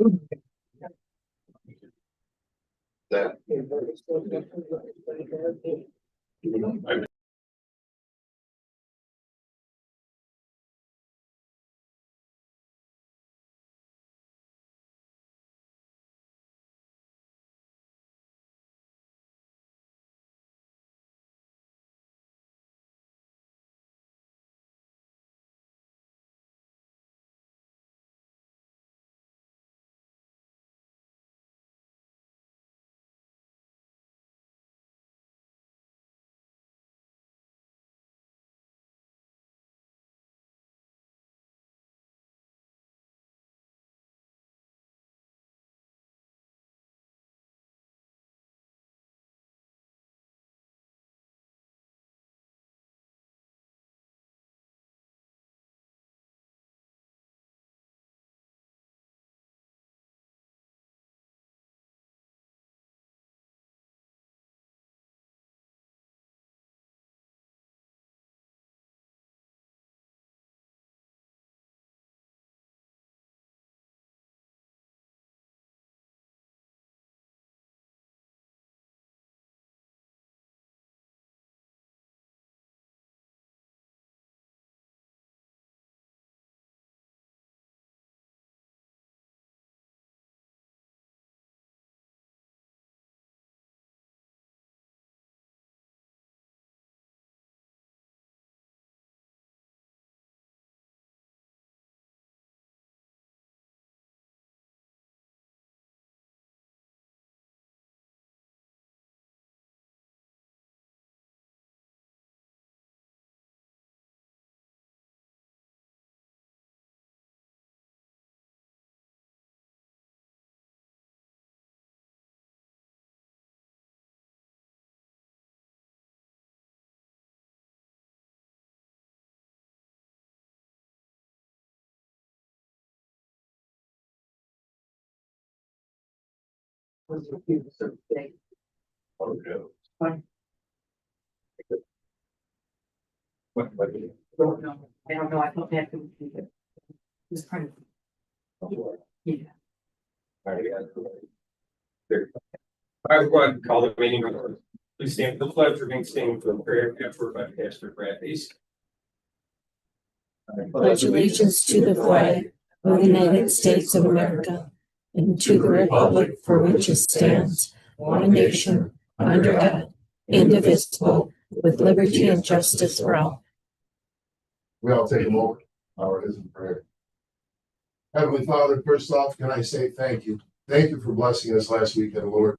That. Fine. What? Don't know. I don't know. I thought that could be it. Just trying to. Yeah. All right, there. All right, we're going to call the meeting order. Please stand for the pledge, remain standing for the prayer after by Pastor Brad East. Pledge allegiance to the flag of the United States of America and to the republic for which it stands, one nation, under God, indivisible, with liberty and justice for all. We all take a moment. Our is in prayer. Heavenly Father, first off, can I say thank you? Thank you for blessing us last weekend, Lord.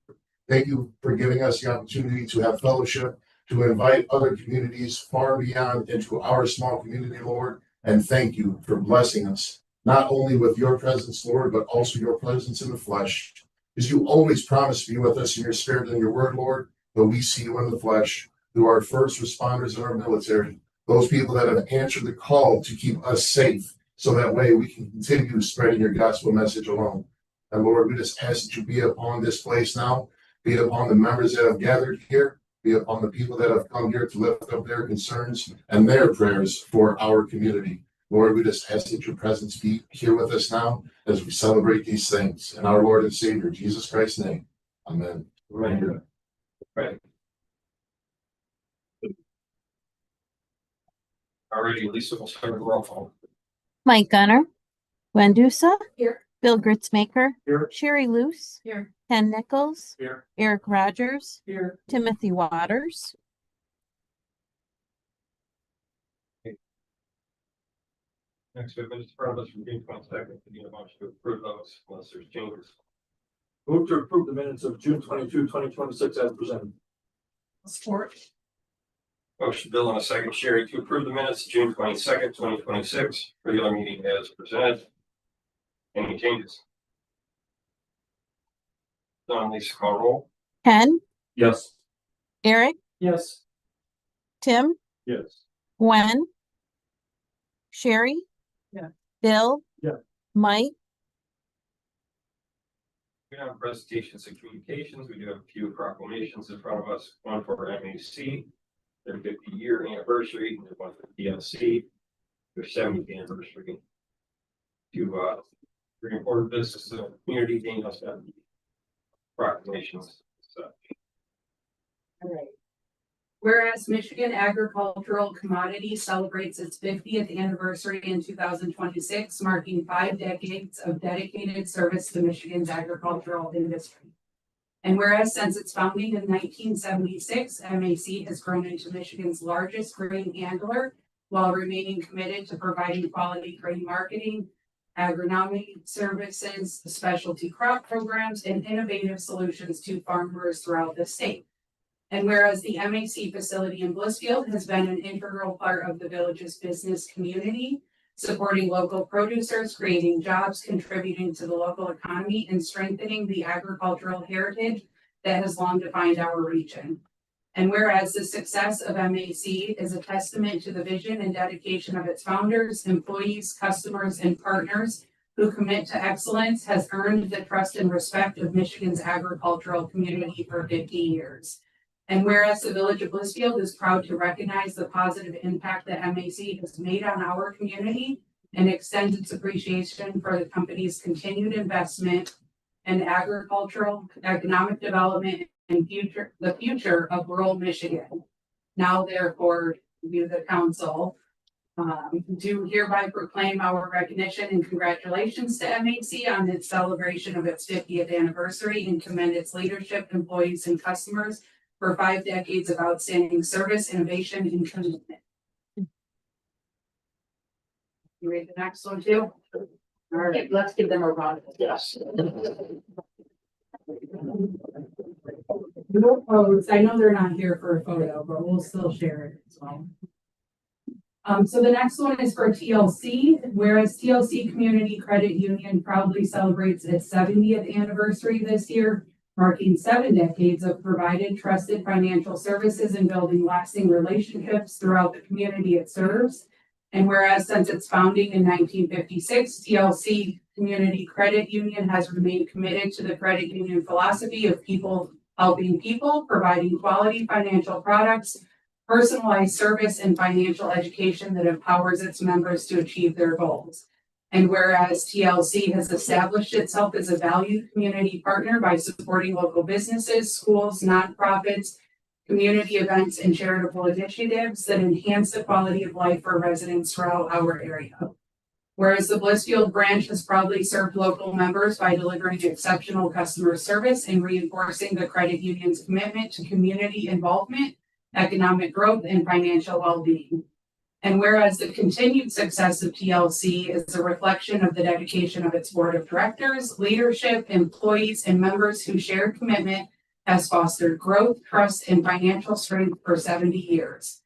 Thank you for giving us the opportunity to have fellowship, to invite other communities far beyond into our small community, Lord. And thank you for blessing us, not only with your presence, Lord, but also your presence in the flesh. Because you always promise to be with us in your spirit and your word, Lord, but we see you in the flesh through our first responders in our military, those people that have answered the call to keep us safe, so that way we can continue spreading your gospel message alone. And Lord, we just ask that you be upon this place now, be upon the members that have gathered here, be upon the people that have come here to lift up their concerns and their prayers for our community. Lord, we just ask that your presence be here with us now as we celebrate these things. In our Lord and Savior, Jesus Christ's name. Amen. Amen. Right. Alrighty, Lisa, we'll start with roll call. Mike Gunner, Wendusa, Here. Bill Gritzmaker, Here. Sherry Luce, Here. Ken Nichols, Here. Eric Rogers, Here. Timothy Waters. Next, we have minutes in front of us from June 22nd. We need a motion to approve those unless there's changes. Move to approve the minutes of June 22, 2026 as presented. Support. Motion Bill and a second, Sherry, to approve the minutes of June 22nd, 2026, regular meeting as presented. Any changes? None, Lisa, call roll. Ken, Yes. Eric, Yes. Tim, Yes. Gwen, Sherry. Yeah. Bill. Yeah. Mike. We have presentations and communications. We do have a few proclamations in front of us. One for MAC, their 50-year anniversary, and one for PLC, their 70th anniversary. To Bring forward business to the community, Daniel's got proclamations. So, All right. Whereas Michigan Agricultural Commodity celebrates its 50th anniversary in 2026, marking 5 decades of dedicated service to Michigan's agricultural industry. And whereas since its founding in 1976, MAC has grown into Michigan's largest grain handler while remaining committed to providing quality grain marketing, agronomic services, specialty crop programs, and innovative solutions to farmers throughout the state. And whereas the MAC facility in Blissfield has been an integral part of the village's business community, supporting local producers, creating jobs, contributing to the local economy, and strengthening the agricultural heritage that has long defined our region. And whereas the success of MAC is a testament to the vision and dedication of its founders, employees, customers, and partners who commit to excellence, has earned the trust and respect of Michigan's agricultural community for 50 years. And whereas the Village of Blissfield is proud to recognize the positive impact that MAC has made on our community and extends its appreciation for the company's continued investment in agricultural, economic development, and the future of rural Michigan. Now, therefore, you, the council, do hereby proclaim our recognition and congratulations to MAC on its celebration of its 50th anniversary and commend its leadership, employees, and customers for 5 decades of outstanding service, innovation, and commitment. You read the next one too? All right, let's give them a round of applause. No photos. I know they're not here for a photo, but we'll still share it as well. So the next one is for TLC, whereas TLC Community Credit Union proudly celebrates its 70th anniversary this year, marking 7 decades of provided trusted financial services and building lasting relationships throughout the community it serves. And whereas since its founding in 1956, TLC Community Credit Union has remained committed to the credit union philosophy of people helping people, providing quality financial products, personalized service, and financial education that empowers its members to achieve their goals. And whereas TLC has established itself as a valued community partner by supporting local businesses, schools, nonprofits, community events, and charitable initiatives that enhance the quality of life for residents throughout our area. Whereas the Blissfield branch has proudly served local members by delivering exceptional customer service and reinforcing the credit union's commitment to community involvement, economic growth, and financial well-being. And whereas the continued success of TLC is a reflection of the dedication of its board of directors, leadership, employees, and members whose shared commitment has fostered growth, trust, and financial strength for 70 years.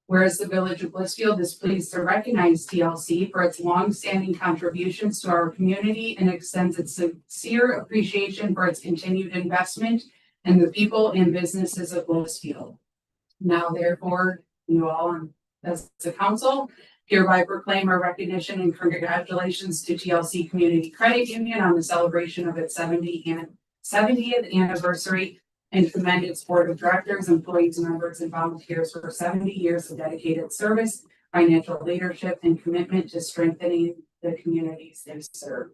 Whereas the Village of Blissfield is pleased to recognize TLC for its long-standing contributions to our community and extends its sincere appreciation for its continued investment in the people and businesses of Blissfield. Now, therefore, you all, as the council, hereby proclaim our recognition and congratulations to TLC Community Credit Union on the celebration of its 70th anniversary and commend its board of directors, employees, members, and volunteers for 70 years of dedicated service, financial leadership, and commitment to strengthening the communities they serve.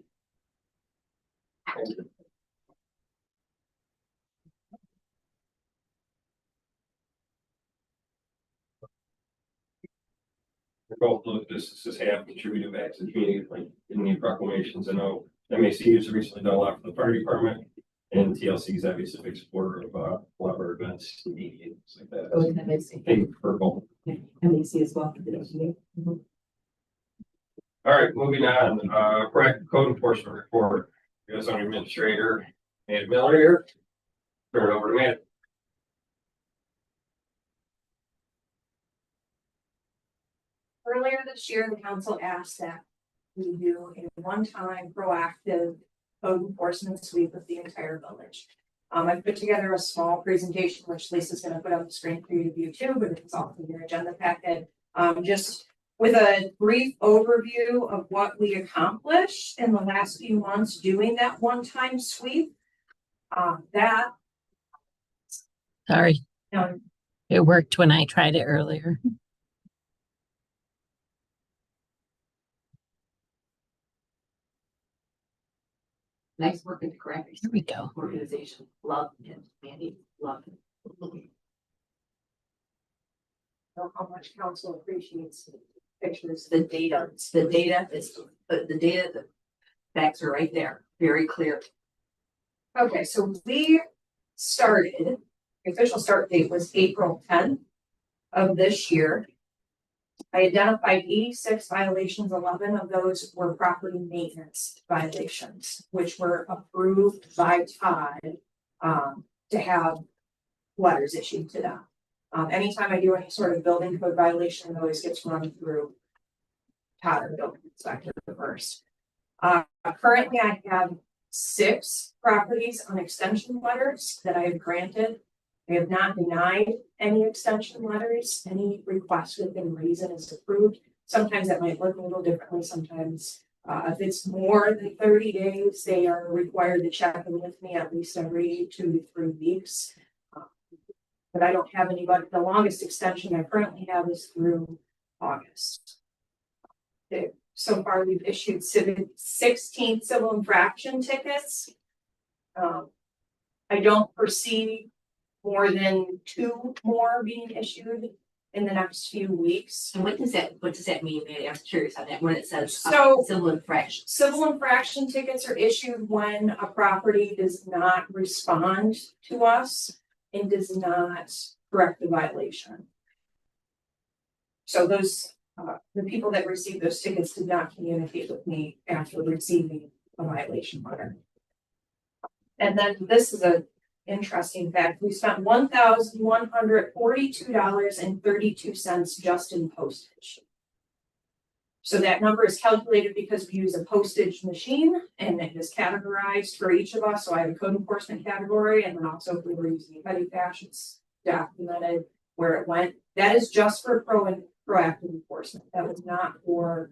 both of those businesses have contributed back to the community, like in the proclamations. I know MAC has recently done a lot for the fire department, and TLC is obviously a big supporter of a lot of our events, media, things like that. Oh, and MAC. Thank you for both. MAC as well. Mm-hmm. All right, moving on, correct code enforcement report. U.S. Zoning Administrator, Matt Miller here. Turn it over to Matt. Earlier this year, the council asked that we do a one-time proactive code enforcement sweep of the entire village. I've put together a small presentation, which Lisa's going to put on the screen for you to view too, but it's also in your agenda packet. Just with a brief overview of what we accomplished in the last few months doing that one-time sweep. Sorry, No, it worked when I tried it earlier. Nice work in the graphics Here we go. organization. Love it, Mandy. Love it. Know how much council appreciates pictures. The data is, the data, the facts are right there, very clear. Okay, so we started, the official start date was April 10th of this year. I identified 86 violations, 11 of those were property maintenance violations, which were approved by Todd to have letters issued to them. Anytime I do any sort of building code violation, it always gets run through Todd, or building inspector first. Currently, I have 6 properties on extension letters that I have granted. I have not denied any extension letters. Any request within reason is approved. Sometimes that might look a little differently. Sometimes, if it's more than 30 days, they are required to check in with me at least every 2 to 3 weeks. But I don't have any, but the longest extension I currently have is through August. So far, we've issued 16 civil infraction tickets. I don't foresee more than 2 more being issued in the next few weeks. And what does that mean, Mandy? I'm curious on that, when it says So civil infraction. civil infraction tickets are issued when a property does not respond to us and does not correct the violation. So those, the people that received those tickets did not communicate with me after receiving a violation letter. And then this is a interesting fact. We spent $1,142.32 just in postage. So that number is calculated because we use a postage machine and it is categorized for each of us. So I have a code enforcement category, and then also if we were using petty cash, it's documented where it went. That is just for proactive enforcement. That was not for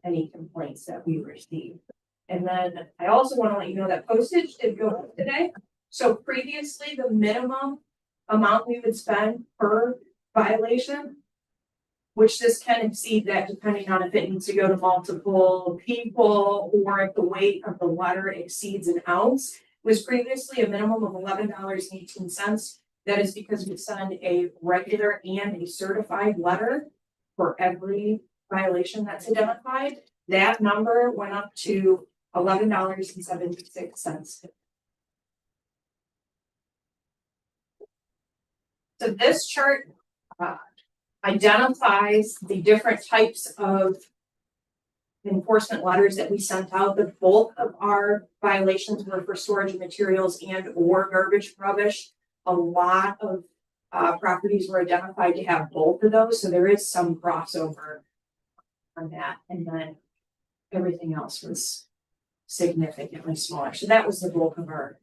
any complaints that we received. And then I also want to let you know that postage did go up today. So previously, the minimum amount we would spend per violation, which this can exceed that depending on if it needs to go to multiple people or if the weight of the letter exceeds an ounce, was previously a minimum of $11.18. That is because we send a regular and a certified letter for every violation that's identified. That number went up to $11.76. So this chart identifies the different types of enforcement letters that we sent out. The bulk of our violations were for storage of materials and or garbage rubbish. A lot of properties were identified to have both of those, so there is some crossover on that. And then everything else was significantly smaller. So that was the bulk of our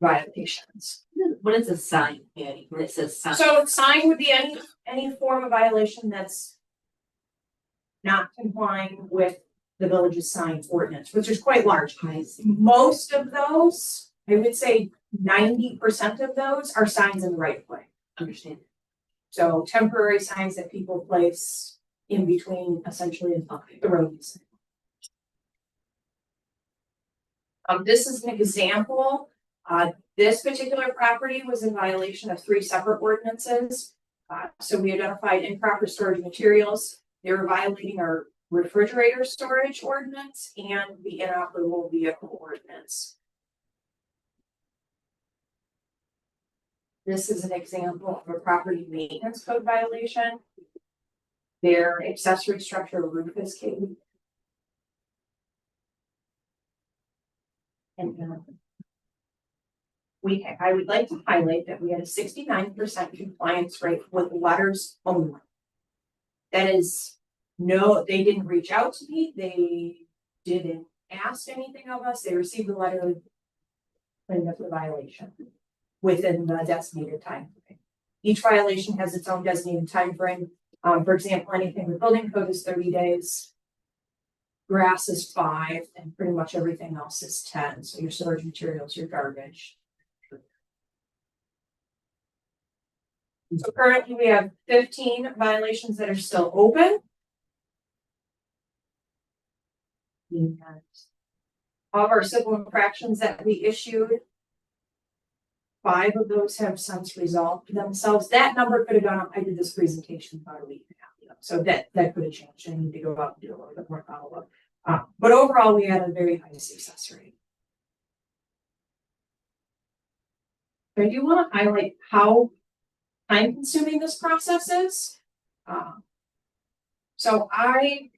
violations. What is a sign, Mandy, when it says sign? So sign would be any form of violation that's not complying with the village's sign ordinance, which is quite large. Most of those, I would say 90% of those are signs in the right of way. Understand. So temporary signs that people place in between essentially the roads. This is an example. This particular property was in violation of 3 separate ordinances. So we identified improper storage materials. They were violating our refrigerator storage ordinance and the inoperable vehicle ordinance. This is an example of a property maintenance code violation. Their accessory structure roof is caved. And I would like to highlight that we had a 69% compliance rate with letters only. That is, no, they didn't reach out to me. They didn't ask anything of us. They received the letter cleaning up the violation within the designated time frame. Each violation has its own designated time frame. For example, anything with building code is 30 days. Grass is 5, and pretty much everything else is 10. So your storage materials, your garbage. So currently we have 15 violations that are still open. And All of our civil infractions that we issued, 5 of those have since resolved themselves. That number could have gone up. I did this presentation about a week and a half ago, so that could have changed. I need to go out and do a little bit more follow-up. But overall, we had a very high success rate. I do want to highlight how time-consuming this process is. So I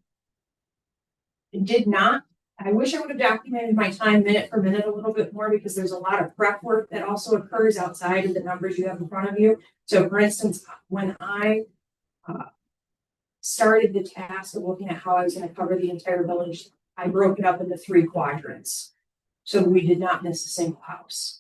wish I would have documented my time minute for minute a little bit more, because there's a lot of prep work that also occurs outside of the numbers you have in front of you. So for instance, when I started the task of looking at how I was going to cover the entire village, I broke it up into 3 quadrants, so we did not miss a single house.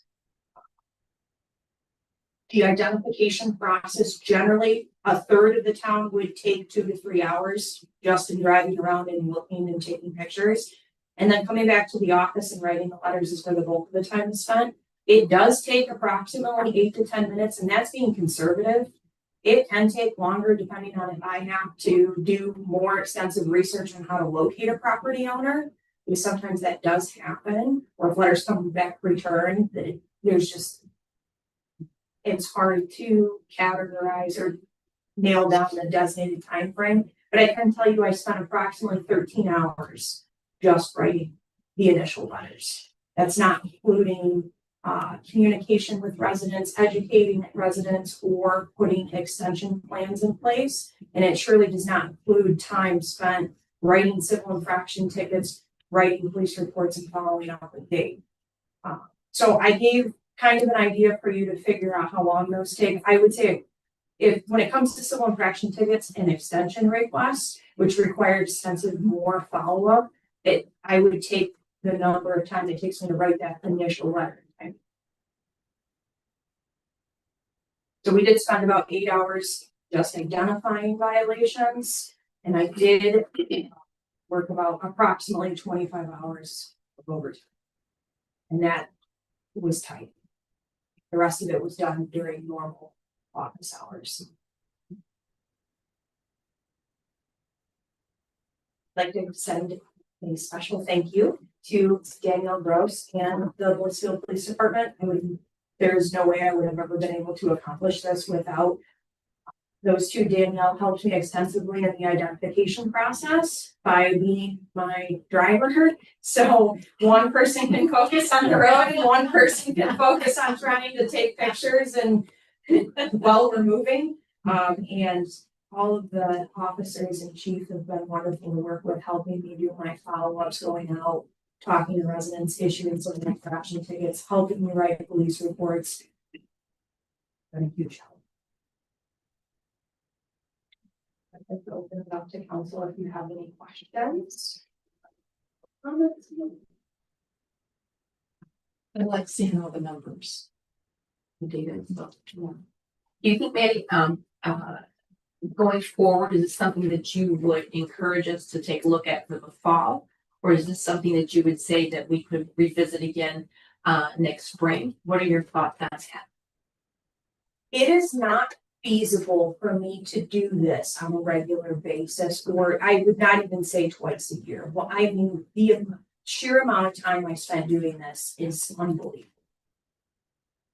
The identification process, generally, a third of the town would take 2 to 3 hours just in driving around and looking and taking pictures. And then coming back to the office and writing the letters is where the bulk of the time is spent. It does take approximately 8 to 10 minutes, and that's being conservative. It can take longer depending on if I have to do more extensive research on how to locate a property owner, because sometimes that does happen, or if letters come back returned, it's hard to categorize or nail down the designated time frame. But I can tell you I spent approximately 13 hours just writing the initial letters. That's not including communication with residents, educating residents, or putting extension plans in place. And it surely does not include time spent writing civil infraction tickets, writing police reports, and following up with date. So I gave kind of an idea for you to figure out how long those take. I would say when it comes to civil infraction tickets and extension requests, which require extensive more follow-up, I would take the number of time it takes me to write that initial letter. Okay? So we did spend about 8 hours just identifying violations, and I did work about approximately 25 hours of overtime. And that was tight. The rest of it was done during normal office hours. I'd like to send a special thank you to Danielle Gross and the Blissfield Police Department. There's no way I would have ever been able to accomplish this without those two. Danielle helped me extensively in the identification process by being my driver. So one person can focus on the road and one person can focus on trying to take pictures and while we're moving. And all of the officers and chief have been wonderful to work with, helping me do my follow-ups, going out, talking to residents, issuing some infraction tickets, helping me write police reports. Been a huge help. I'd like to open it up to council if you have any questions. I like seeing all the numbers. The data and stuff. Do you think, Maddie, going forward, is it something that you would encourage us to take a look at for the fall? Or is this something that you would say that we could revisit again next spring? What are your thoughts on that? It is not feasible for me to do this on a regular basis, or I would not even say twice a year. Well, I mean, the sheer amount of time I spent doing this is unbelievable.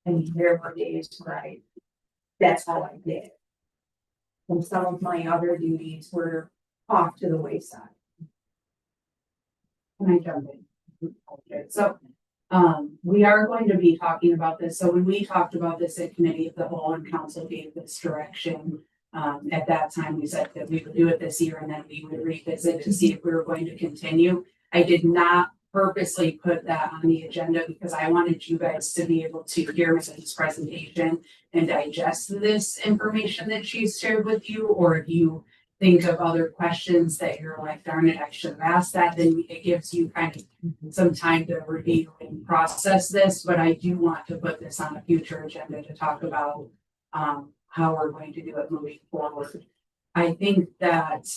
And there were days where that's all I did. And some of my other duties were off to the wayside. Can I jump in? So, we are going to be talking about this. So when we talked about this at committee of the whole and council gave this direction, at that time, we said that we would do it this year and then we would revisit to see if we were going to continue. I did not purposely put that on the agenda because I wanted you guys to be able to hear Mrs. presentation and digest this information that she's shared with you, or if you think of other questions that you're like, darn it, I should have asked that, then it gives you kind of some time to review and process this. But I do want to put this on a future agenda to talk about how we're going to do it moving forward. I think that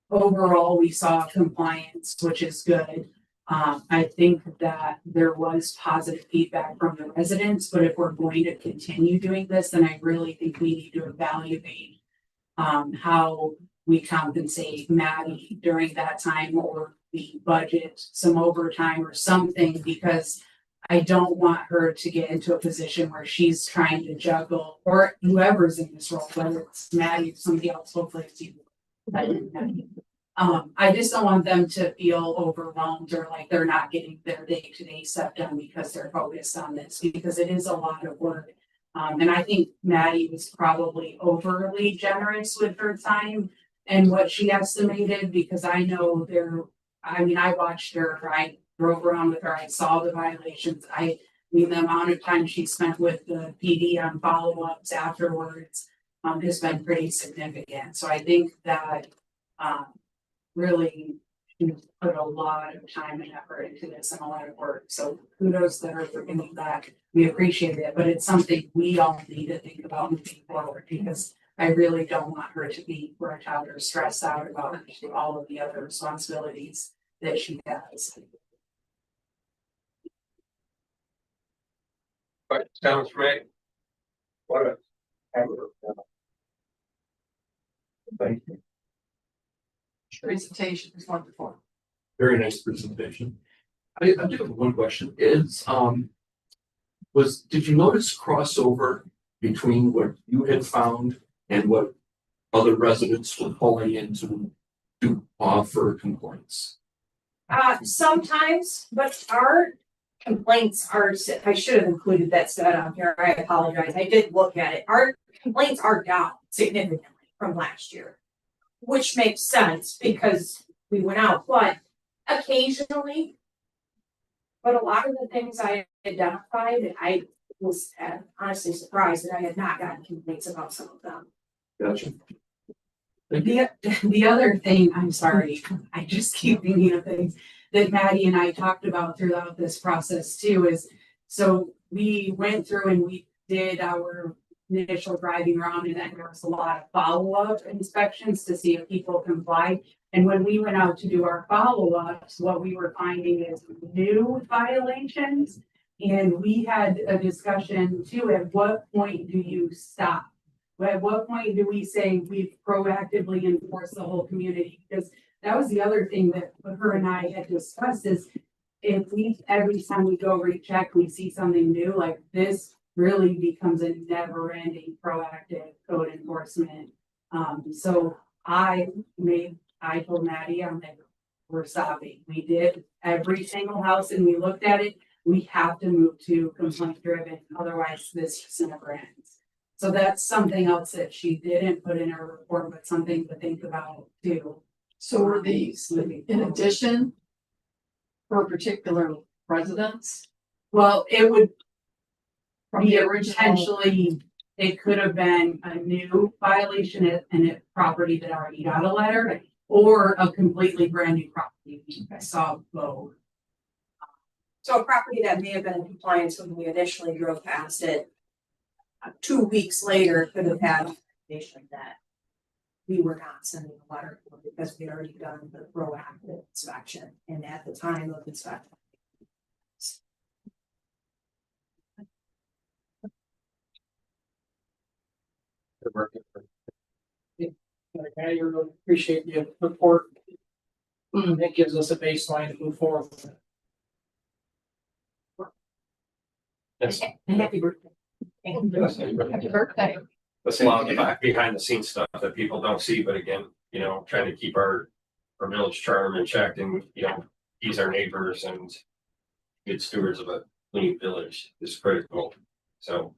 overall we saw compliance, which is good. I think that there was positive feedback from the residents, but if we're going to continue doing this, then I really think we need to evaluate how we compensate Maddie during that time, or we budget some overtime or something, because I don't want her to get into a position where she's trying to juggle, or whoever's in this role, whether it's Maddie or somebody else, hopefully it's you. I just don't want them to feel overwhelmed or like they're not getting their day-to-day stuff done because they're focused on this, because it is a lot of work. And I think Maddie was probably overly generous with her time and what she estimated, because I know I watched her, I drove around with her, I saw the violations. I mean, the amount of time she spent with the PD on follow-ups afterwards, has been pretty significant. So I think that, really, she put a lot of time and effort into this and a lot of work. So kudos to her for doing that. We appreciate it, but it's something we all need to think about moving forward, because I really don't want her to be burnt out or stressed out about all of the other responsibilities that she has. But comments from Meg? What a. Thank you. Presentation is wonderful. Very nice presentation. I do have one question. Did you notice crossover between what you had found and what other residents were calling in to offer complaints? Sometimes, but our complaints are, I should have included that stat on here. I apologize. I did look at it. Our complaints are down significantly from last year, which makes sense because we went out, but occasionally, but a lot of the things I identified, I was honestly surprised that I had not gotten complaints about some of them. Gotcha. The other thing, I'm sorry, I just keep thinking of things that Maddie and I talked about throughout this process too, is so we went through and we did our initial driving around, and then there was a lot of follow-up inspections to see if people complied. And when we went out to do our follow-ups, what we were finding is new violations. And we had a discussion too, at what point do you stop? At what point do we say we've proactively enforced the whole community? Because that was the other thing that her and I had discussed, is if every time we go recheck, we see something new, like this really becomes a never-ending proactive code enforcement. So I told Maddie, I'm like, we're stopping. We did every single house and we looked at it. We have to move to complaint driven, otherwise this just never ends. So that's something else that she didn't put in her report, but something to think about too. So were these in addition for particular residents? Well, it would From be the original, potentially, it could have been a new violation in a property that already got a letter, or a completely brand new property. I saw both. So a property that may have been in compliance when we initially drove past it, 2 weeks later could have had information that we were not sending a letter for because we had already done the proactive inspection, and at the time of inspection. I really appreciate the report. It gives us a baseline to move forward. Yes. Happy birthday. Happy birthday. That's a lot of the behind the scenes stuff that people don't see, but again, trying to keep our village charm in check, and, these are neighbors and good stewards of a clean village is critical. So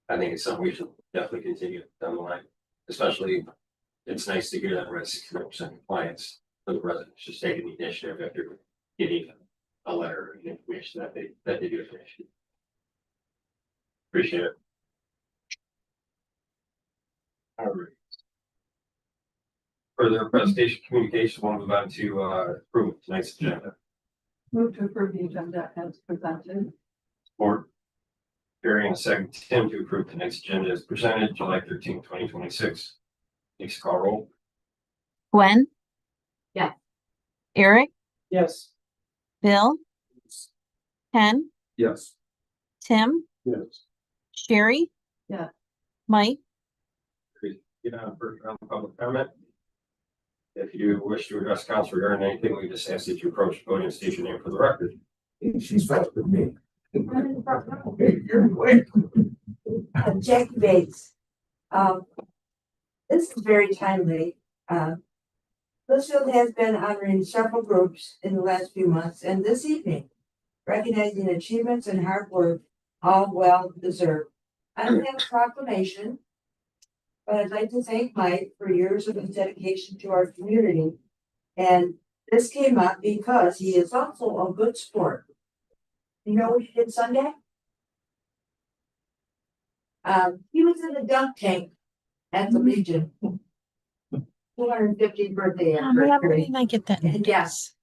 I think it's something we should definitely continue down the line, especially it's nice to hear that we're at 60% compliance for the residents just taking the initiative after getting a letter and information that they do finish. Appreciate it. All right. Further presentation communication, we'll move on to approve tonight's agenda. move to approve the agenda as presented. Board. Carrying a second, Tim, to approve tonight's agenda as presented, July 13th, 2026. Please call roll. Gwen? Yeah. Eric? Yes. Bill? Ken? Yes. Tim? Yes. Sherry? Yeah. Mike? Get on first round of public comment. If you wish to address council regarding anything, we just ask that you approach the podium, state your name for the record. She's faster than me. Jackie Bates. This is very timely. Blissfield has been honoring several groups in the last few months, and this evening, recognizing achievements and hard work, all well deserved. I don't have a proclamation, but I'd like to thank Mike for years of his dedication to our community. And this came up because he is also a good sport. You know what he did Sunday? He was in a dunk tank at the Legion. 250th birthday anniversary. I get that. Yes,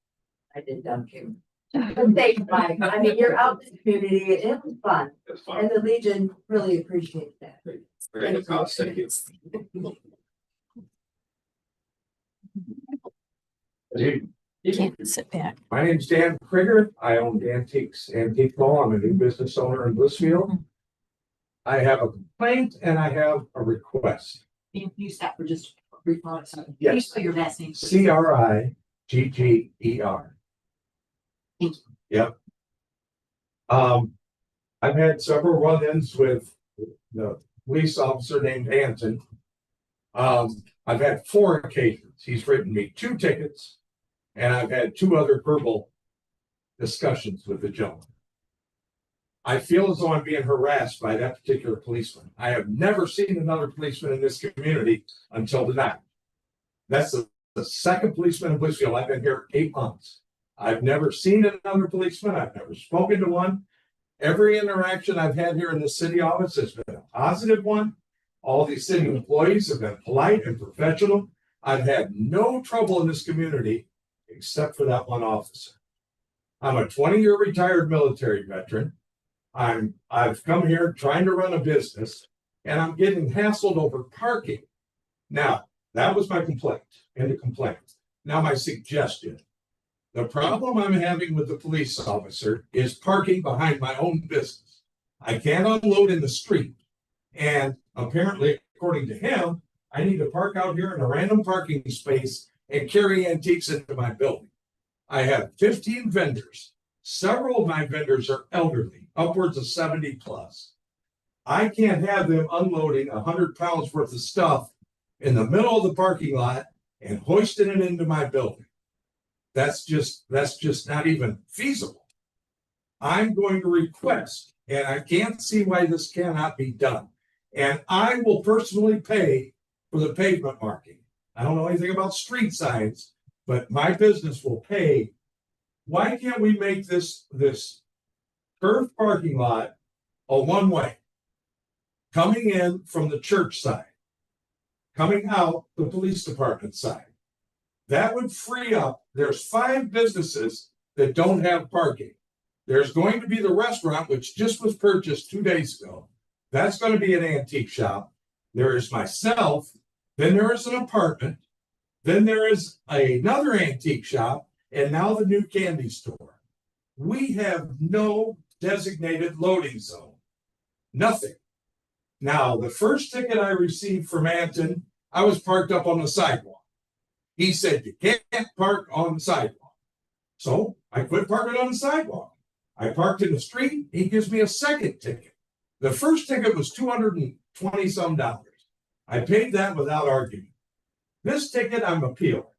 I did dunk him. But thanks, Mike. I mean, you're out in the community, and it was fun, That's fine. and the Legion really appreciates that. Very good cause. Thank you. You can't sit back. My name's Dan Krieger. I own Antiques Antique Mall. I'm a new business owner in Blissfield. I have a complaint and I have a request. You stop for just a brief moment. Yes. Please spell your last name. Crigger. Thank you. Yep. I've had several run-ins with the police officer named Anton. I've had 4 occasions. He's written me 2 tickets, and I've had 2 other verbal discussions with the gentleman. I feel as though I'm being harassed by that particular policeman. I have never seen another policeman in this community until tonight. That's the second policeman in Blissfield. I've been here 8 months. I've never seen another policeman. I've never spoken to one. Every interaction I've had here in the city office has been a positive one. All these city employees have been polite and professional. I've had no trouble in this community except for that one officer. I'm a 20-year retired military veteran. I've come here trying to run a business, and I'm getting hassled over parking. Now, that was my complaint, and the complaint. Now, my suggestion. The problem I'm having with the police officer is parking behind my own business. I can't unload in the street. And apparently, according to him, I need to park out here in a random parking space and carry antiques into my building. I have 15 vendors. Several of my vendors are elderly, upwards of 70 plus. I can't have them unloading 100 pounds worth of stuff in the middle of the parking lot and hoisting it into my building. That's just not even feasible. I'm going to request, and I can't see why this cannot be done. And I will personally pay for the pavement marking. I don't know anything about street signs, but my business will pay. Why can't we make this curved parking lot a one-way? Coming in from the church side, coming out the police department side. That would free up. There's 5 businesses that don't have parking. There's going to be the restaurant, which just was purchased 2 days ago. That's going to be an antique shop. There is myself. Then there is an apartment. Then there is another antique shop. And now the new candy store. We have no designated loading zone. Nothing. Now, the first ticket I received from Anton, I was parked up on the sidewalk. He said, you can't park on the sidewalk. So I quit parking on the sidewalk. I parked in the street. He gives me a second ticket. The first ticket was $220 some. I paid that without arguing. This ticket I'm appealing.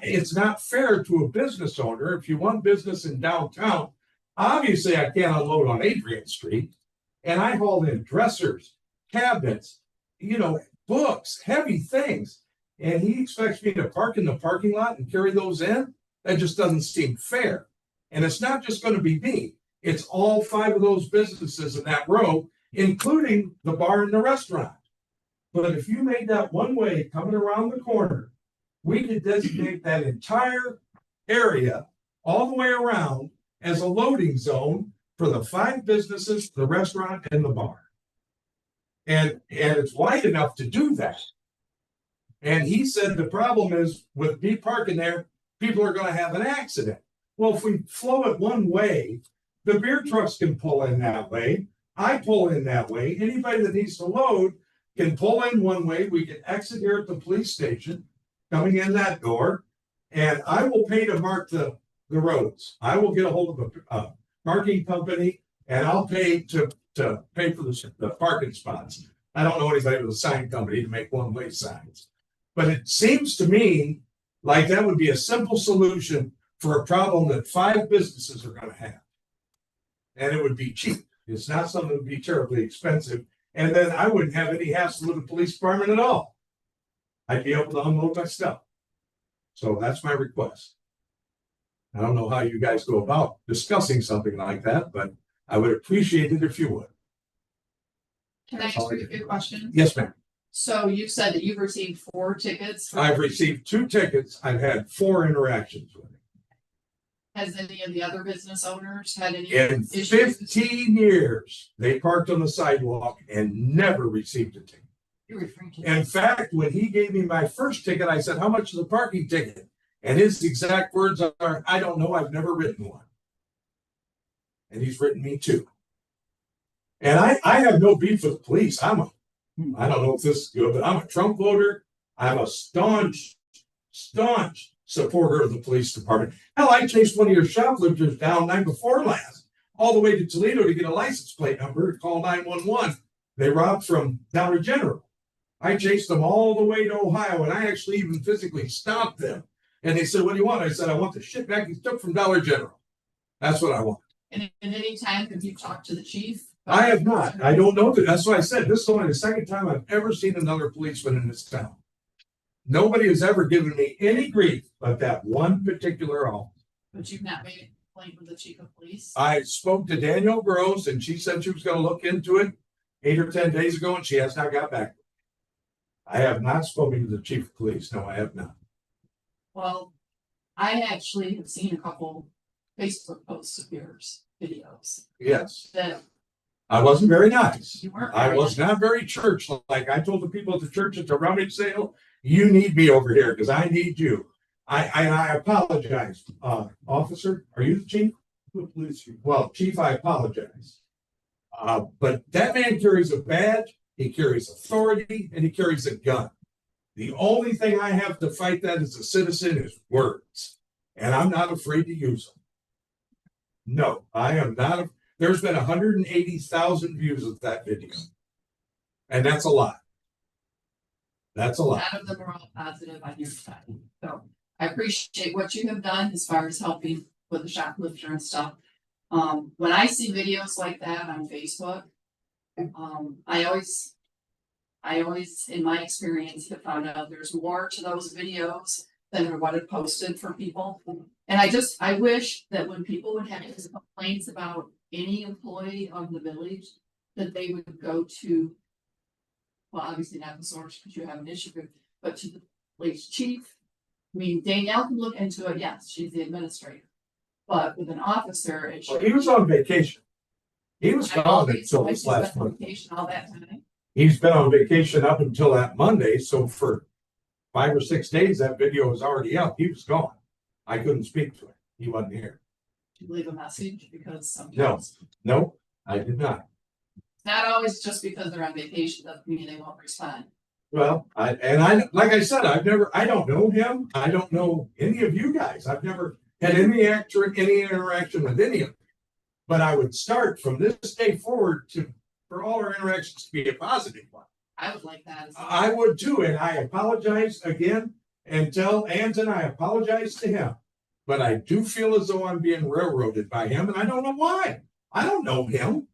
It's not fair to a business owner. If you want business in downtown, obviously I can't unload on Adrian Street. And I hauled in dressers, cabinets, books, heavy things. And he expects me to park in the parking lot and carry those in? That just doesn't seem fair. And it's not just going to be me. It's all 5 of those businesses in that row, including the bar and the restaurant. But if you made that one way coming around the corner, we could designate that entire area all the way around as a loading zone for the 5 businesses, the restaurant, and the bar. And it's wide enough to do that. And he said the problem is with me parking there, people are going to have an accident. Well, if we flow it one way, the beer trucks can pull in that way. I pull in that way. Anybody that needs to load can pull in one way. We can exit here at the police station. coming in that door. And I will pay to mark the roads. I will get a hold of a parking company and I'll pay to pay for the parking spots. I don't know anybody with a sign company to make one-way signs. But it seems to me like that would be a simple solution for a problem that 5 businesses are gonna have. And it would be cheap. It's not something that would be terribly expensive. And then I wouldn't have any hassle with the police department at all. I'd be able to unload my stuff. So that's my request. I don't know how you guys go about discussing something like that, but I would appreciate it if you would. Can I ask you a good question? Yes, ma'am. So you said that you've received 4 tickets. I've received 2 tickets. I've had 4 interactions with him. Has any of the other business owners had any In issues? 15 years, they parked on the sidewalk and never received a ticket. You're referring to. In fact, when he gave me my first ticket, I said, "How much is a parking ticket?" And his exact words are, "I don't know. I've never written one." And he's written me 2. And I have no beef with the police. I don't know if this is good, but I'm a Trump voter. I'm a staunch supporter of the police department. Hell, I chased one of your shoplifters down night before last, all the way to Toledo to get a license plate number and call 911. They robbed from Dollar General. I chased them all the way to Ohio, and I actually even physically stopped them. And they said, "What do you want?" I said, "I want the shit back you took from Dollar General." That's what I want. And at any time, have you talked to the chief? I have not. I don't know that. That's why I said this is only the second time I've ever seen another policeman in this town. Nobody has ever given me any grief but that one particular officer. But you've not made a complaint with the chief of police? I spoke to Danielle Gross and she said she was going to look into it 8 or 10 days ago, and she has not got back. I have not spoken to the chief of police. No, I have not. Well, I actually have seen a couple Facebook posts of yours, videos, Yes. that I wasn't very nice. you weren't. I very was nice. not very church-like. I told the people at the church at the rummage sale, "You need me over here because I need you." I apologize, officer. Are you the chief? Well, chief, I apologize. But that man carries a badge, he carries authority, and he carries a gun. The only thing I have to fight that as a citizen is words. And I'm not afraid to use them. No, I am not. There's been 180,000 views of that video. And that's a lot. That's a lot. None of them are all positive on your side. So I appreciate what you have done as far as helping with the shoplifter and stuff. When I see videos like that on Facebook, I always, in my experience, have found out there's more to those videos than what it posted for people. And I wish that when people would have complaints about any employee of the village, that they would go to, well, obviously not the source because you have an issue with, but to the police chief. I mean, Danielle can look into it. Yes, she's the administrator. But with an officer, it Well, should. he was on vacation. He was I gone know until he's this been last on month. vacation all that time. He's been on vacation up until that Monday, so for 5 or 6 days, that video was already up. He was gone. I couldn't speak to him. He wasn't here. To leave a message because sometimes. No, I did not. Not always just because they're on vacation, doesn't mean they won't respond. Well, like I said, I don't know him. I don't know any of you guys. I've never had any interaction with any of them. But I would start from this day forward for all our interactions to be a positive one. I would like that. I would too, and I apologize again and tell Anton I apologize to him. But I do feel as though I'm being railroaded by him, and I don't know why. I don't know him.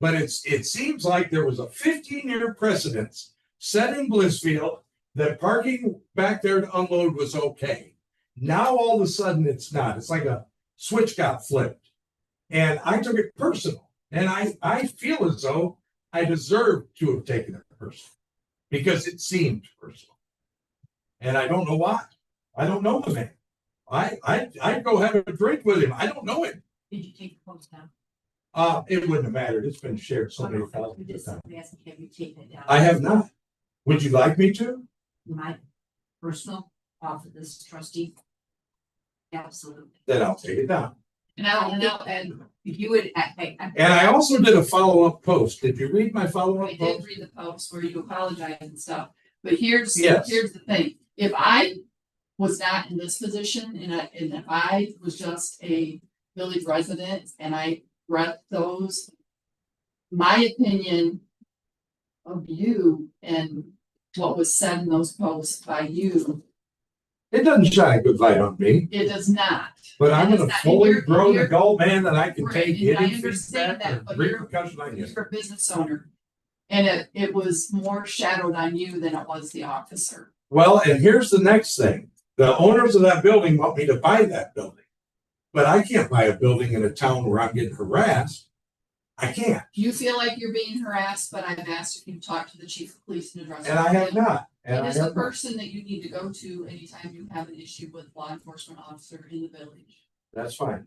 But it seems like there was a 15-year precedence set in Blissfield that parking back there to unload was okay. Now all of a sudden it's not. It's like a switch got flipped. And I took it personal. And I feel as though I deserved to have taken it personal because it seemed personal. And I don't know why. I don't know the man. I'd go have a drink with him. I don't know him. Did you take the post down? It wouldn't have mattered. It's been shared so many I'm thousands just of times. asking, have you taken it down? I have not. Would you like me to? My personal off of this trustee. Absolutely. Then I'll take it down. And if you would, And I also did a follow-up post. Did you read my follow-up I did post? read the post where you apologize and stuff, but here's Yes. the thing. If I was not in this position, and if I was just a village resident and I read those, my opinion of you and what was said in those posts by you, It doesn't shine a good light on me, it does not. but I'm And it's a not- and fully you're- grown you're- adult man that I can Right, take and I any understand feedback that, or but you're- repercussion I get. You're a business owner. And it was more shadowed on you than it was the officer. Well, and here's the next thing. The owners of that building want me to buy that building. But I can't buy a building in a town where I'm getting harassed. I can't, You feel like you're being harassed, but I've asked if you talk to the chief of police and address. and I have not. It And I is the have not. person that you need to go to anytime you have an issue with law enforcement officer in the village. That's fine.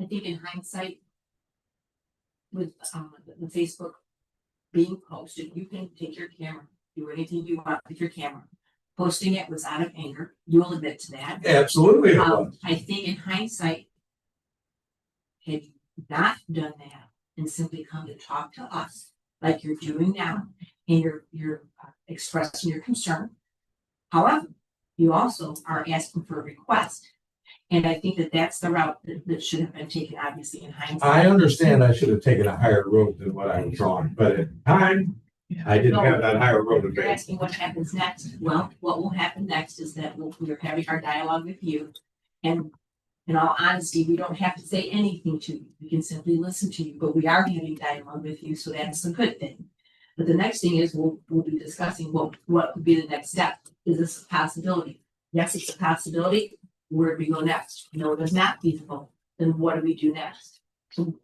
I think in hindsight, with the Facebook being posted, you can take your camera, do anything you want with your camera. Posting it was out of anger. You will admit to that. Absolutely it was. I think in hindsight, had you not done that and simply come to talk to us like you're doing now, and you're expressing your concern. However, you also are asking for a request. And I think that that's the route that should have been taken, obviously, in hindsight. I understand I should have taken a higher road than what I was on, but at the time, I didn't have that higher road You're available. asking what happens next. Well, what will happen next is that we're having our dialogue with you. And in all honesty, we don't have to say anything to you. We can simply listen to you, but we are having dialogue with you, so that's a good thing. But the next thing is we'll be discussing what would be the next step. Is this a possibility? Yes, it's a possibility. Where do we go next? No, it is not feasible. Then what do we do next? So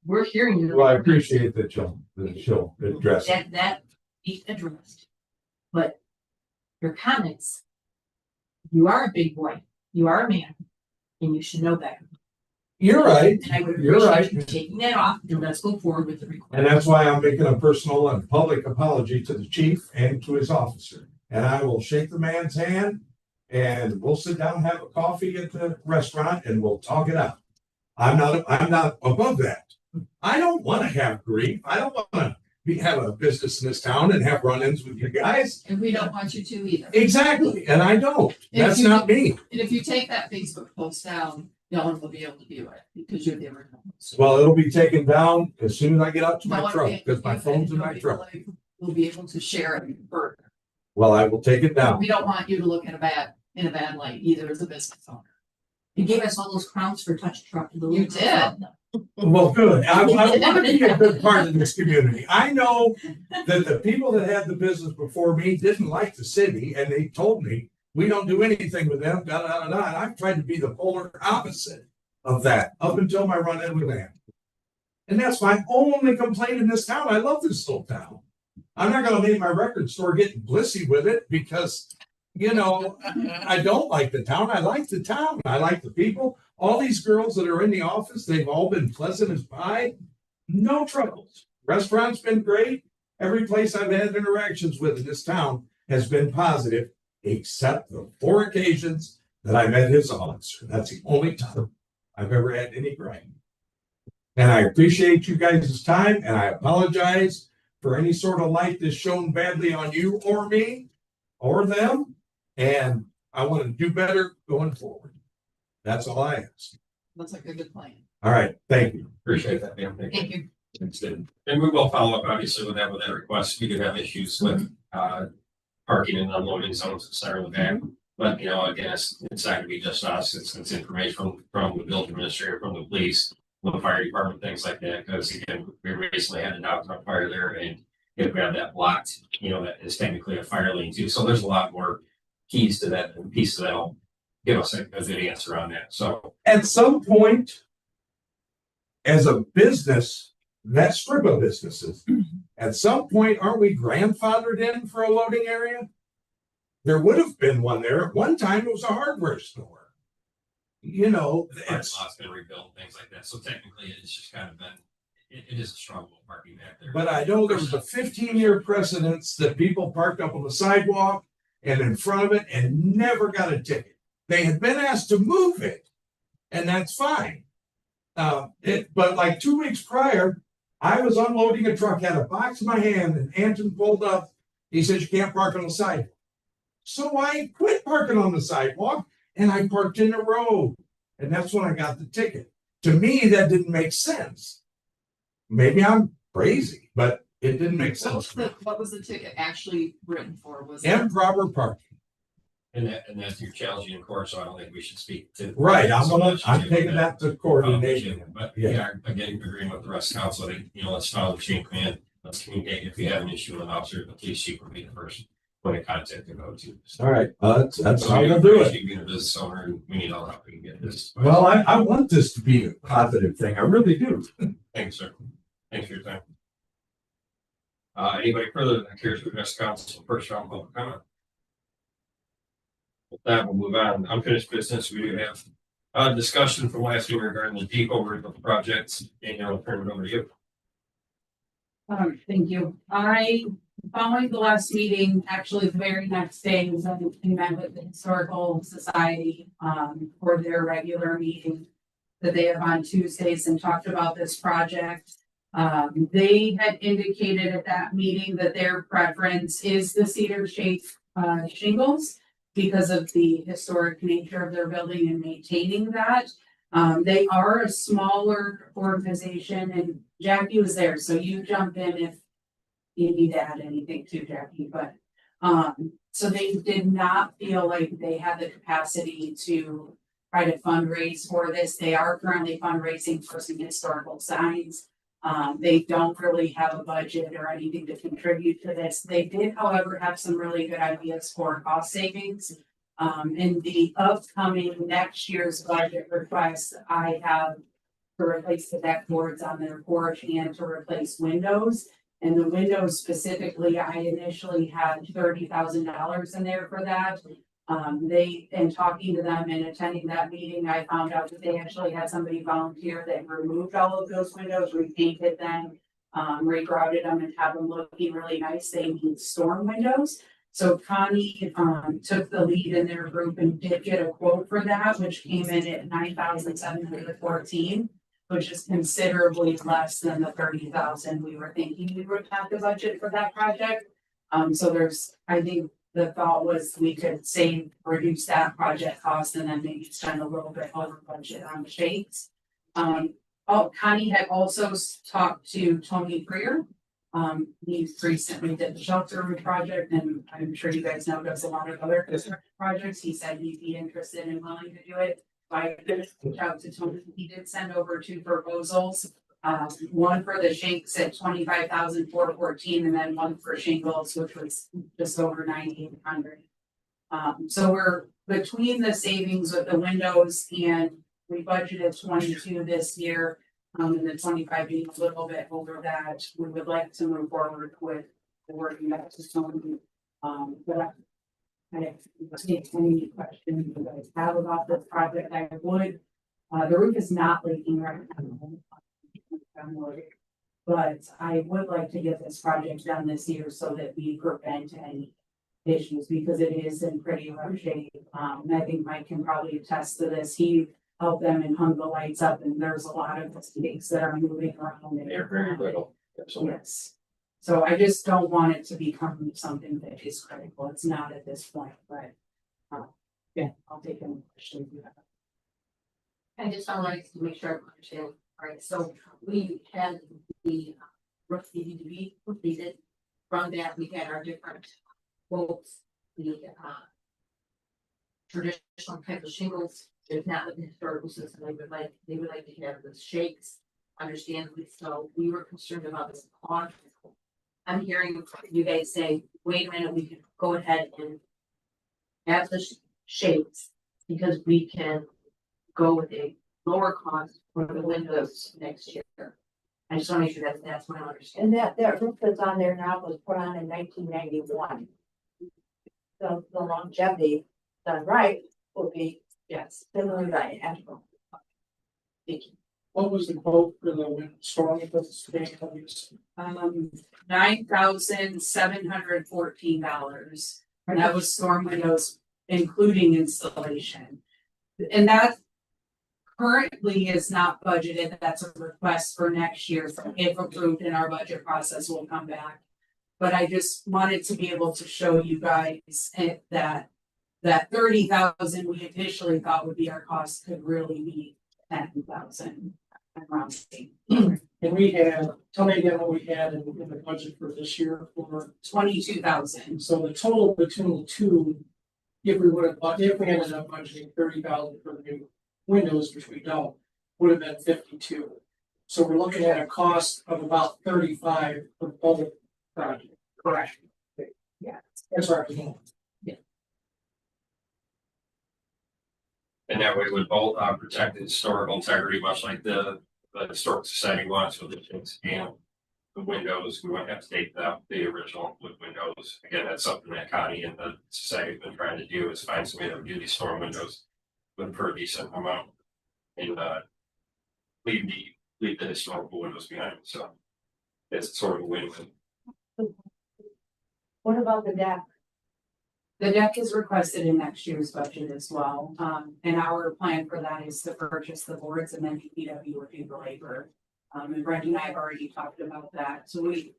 we're hearing you. Well, I appreciate that you'll address it. That be addressed. But your comments, you are a big boy, you are a man, and you should know better. You're right. And I would You're appreciate right. you taking that off, and let's go forward with the request. And that's why I'm making a personal and public apology to the chief and to his officer. And I will shake the man's hand and we'll sit down, have a coffee at the restaurant and we'll talk it out. I'm not above that. I don't want to have grief. I don't want to have a business in this town and have run-ins with you guys. And we don't want you to either. Exactly. And I don't. That's not me. And if you take that Facebook post down, no one will be able to view it because you're the original. Well, it'll be taken down as soon as I get out to No my one truck will be because my able to view it, phone's in and my nobody truck. will be able to share it further. Well, I will take it down. We don't want you to look in a bad light either as a business owner. You gave us all those crowns for touch truck. You did. Well, good. I want to be a good part of this community. I know that the people that had the business before me didn't like the city and they told me, we don't do anything with them, da, da, da, da. And I've tried to be the polar opposite of that up until my run-in with them. And that's my only complaint in this town. I love this little town. I'm not going to leave my record store getting blissy with it because, you know, I don't like the town. I like the town. I like the people. All these girls that are in the office, they've all been pleasant as pie. No troubles. Restaurant's been great. Every place I've had interactions with in this town has been positive, except the 4 occasions that I met his officer. That's the only time I've ever had any gripe. And I appreciate you guys' time, and I apologize for any sort of light that's shown badly on you or me or them. And I want to do better going forward. That's all I ask. Looks like a good plan. All right. Thank you. Appreciate that, Dan. Thank you. And we will follow up, obviously, with that request. We do have issues with, parking and unloading zones, et cetera, with that. But, you know, again, it's not gonna be just us. It's information from the building administrator, from the police, from the fire department, things like that. Because again, we recently had a downtown fire there, and if we have that blocked, you know, that is technically a fire lane too. So there's a lot more keys to that and pieces that'll give us a good answer on that. So At some point, as a business, that strip of businesses, at some point, aren't we grandfathered in for a loading area? There would have been one there. At one time, it was a hardware store. You know, parking it's, lot's been rebuilt, things like that. So technically, it's just kind of been, it is a struggle parking back there. but I know there was a 15-year precedence that people parked up on the sidewalk and in front of it and never got a ticket. They had been asked to move it, and that's fine. But like 2 weeks prior, I was unloading a truck, had a box in my hand, and Anton pulled up. He says, you can't park on the sidewalk. So I quit parking on the sidewalk and I parked in the road. And that's when I got the ticket. To me, that didn't make sense. Maybe I'm crazy, but it didn't make sense. What was the ticket actually written for? Was it? Improper parking. And that's your challenge in court, so I don't think we should speak to. Right, I'm So taking that to coordination. But Yeah. yeah, again, agreeing with the rest of council, I think, let's follow the chain of command. Let's communicate. If you have an issue with an officer, the police chief will be the first point of contact to go to. All right, that's So how we we'll do it. appreciate being a business owner, and we need all the help we can get this. Well, I want this to be a positive thing. I really do. Thanks, sir. Thanks for your time. Anybody further that cares to address council first round public comment? With that, we'll move on. Unfinished business. We do have a discussion from last year regarding the deep overview of the projects. Daniel, I'll turn it over to you. Thank you. Following the last meeting, actually the very next day, was I met with the Historical Society, for their regular meeting that they have on Tuesdays and talked about this project. They had indicated at that meeting that their preference is the cedar shake, shingles because of the historic nature of their building and maintaining that. They are a smaller organization, and Jackie was there, so you jump in if you need to add anything to Jackie, but so they did not feel like they had the capacity to try to fundraise for this. They are currently fundraising for some historical signs. They don't really have a budget or anything to contribute to this. They did, however, have some really good ideas for cost savings. In the upcoming next year's budget request, I have to replace the deck boards on their porch and to replace windows. And the windows specifically, I initially had $30,000 in there for that. In talking to them and attending that meeting, I found out that they actually had somebody volunteer that removed all of those windows, repainted them, regrouted them and have them looking really nice. They need storm windows. So Connie, took the lead in their group and did get a quote for that, which came in at $9,714, which is considerably less than the $30,000 we were thinking we would have the budget for that project. So I think the thought was we could reduce that project cost and then maybe spend a little bit over budget on the shades. Connie had also talked to Tony Freer. He recently did the shelter project, and I'm sure you guys know does a lot of other construction projects. He said he'd be interested and willing to do it. I reached out to Tony. He did send over 2 proposals. One for the shakes at $25,414, and then one for shingles, which was just over $9,800. So we're between the savings with the windows, and we budgeted 22 this year, and the 25 being a little bit over that. We would like to move forward with working that to Tony. But I take any questions you guys have about this project. I would. The roof is not leaking right now. But I would like to get this project done this year so that we prevent any issues because it is in pretty rough shape. And I think Mike can probably attest to this. He helped them and hung the lights up, and there's a lot of mistakes that are moving around. They're very little. Yes. So I just don't want it to become something that is critical. It's not at this point, but yeah, I'll take any questions you have. I just would like to make sure I understand. All right, so we had the roof needed to be completed. From that, we had our different quotes, the traditional type of shingles, if not with the historical system, they would like to have the shakes, understandably so. We were concerned about this cost. I'm hearing you guys say, wait a minute, we can go ahead and have the shakes because we can go with a lower cost for the windows next year. I just want to make sure that's what I understand. And that roof that's on there now was put on in 1991. So the longevity done right will be, Yes. similarly right after. Thank you. What was the quote for the storm? $9,714. And that was storm windows, including installation. And that currently is not budgeted. That's a request for next year. So if approved in our budget process, we'll come back But I just wanted to be able to show you guys that 30,000 we initially thought would be our cost could really be 10,000 around. And we had, tell me again what we had in the budget for this year for, 22,000. so the total between the two. If we ended up budgeting 30,000 for the new windows, which we don't, would have been 52. So we're looking at a cost of about 35 for the whole project. Correct. Yeah. That's right. And that way would both protect the historical integrity, much like the historic society wants with the things and the windows. We wouldn't have to take the original with windows. Again, that's something that Connie and the society have been trying to do, is find somebody that would do these storm windows with a pretty decent amount and leave the historical windows behind. So it's sort of a win-win. What about the deck? The deck is requested in next year's budget as well. And our plan for that is to purchase the boards and then DPW will do the labor. And Brent and I have already talked about that. So I'm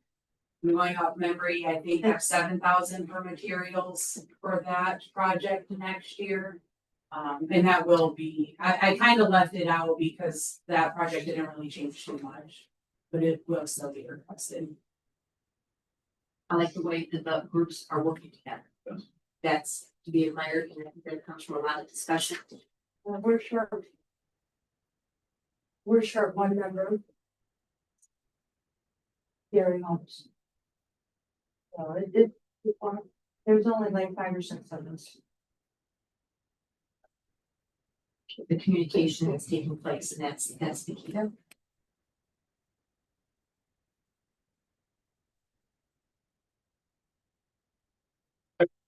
going off memory, I think have 7,000 for materials for that project next year. And that will be, I kind of left it out because that project didn't really change too much, but it will still be requested. I like the way that the groups are working together. That's to be admired, and I think that comes from a lot of discussion. We're short one member. Gary Holmes. So there's only like 5 or 6 of us. The communication that's taking place, and that's the key.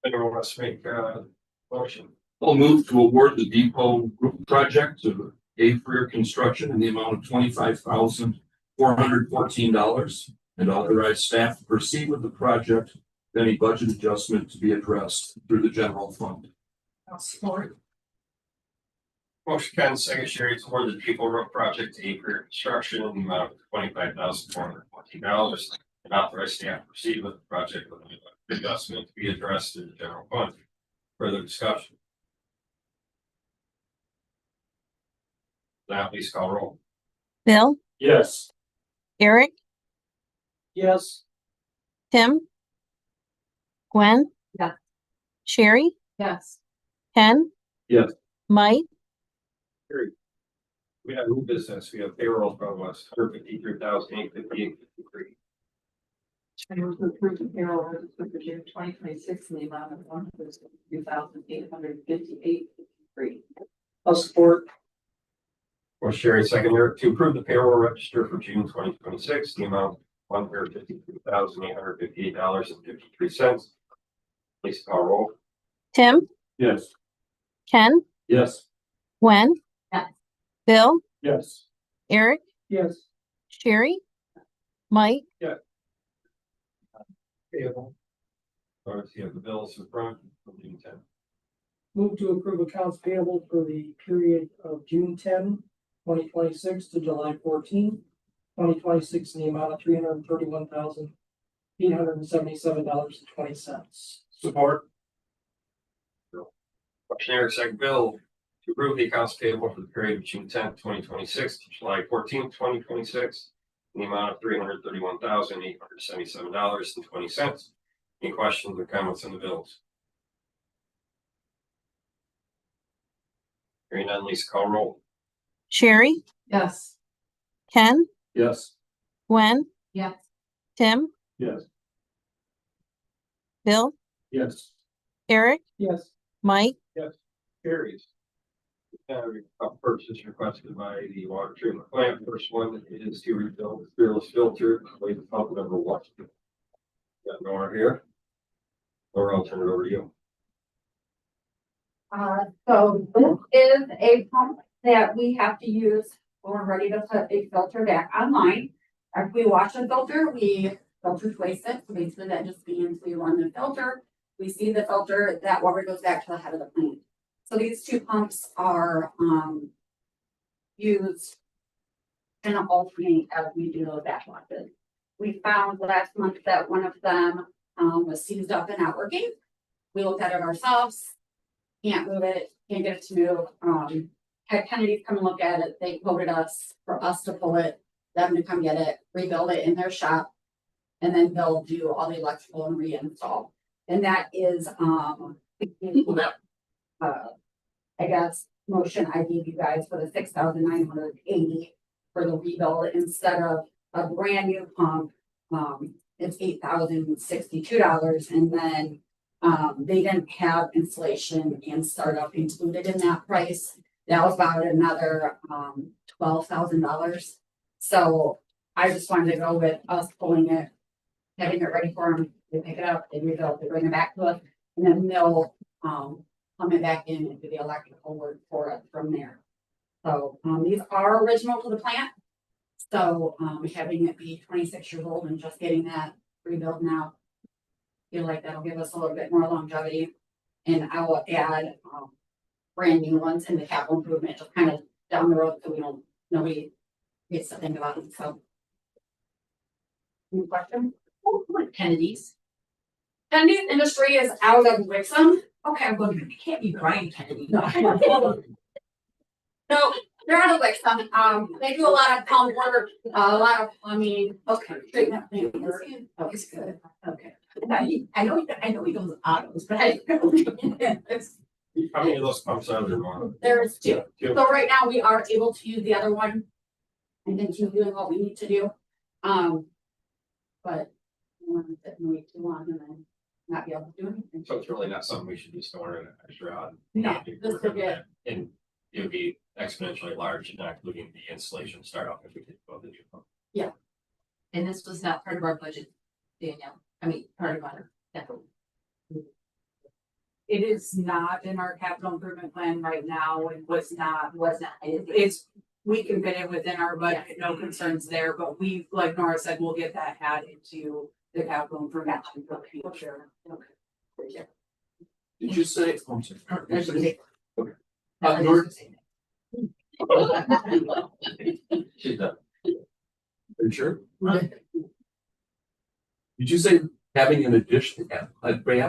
Anyone wants to make a motion? I'll move to award the depot group project to A Freer Construction in the amount of $25,414 and authorize staff to proceed with the project with any budget adjustment to be addressed through the general fund. I'll support. Motion Ken, second Sherry, to award the depot road project to A Freer Construction in the amount of $25,414 and authorize staff to proceed with the project with any adjustment to be addressed in the general fund. Further discussion? Now please call roll. Bill, Yes. Eric, Yes. Tim, Gwen. Yeah. Sherry, Yes. Ken. Yes. Mike, We have new business. We have payroll from us, $153,858.53. I move to approve the payroll orders for the year 2026 in the amount of $102,858.53. I'll support. Well, Sherry, second here to approve the payroll register for June 2026, the amount of $153,858.53. Please call roll. Tim, Yes. Ken, Yes. Gwen. Yes. Bill, Yes. Eric, Yes. Sherry, Mike, Payable. Or if you have the bills in front from June 10th. Move to approve accounts payable for the period of June 10, 2026 to July 14, 2026 in the amount of $331,877.20. Support. Motion Eric, second Bill, to approve the accounts payable for the period of June 10th, 2026 to July 14th, 2026 in the amount of $331,877.20. Any questions or comments on the bills? Hearing none, Lisa, call roll. Sherry, Yes. Ken, Yes. Gwen. Yes. Tim, Yes. Bill, Yes. Eric, Yes. Mike, Carries. A purchase requested by the water treatment plant. First one is to rebuild the fearless filter, wait pump number 1. Got Nora here. Nora, I'll turn it over to you. So this is a pump that we have to use when we're ready to put a filter back online. After we wash the filter, we filter twice it. So basically that just means we run the filter. We see the filter, that water goes back to the head of the plant. So these 2 pumps are used and alternate as we do those backwashes. we found last month that one of them, was seized up and not working. We looked at it ourselves, can't move it, can't get it to move. Had Kennedy come and look at it, they quoted us for us to pull it, them to come get it, rebuild it in their shop. And then they'll do all the electrical and reinstall. And that is, I guess, motion I gave you guys for the $6,980 for the rebuild instead of a brand new pump. It's $8,062, and then they didn't have installation and startup included in that price. That was about another $12,000. So I just wanted to go with us pulling it, having it ready for them. They pick it up, they rebuild, they bring it back to us, and then they'll plumb it back in and do the electrical work for it from there. So these are original to the plant. So having it be 26 years old and just getting that rebuilt now, I feel like that'll give us a little bit more longevity. And I will add brand new ones in the capital improvement, just kind of down the road, so we don't, nobody gets to think about it. So, any questions? Kennedy's. Kennedy's Industry is out of Wixom. Okay, I'm going, it can't be Brian Kennedy. No, no, they're out of Wixom. They do a lot of pump work, a lot of plumbing. Okay. Treatment things. Oh, it's good. Okay. I know he goes autos, but I. How many of those pumps are there, Mark? There's two. Two. So right now we are able to use the other one and continue doing what we need to do. But we want to sit and wait too long and then not be able to do anything. So it's really not something we should be storing an extra on. No, this will get, And it would be exponentially large, not including the installation startup if we could go the pump. And this was not part of our budget, Danielle. I mean, part of our, definitely. It is not in our capital improvement plan right now. It was not. It- It's, we can fit it within our budget, no concerns there, but we, like Nora said, we'll get that added to the capital improvement for the future. Did you say? Oh, I'm sorry. There's a big- Nora, She's done. are you sure? Did you say having an addition,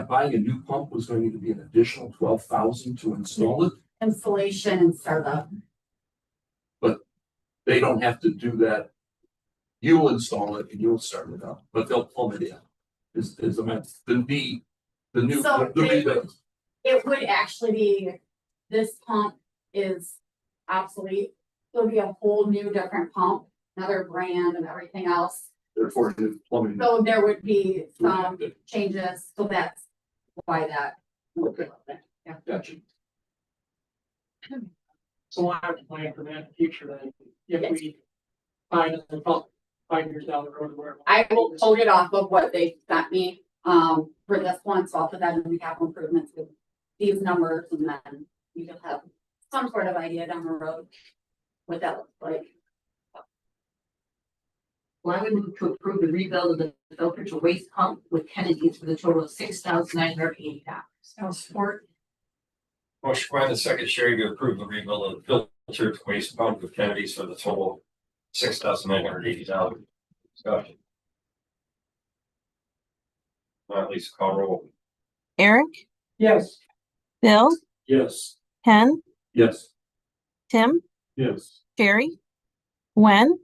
buying a new pump was going to be an additional 12,000 to install it? installation and startup. They don't have to do that. You'll install it and you'll start it up, but they'll plumb it in. Is the new, So the they rebuild. It would actually be, this pump is obsolete. It'll be a whole new different pump, another brand and everything else. Therefore, the plumbing. So there would be some changes, so that's why that. Okay. Yeah. Gotcha. So I have to plan for that in the future, then, if Yes. we find a pump 5 years down the road where. I will pull it off of what they sent me, for this one, so I'll put that in the capital improvements with these numbers, and then you can have some sort of idea down the road what that looks like. Well, I would move to approve the rebuild of the filter to waste pump with Kennedy's for the total of $6,980. I'll support. Motion by the second Sherry to approve the rebuild of the filter to waste pump with Kennedy's for the total $6,980. Discussion. At least call roll. Eric, Yes. Bill, Yes. Ken, Yes. Tim, Yes. Sherry, Gwen,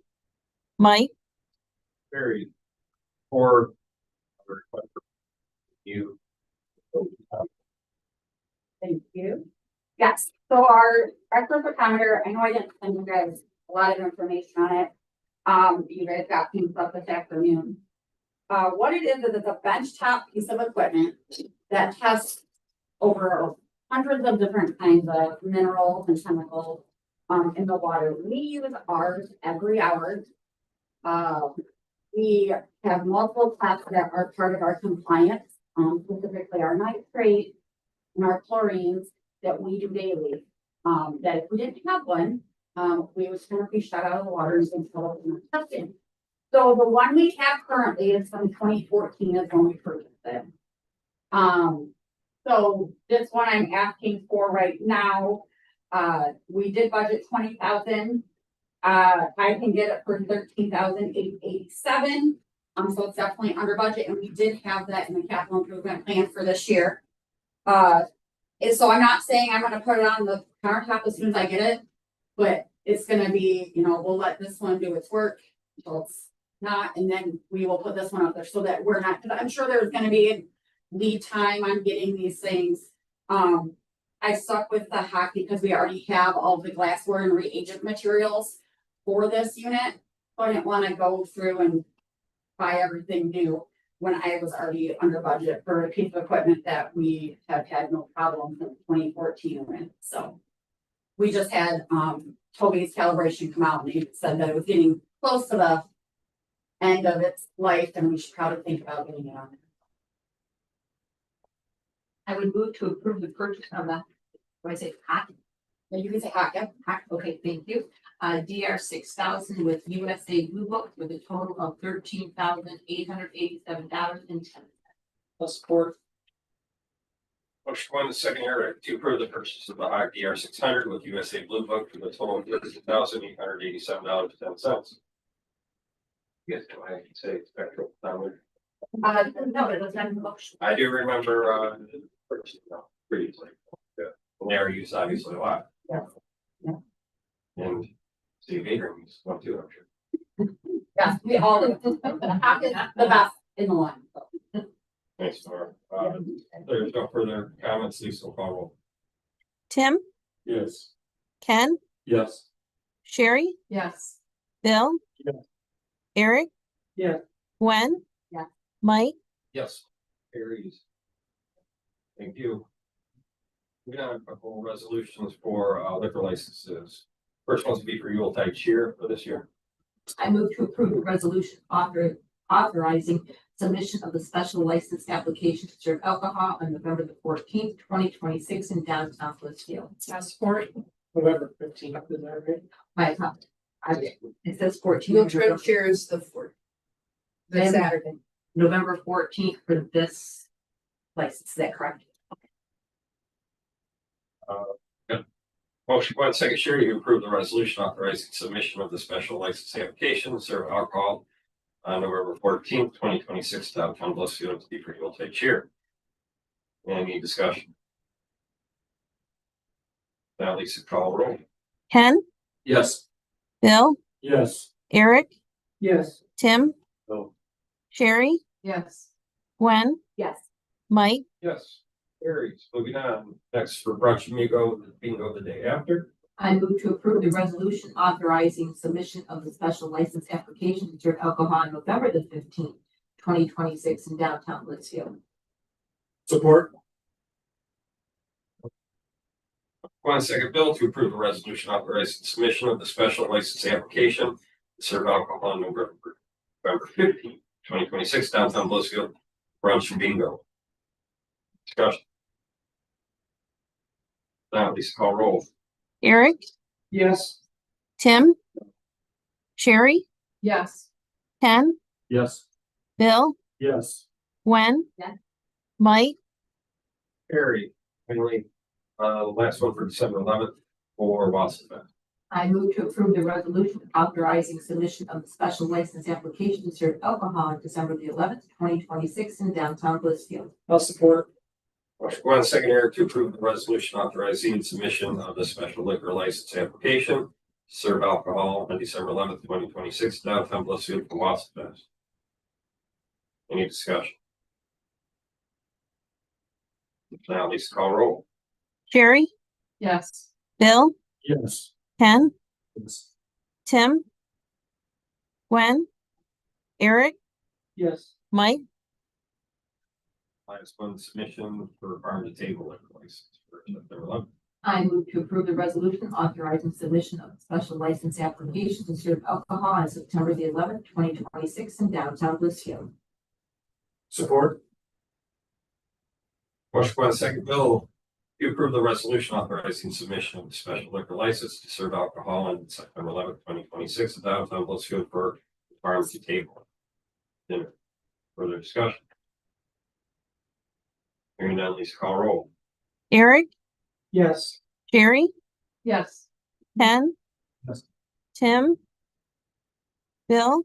Mike, Carried. Or. You. Thank you. Yes, so our record photometer, I know I didn't send you guys a lot of information on it. You guys got things up this afternoon. What it is it's a benchtop piece of equipment that tests over hundreds of different kinds of minerals and chemicals in the water. We use ours every hour. We have multiple tests that are part of our compliance, specifically our nitrate and our chlorines that we do daily. That if we didn't have one, we would kind of be shut out of the water until it was tested. So the one we have currently is from 2014 is when we purchased it. So this one I'm asking for right now, we did budget 20,000. I can get it for 13,887. So it's definitely under budget, and we did have that in the capital improvement plan for this year. And so I'm not saying I'm gonna put it on the countertop as soon as I get it, but it's gonna be, we'll let this one do its work until it's not, and then we will put this one up there so that we're not, because I'm sure there's gonna be a lead time on getting these things. I stuck with the hack because we already have all the glassware and reagent materials for this unit. So I didn't want to go through and buy everything new when I was already under budget for a piece of equipment that we have had no problem since 2014 with. So we just had Toby's calibration come out, and he said that it was getting close to the end of its life, and we should probably think about getting it on there. I would move to approve the purchase of the, do I say hot? And you can say hack, yeah. Hot, okay, thank you. DR 6000 with USA Blue Book with a total of $13,887.10. I'll support. Motion one, second here to approve the purchase of the Hawk DR 600 with USA Blue Book for the total of $13,887.10. Yes, do I say spectral downward? No, it was not in the motion. I do remember purchasing them previously. Yeah. And they are used obviously a lot. Yeah. Yeah. And Steve Adrian used one too, I'm sure. Yes, we all, the hack is the best in the line. Thanks, Nora. There's no further comments, Lisa will call roll. Tim, Yes. Ken, Yes. Sherry, Yes. Bill, Yes. Eric, Yeah. Gwen, Yeah. Mike, Yes. Carries. Thank you. We now have a couple resolutions for liquor licenses. First one's to be for Yuletide cheer for this year. I move to approve the resolution authorizing submission of the special license application to serve alcohol on November the 14th, 2026 in downtown Blissfield. I support. November 15th, is that right? It says 14th. Yuletide cheer is the 4th. The Then- Saturday. November 14th for this license, is that correct? Motion one, second, Sherry, you approve the resolution authorizing submission of the special license application to serve alcohol on November 14th, 2026, downtown Blissfield to be for Yuletide cheer. Any discussion? Now Lisa call roll. Ken, Yes. Bill, Yes. Eric, Yes. Tim, No. Sherry, Yes. Gwen, Yes. Mike, Yes. Carries. Moving on, next for brunch bingo the day after. I move to approve the resolution authorizing submission of the special license application to serve alcohol on November the 15th, 2026 in downtown Blissfield. Support. One second, Bill, to approve the resolution authorizing submission of the special license application to serve alcohol on November 15th, 2026, downtown Blissfield, brunch and bingo. Discussion. Now Lisa call roll. Eric, Yes. Tim, Sherry, Yes. Ken, Yes. Bill, Yes. Gwen, Yeah. Mike, Carrie, finally, last one for December 11th for Watson Fest. I move to approve the resolution authorizing submission of the special license application to serve alcohol on December the 11th, 2026 in downtown Blissfield. I'll support. Motion one second here to approve the resolution authorizing submission of the special liquor license application to serve alcohol on December 11th, 2026, downtown Blissfield for Watson Fest. Any discussion? Now Lisa call roll. Sherry, Yes. Bill, Yes. Ken, Yes. Tim, Gwen, Eric, Yes. Mike, Last one submission for farm to table liquor license for September 11th. I move to approve the resolution authorizing submission of the special license application to serve alcohol on September the 11th, 2026 in downtown Blissfield. Support. Motion one second, Bill. You approve the resolution authorizing submission of the special liquor license to serve alcohol on September 11th, 2026 in downtown Blissfield for farm to table dinner. Further discussion? Hearing none, Lisa call roll. Eric, Yes. Sherry, Yes. Ken, Yes. Tim, Bill,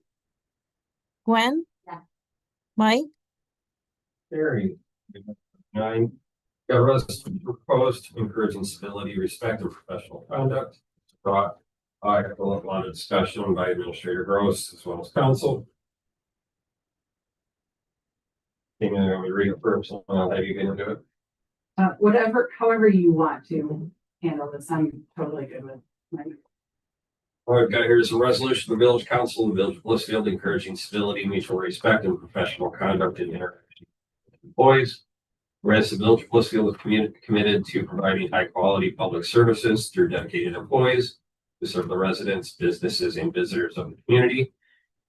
Gwen, Yeah. Mike, Carried. 9, got a resolution proposed encouraging civility, respect, and professional conduct. Brought after a lot of discussion by Administrator Gross as well as council. Can you read it first? I'll have you get into it. However you want to handle this, I'm totally good with Mike. All right, got here is a resolution of the Village Council of the Village of Blissfield encouraging civility, mutual respect, and professional conduct in interaction with employees. Whereas the Village of Blissfield is committed to providing high quality public services through dedicated employees to serve the residents, businesses, and visitors of the community.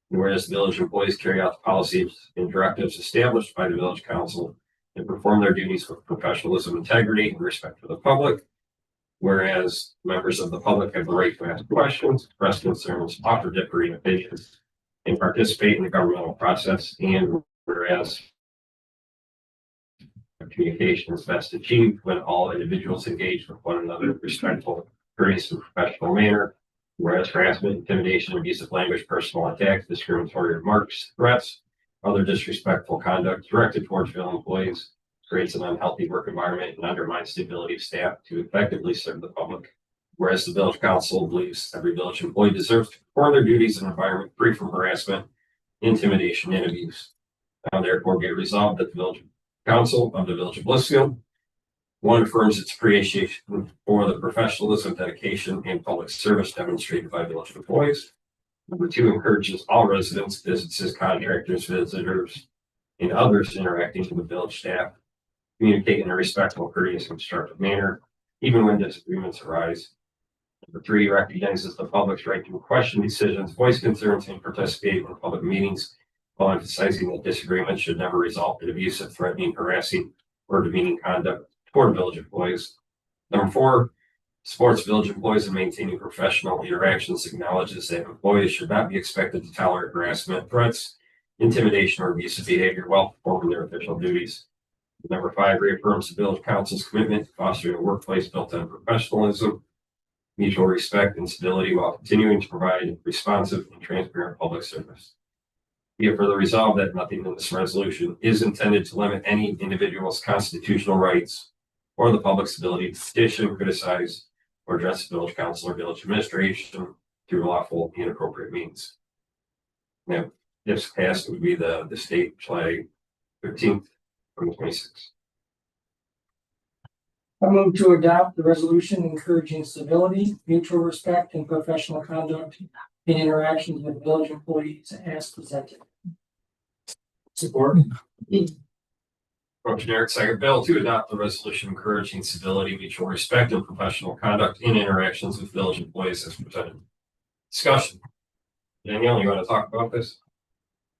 And whereas the village employees carry out the policies and directives established by the Village Council and perform their duties with professionalism, integrity, and respect for the public. Whereas members of the public have the right to ask questions, express concerns, offer differing opinions, and participate in the governmental process. And whereas communication is best achieved when all individuals engage with one another in respectful, courteous, and professional manner. Whereas harassment, intimidation, abusive language, personal attacks, discriminatory remarks, threats, other disrespectful conduct directed towards village employees creates an unhealthy work environment and undermines the ability of staff to effectively serve the public. Whereas the Village Council believes every village employee deserves to perform their duties in an environment free from harassment, intimidation, and abuse. Now therefore be it resolved that the Village Council of the Village of Blissfield, 1, affirms its appreciation for the professionalism, dedication, and public service demonstrated by village employees. 2, encourages all residents, businesses, contractors, visitors, and others interacting with village staff communicate in a respectful, courteous, and constructive manner, even when disagreements arise. 3, recognizes the public's right to question decisions, voice concerns, and participate in public meetings, while emphasizing that disagreements should never result in abusive, threatening, harassing, or demeaning conduct toward village employees. 4, supports village employees in maintaining professional interactions, acknowledges that employees should not be expected to tolerate harassment, threats, intimidation, or abusive behavior while performing their official duties. 5, reaffirms the village council's commitment to fostering a workplace built on professionalism, mutual respect, and stability while continuing to provide responsive and transparent public service. Be it further resolved that nothing in this resolution is intended to limit any individual's constitutional rights or the public's ability to petition, criticize, or address the village council or village administration through lawful and appropriate means. Now, if passed, it would be the state July 13th, 2026. I move to adopt the resolution encouraging civility, mutual respect, and professional conduct in interactions with village employees as presented. Support. Motion Eric, second Bill to adopt the resolution encouraging civility, mutual respect, and professional conduct in interactions with village employees as presented. Discussion. Danielle, you want to talk about this?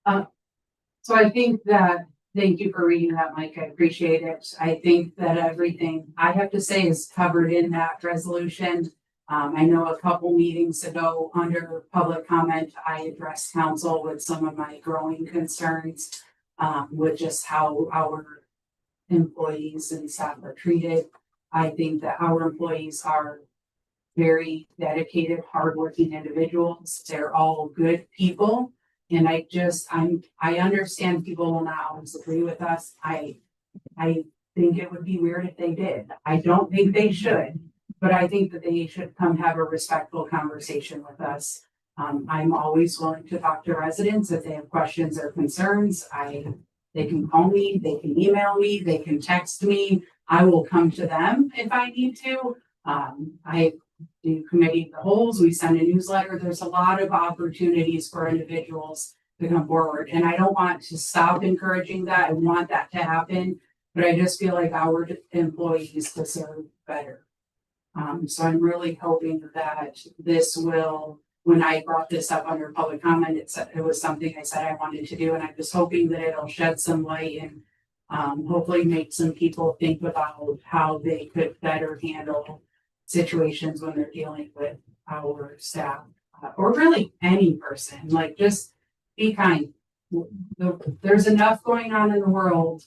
So I think that, thank you for reading that, Mike. I appreciate it. I think that everything I have to say is covered in that resolution. I know a couple meetings ago under public comment, I addressed council with some of my growing concerns with just how our employees and staff are treated. I think that our employees are very dedicated, hardworking individuals. They're all good people. And I understand people will not always agree with us. I think it would be weird if they did. I don't think they should, but I think that they should come have a respectful conversation with us. I'm always willing to talk to residents if they have questions or concerns. They can call me, they can email me, they can text me. I will come to them if I need to. I do committee of the holes. We send a newsletter. There's a lot of opportunities for individuals to come forward. And I don't want to stop encouraging that. I want that to happen, but I just feel like our employees deserve better. So I'm really hoping that this will, when I brought this up under public comment, it was something I said I wanted to do. And I'm just hoping that it'll shed some light and hopefully make some people think about how they could better handle situations when they're dealing with our staff or really any person. Like, just be kind. There's enough going on in the world.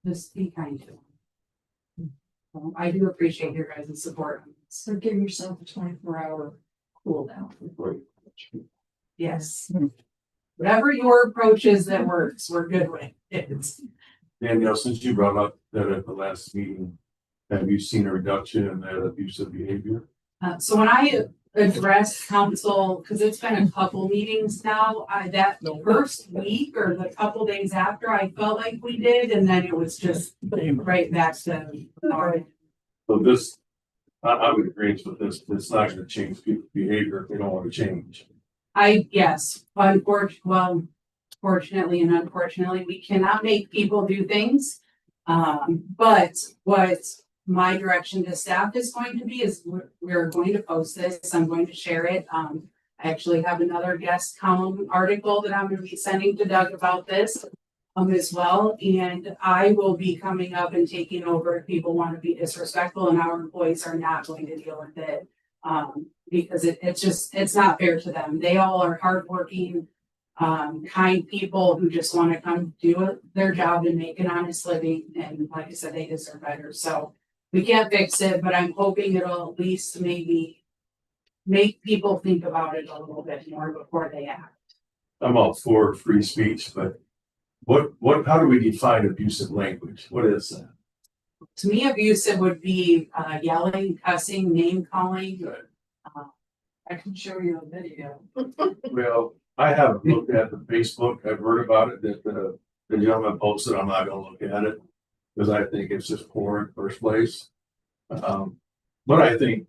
Just be kind to them. I do appreciate your guys' support. So give yourself a 24-hour cool down. Yes. whatever your approach is that works, we're good with it. Danielle, since you brought up that at the last meeting, have you seen a reduction in that abusive behavior? So when I addressed council, because it's been a couple meetings now, that first week or the couple days after, I felt like we did, and then it was just right back to. So this, I would agree with this. It's not gonna change people's behavior if they don't want to change. Yes, fortunately and unfortunately, we cannot make people do things. But what my direction to staff is going to be is we're going to post this. I'm going to share it. I actually have another guest column article that I'm going to be sending to Doug about this as well. And I will be coming up and taking over if people want to be disrespectful and our employees are not going to deal with it. Because it's not fair to them. They all are hardworking, kind people who just want to come do their job and make an honest living. And like I said, they deserve better. So we can't fix it, but I'm hoping it'll at least maybe make people think about it a little bit more before they act. I'm all for free speech, but how do we define abusive language? What is that? To me, abusive would be yelling, cussing, name calling. I can show you a video. Well, I haven't looked at the Facebook. I've heard about it that the gentleman posted. I'm not gonna look at it because I think it's just poor in the first place. But I think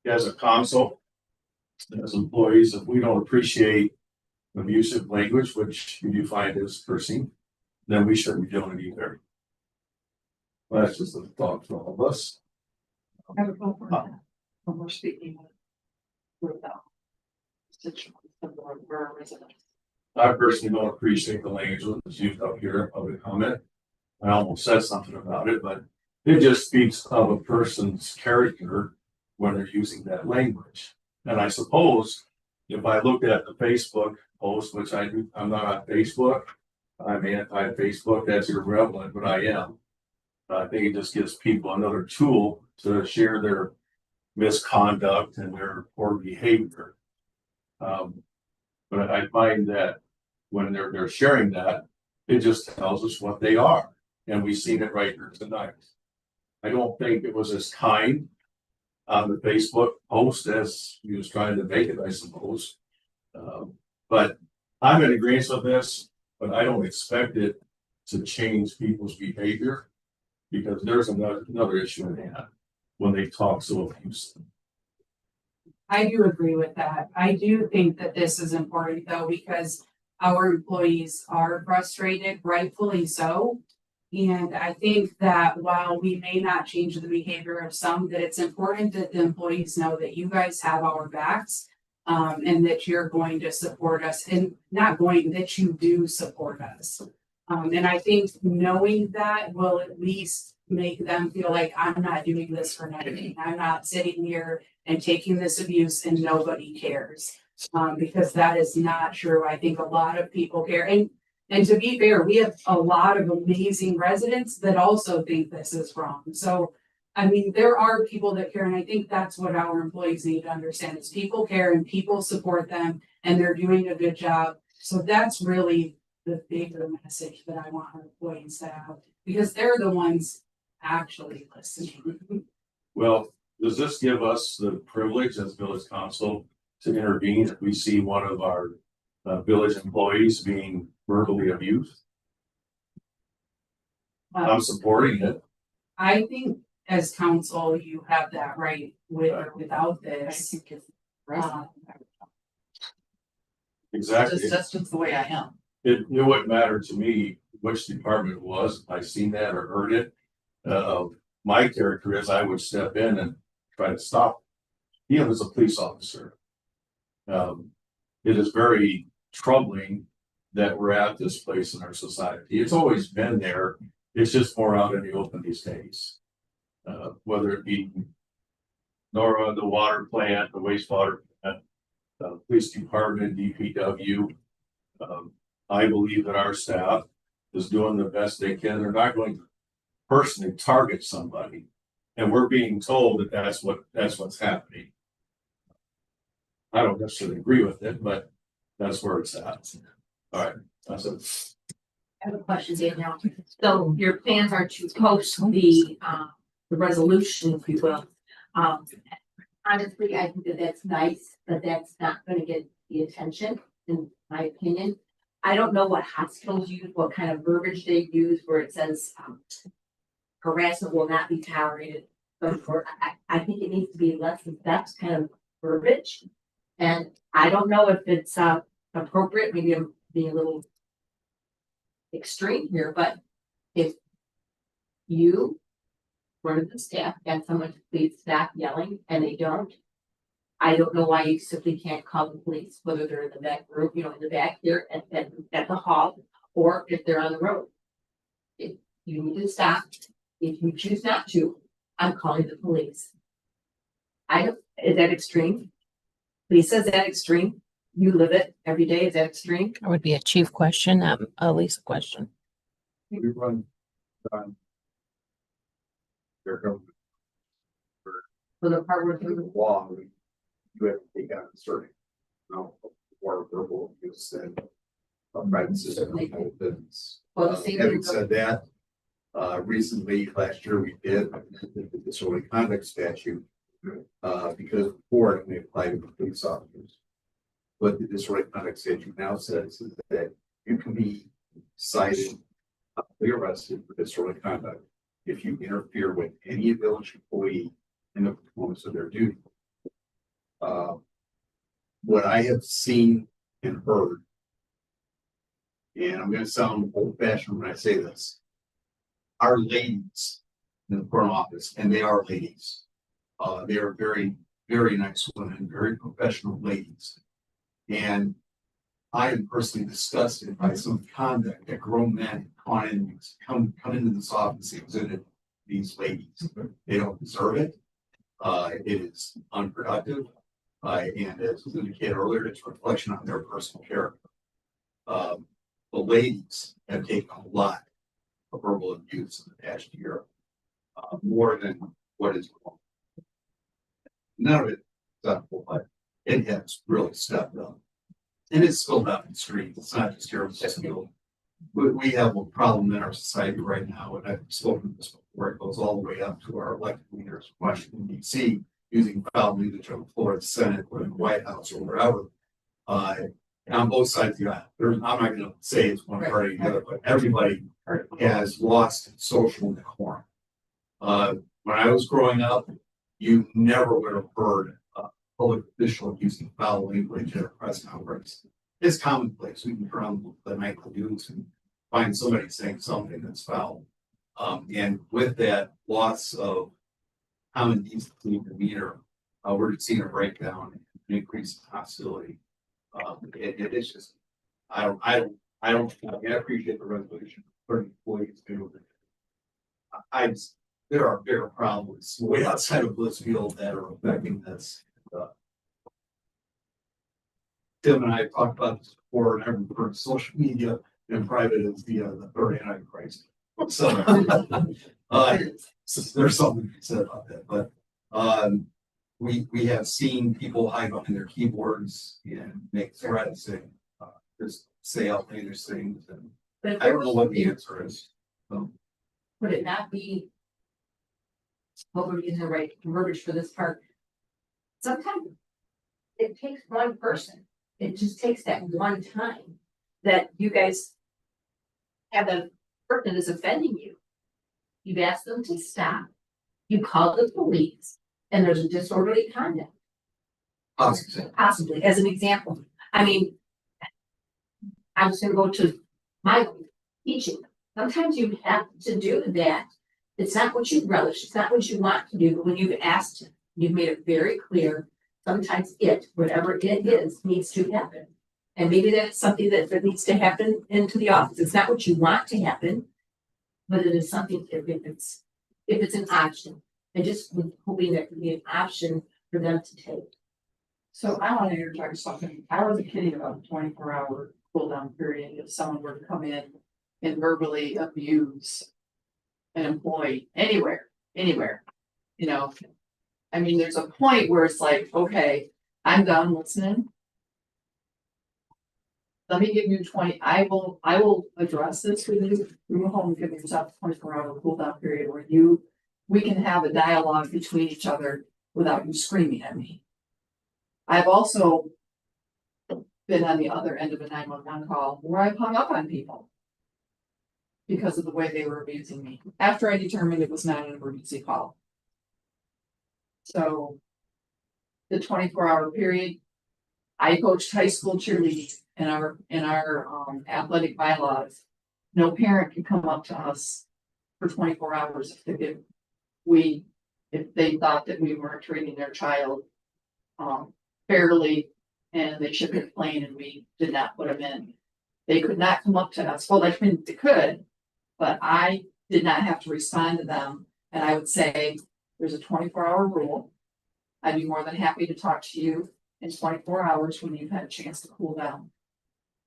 as a council, as employees, if we don't appreciate abusive language, which you define as cursing, then we shouldn't be doing it either. Well, that's just a thought for all of us. I would go for that when we're speaking with them. Where residents. I personally don't appreciate the language that's used up here in public comment. I almost said something about it, but it just speaks of a person's character when they're using that language. And I suppose if I looked at the Facebook post, which I do, I'm not on Facebook, I'm anti-Facebook, that's irrelevant, but I am. I think it just gives people another tool to share their misconduct and their poor behavior. But I find that when they're sharing that, it just tells us what they are. And we've seen it right here tonight. I don't think it was as kind on the Facebook post as he was trying to make it, I suppose. But I'm in agreement with this, but I don't expect it to change people's behavior because there's another issue in hand when they talk so abusive. I do agree with that. I do think that this is important though, because our employees are frustrated, rightfully so. And I think that while we may not change the behavior of some, that it's important that the employees know that you guys have our backs. And that you're going to support us and that you do support us. And I think knowing that will at least make them feel like I'm not doing this for nothing. I'm not sitting here and taking this abuse and nobody cares. Because that is not true. I think a lot of people care. And to be fair, we have a lot of amazing residents that also think this is wrong. So, I mean, there are people that care, and I think that's what our employees need to understand is people care and people support them and they're doing a good job. So that's really the bigger message that I want our employees to have because they're the ones actually listening. Well, does this give us the privilege as village council to intervene if we see one of our village employees being verbally abused? I'm supporting it. I think as council, you have that right with or without this. Exactly. That's just the way I am. It wouldn't matter to me which department it was, if I seen that or heard it. My character is I would step in and try to stop him as a police officer. It is very troubling that we're at this place in our society. It's always been there. It's just more out in the open these days. Whether it be Nora, the water plant, the wastewater plant, the police department, DPW. I believe that our staff is doing the best they can. They're not going to personally target somebody. And we're being told that that's what's happening. I don't necessarily agree with it, but that's where it's at. Awesome. I have a question, Danielle. So your plans are to post the resolution, if you will. Honestly, I think that that's nice, but that's not gonna get the attention, in my opinion. I don't know what hospitals use, what kind of verbiage they use where it says, harassment will not be tolerated. But I think it needs to be less than that kind of verbiage. And I don't know if it's appropriate, maybe I'm being a little extreme here, but if you, one of the staff, got someone to please stop yelling and they don't, I don't know why you simply can't call the police, whether they're in the back room, in the back here at the hall, or if they're on the road. If you need to stop, if you choose not to, I'm calling the police. Is that extreme? Lisa, is that extreme? You live it every day, is that extreme? That would be a chief question, a Lisa question. We run, their government For the part where through the law, you have to take out a certain amount of more verbal abuse and private system. Well, the same Having thing- said that, recently, last year, we did the disorderly conduct statute, because before it only applied to police officers. What the disorderly conduct statute now says is that you can be cited, be arrested for disorderly conduct if you interfere with any village employee in the performance of their duty. What I have seen and heard, and I'm going to sound old fashioned when I say this, are ladies in the front office, and they are ladies. They are very, very nice women, very professional ladies. And I am personally disgusted by some conduct that grown men come into this office and exhibit these ladies. They don't deserve it. It is unproductive. And as was indicated earlier, it's a reflection on their personal character. The ladies have taken a lot of verbal abuse in the past year, more than what is wrong. None of it is acceptable, but it has really stepped up. And it's spilled out in the streets. It's not just here in Blissfield. We have a problem in our society right now, and I've spoken to this before. It goes all the way up to our elected leaders in Washington, D.C., using foul language on the floor of the Senate or in the White House or wherever. On both sides of the aisle. I'm not going to say it's one party or the other, but everybody has lost social decorum. When I was growing up, you never would have heard a public official using foul language at a press conference. It's commonplace. We can turn on the nightly news and find somebody saying something that's foul. And with that loss of common decency and demeanor, we're seeing a breakdown, an increase in hostility. It's just, I appreciate the resolution for employees to. There are bigger problems way outside of Blissfield that are affecting this. Tim and I have talked about this before, and I've referred to social media and private as the third antichrist. So there's something to be said about that, but we have seen people hide behind their keyboards and make threats and just say outlandish things, and But I don't know what the answer is. would it not be? What would be the right verbiage for this part? Sometimes it takes one person. It just takes that one time that you guys have a person is offending you. You've asked them to stop. You call the police, and there's a disorderly conduct. Possibly, as an example. I mean, I was going to go to my teaching. Sometimes you have to do that. It's not what you relish. It's not what you want to do. But when you've asked, you've made it very clear. Sometimes whatever it is, needs to happen. And maybe that's something that needs to happen into the office. It's not what you want to happen, but it is something if it's an option. I just was hoping that could be an option for them to take. So I want to interject something. I wasn't kidding about a 24-hour cool down period if someone were to come in and verbally abuse an employee anywhere. I mean, there's a point where it's like, okay, I'm done listening. let me give you 20, I will address this with you. You go home, give yourself a 24-hour cool down period where we can have a dialogue between each other without you screaming at me. I've also been on the other end of a 911 call where I've hung up on people because of the way they were abusing me after I determined it was not an emergency call. So the 24-hour period, I coached high school cheerleading in our athletic bylaws. No parent can come up to us for 24 hours if they thought that we weren't treating their child fairly and they should be playing and we did not put them in. They could not come up to us. Well, they could, but I did not have to respond to them. And I would say, there's a 24-hour rule. I'd be more than happy to talk to you in 24 hours when you've had a chance to cool down.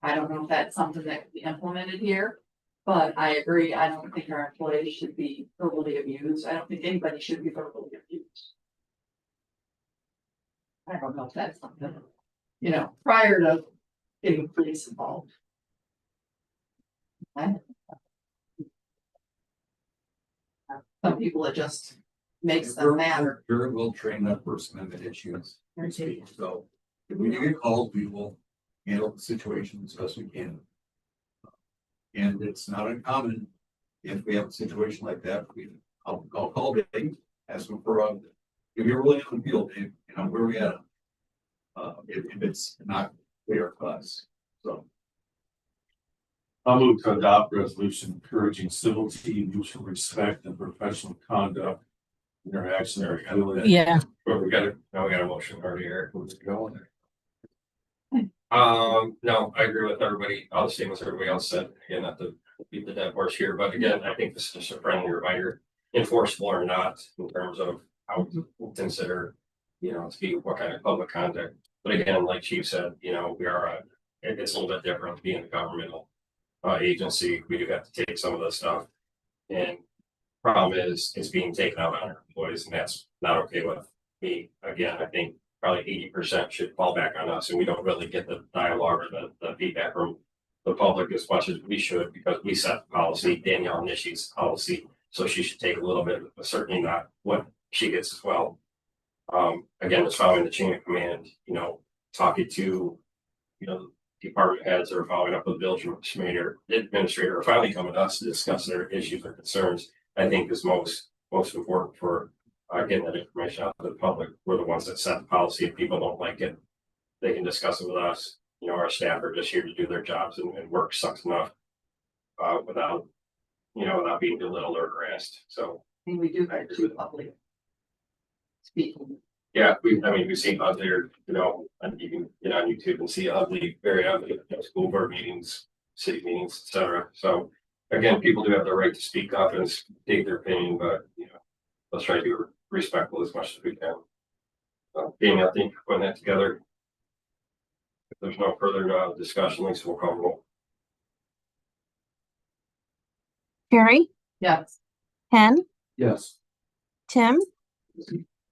I don't know if that's something that could be implemented here, but I agree. I don't think our employees should be verbally abused. I don't think anybody should be verbally abused. I don't know if that's something, prior to getting police involved. Some people, it just makes them matter. Very well trained that person in the issues. So when you get called, we will handle the situation as best we can. And it's not uncommon if we have a situation like that. I'll call Dave, ask him for if you're really on the field, Dave, where we at? If it's not clear to us. So I'll move to adopt resolution encouraging civility, mutual respect, and professional conduct interaction area. Yeah. But we got a motion already here. Who's going there? No, I agree with everybody. All the same as everybody else said. Again, not to beat the dead horse here, but again, I think this is just a friendly reminder, enforceable or not, in terms of how to consider, to be what kind of public conduct. But again, like Chief said, we are it's a little bit different being a governmental agency. We do have to take some of this stuff, and problem is it's being taken out on our employees, and that's not okay with me. Again, I think probably 80% should fall back on us, and we don't really get the dialogue or the feedback from the public as much as we should, because we set the policy. Danielle initiates the policy, so she should take a little bit, but certainly not what she gets as well. Again, it's following the chain of command, talking to, department heads or following up with the village administrator, or finally coming to us to discuss their issues or concerns, I think is most important for getting that information out to the public. We're the ones that set the policy. If people don't like it, they can discuss it with us. Our staff are just here to do their jobs, and work sucks enough without being belittled or harassed. So we do that to public speaking. Yeah, we've seen uglier, and you can get on YouTube and see ugly, very ugly, school board meetings, city meetings, etc. So again, people do have the right to speak up and state their opinion, but let's try to be respectful as much as we can. Danielle, thank you for putting that together. If there's no further discussion, Lisa will call roll. Carrie, Yes. Ken, Yes. Tim,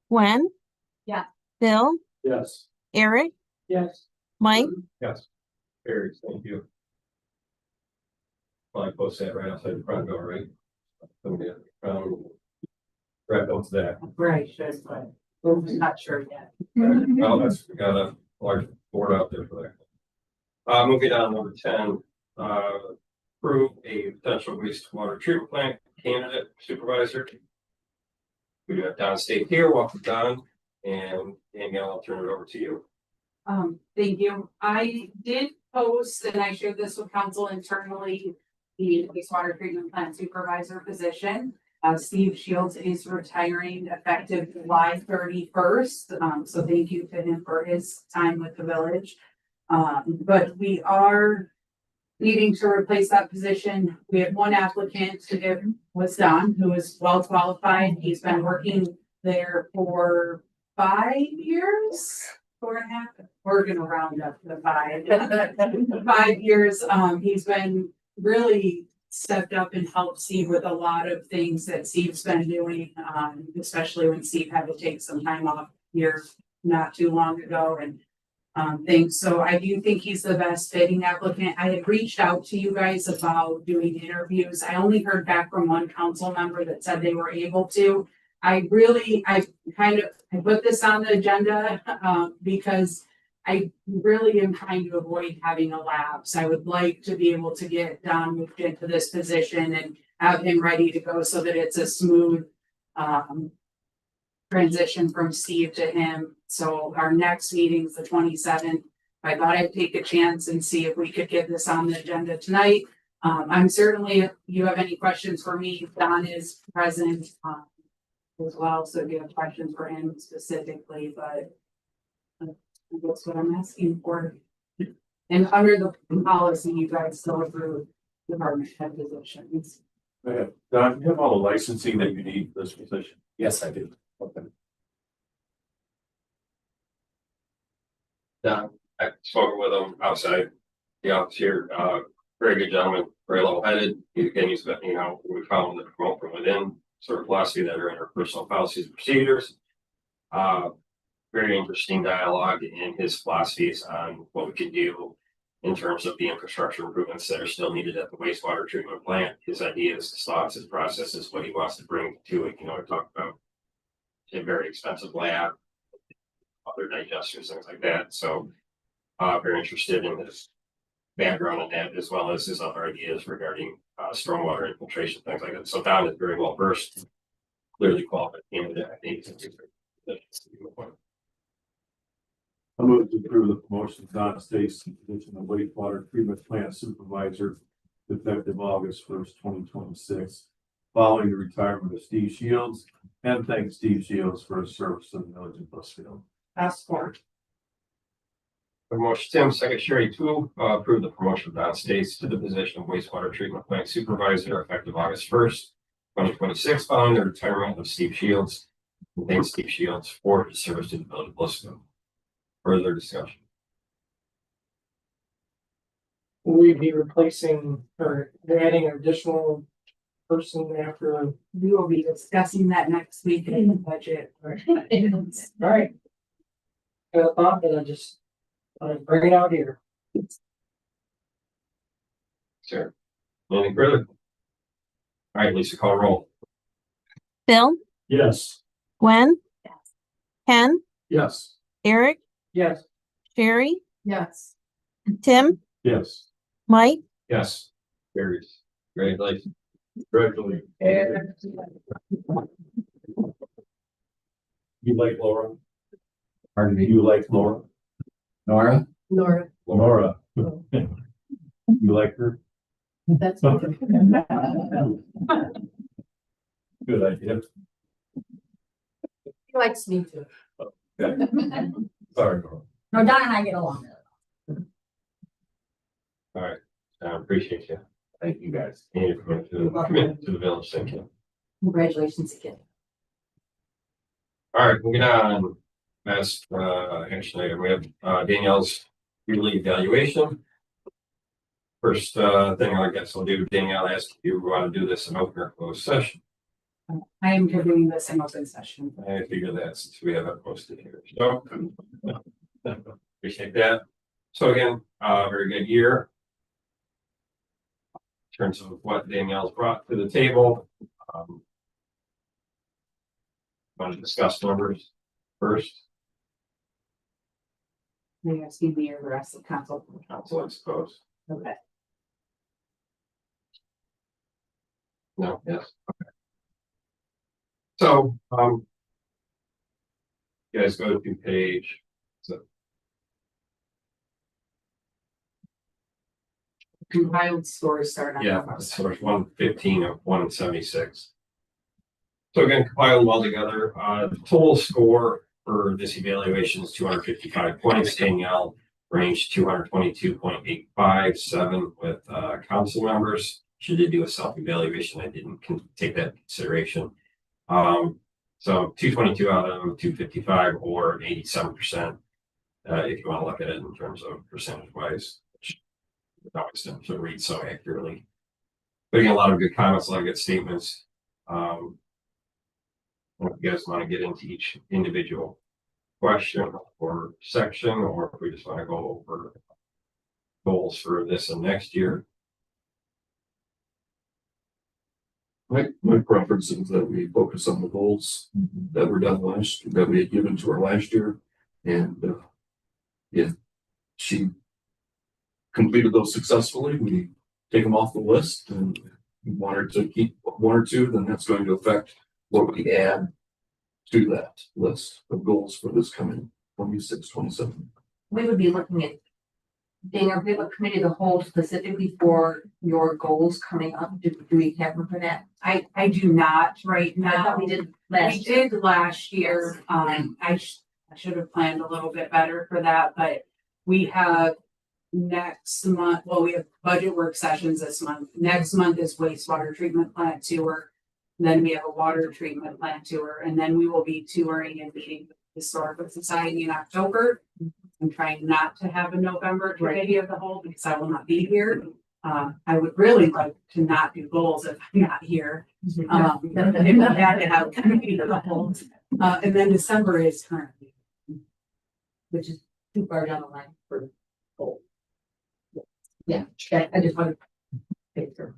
Gwen. Yeah. Bill, Yes. Eric, Yes. Mike. Yes. Carries, thank you. Probably post that right outside the front door, right? Right, what's that? Right, should, but we're not sure yet. Oh, we got a large board out there for that. Moving on, number 10, approve a potential wastewater treatment plant candidate supervisor. We do have Don State here. Welcome, Don. And Danielle, I'll turn it over to you. Thank you. I did post, and I shared this with council internally, the wastewater treatment plant supervisor position. Steve Shields is retiring effective July 31st. So thank you to him for his time with the village. But we are needing to replace that position. We have one applicant to was Don, who is well qualified. He's been working there for 5 years, 4.5. We're gonna round up the 5. 5 years. He's been really stepped up and helped Steve with a lot of things that Steve's been doing, especially when Steve had to take some time off here not too long ago. And things. So I do think he's the best fitting applicant. I had reached out to you guys about doing interviews. I only heard back from one council member that said they were able to. I put this on the agenda, because I really am trying to avoid having a lapse. I would like to be able to get Don moved into this position and have him ready to go so that it's a smooth, transition from Steve to him. So our next meeting's the 27th. I thought I'd take a chance and see if we could get this on the agenda tonight. I'm certainly, if you have any questions for me, Don is present, as well. So if you have questions for him specifically, but that's what I'm asking for. And under the policy, you guys still approve department head positions. Don, you have all the licensing that you need for this position? Yes, I do. Okay. Don, I've spoken with him outside the office here, very good gentleman, very level headed. Again, he's been, we found that promote from within sort of philosophy that are in our personal policies and procedures. Very interesting dialogue in his philosophies on what we could do in terms of the infrastructure improvements that are still needed at the wastewater treatment plant. His ideas, his thoughts, his processes, what he wants to bring to it. I talked about a very expensive lab, other digesters, things like that. So very interested in his background on that, as well as his other ideas regarding stormwater infiltration, things like that. So Don is very well versed, clearly qualified candidate. I think I move to approve the promotion of Don Stacy to the position of wastewater treatment plant supervisor effective August 1st, 2026, following the retirement of Steve Shields, and thank Steve Shields for his service to the village of Blissfield. Passport. Motion Tim, second Sherry to approve the promotion of Don States to the position of wastewater treatment plant supervisor effective August 1st, 2026, following the retirement of Steve Shields. And thanks Steve Shields for his service to the village of Blissfield. Further discussion. Will we be replacing or adding an additional person after? We will be discussing that next week in the budget. All right. Got a thought, but I just bring it out here. Sure. Anything further? All right, Lisa, call roll. Bill, Yes. Gwen, Ken, Yes. Eric, Yes. Sherry, Yes. Tim, Yes. Mike, Yes. Carries. Congratulations. Congratulations. You like Laura? Pardon me, You like Laura? Nora? Laura. Laura. You like her? That's. Good idea. He likes me too. Okay. Sorry, Laura. No, Don and I get along. All right. I appreciate you. Thank you, guys. And your commitment to the village. Thank you. Congratulations again. All right, moving on. Last action item, we have Danielle's yearly evaluation. First thing I guess I'll do, Danielle, ask if you want to do this in open or closed session. I am doing this in open session. I figure that since we have it posted here. So appreciate that. So again, very good year. In terms of what Danielle's brought to the table. Want to discuss numbers first? Maybe asking me or the rest of council. Council, I suppose. Okay. No, yes, okay. So, you guys go to page. So Compiled scores start on. yeah, so there's 115 of 176. So again, compile them all together. The total score for this evaluation is 255 points. Danielle ranged 222.857 with council members. She did do a self-evaluation. I didn't take that into consideration. So 222 out of 255 or 87%, if you want to look at it in terms of percentage wise, which always doesn't read so accurately. But again, a lot of good comments, a lot of good statements. If you guys want to get into each individual question or section, or if we just want to go over goals for this and next year. My preference is that we focus on the goals that were done that we had given to her last year. And, if she completed those successfully, we take them off the list, and we want her to keep one or two, then that's going to affect what we add to that list of goals for this coming 26, 27. We would be looking at, Daniel, we have a committee to hold specifically for your goals coming up. Do we have room for that? I do not right I now. thought we did last We year. did last year. I should have planned a little bit better for that, but we have next month, well, we have budget work sessions this month. Next month is wastewater treatment plant tour. Then we have a water treatment plant tour, and then we will be touring and meeting with the Historical Society in October. I'm trying not to have a November committee of the whole because I will not be here. I would really like to not do goals if I'm not here. If I had to have a committee of the whole. And then December is currently, Which is too far down the line for goal. Yeah, I just want to make sure.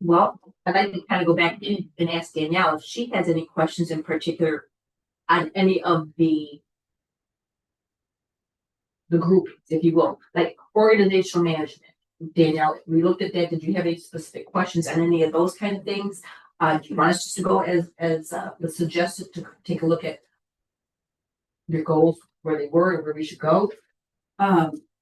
Well, I'd like to kind of go back in and ask Danielle if she has any questions in particular on any of the group, if you will, like organizational management. Danielle, we looked at that. Did you have any specific questions on any of those kind of things? Do you want us just to go as was suggested to take a look at your goals, where they were and where we should go?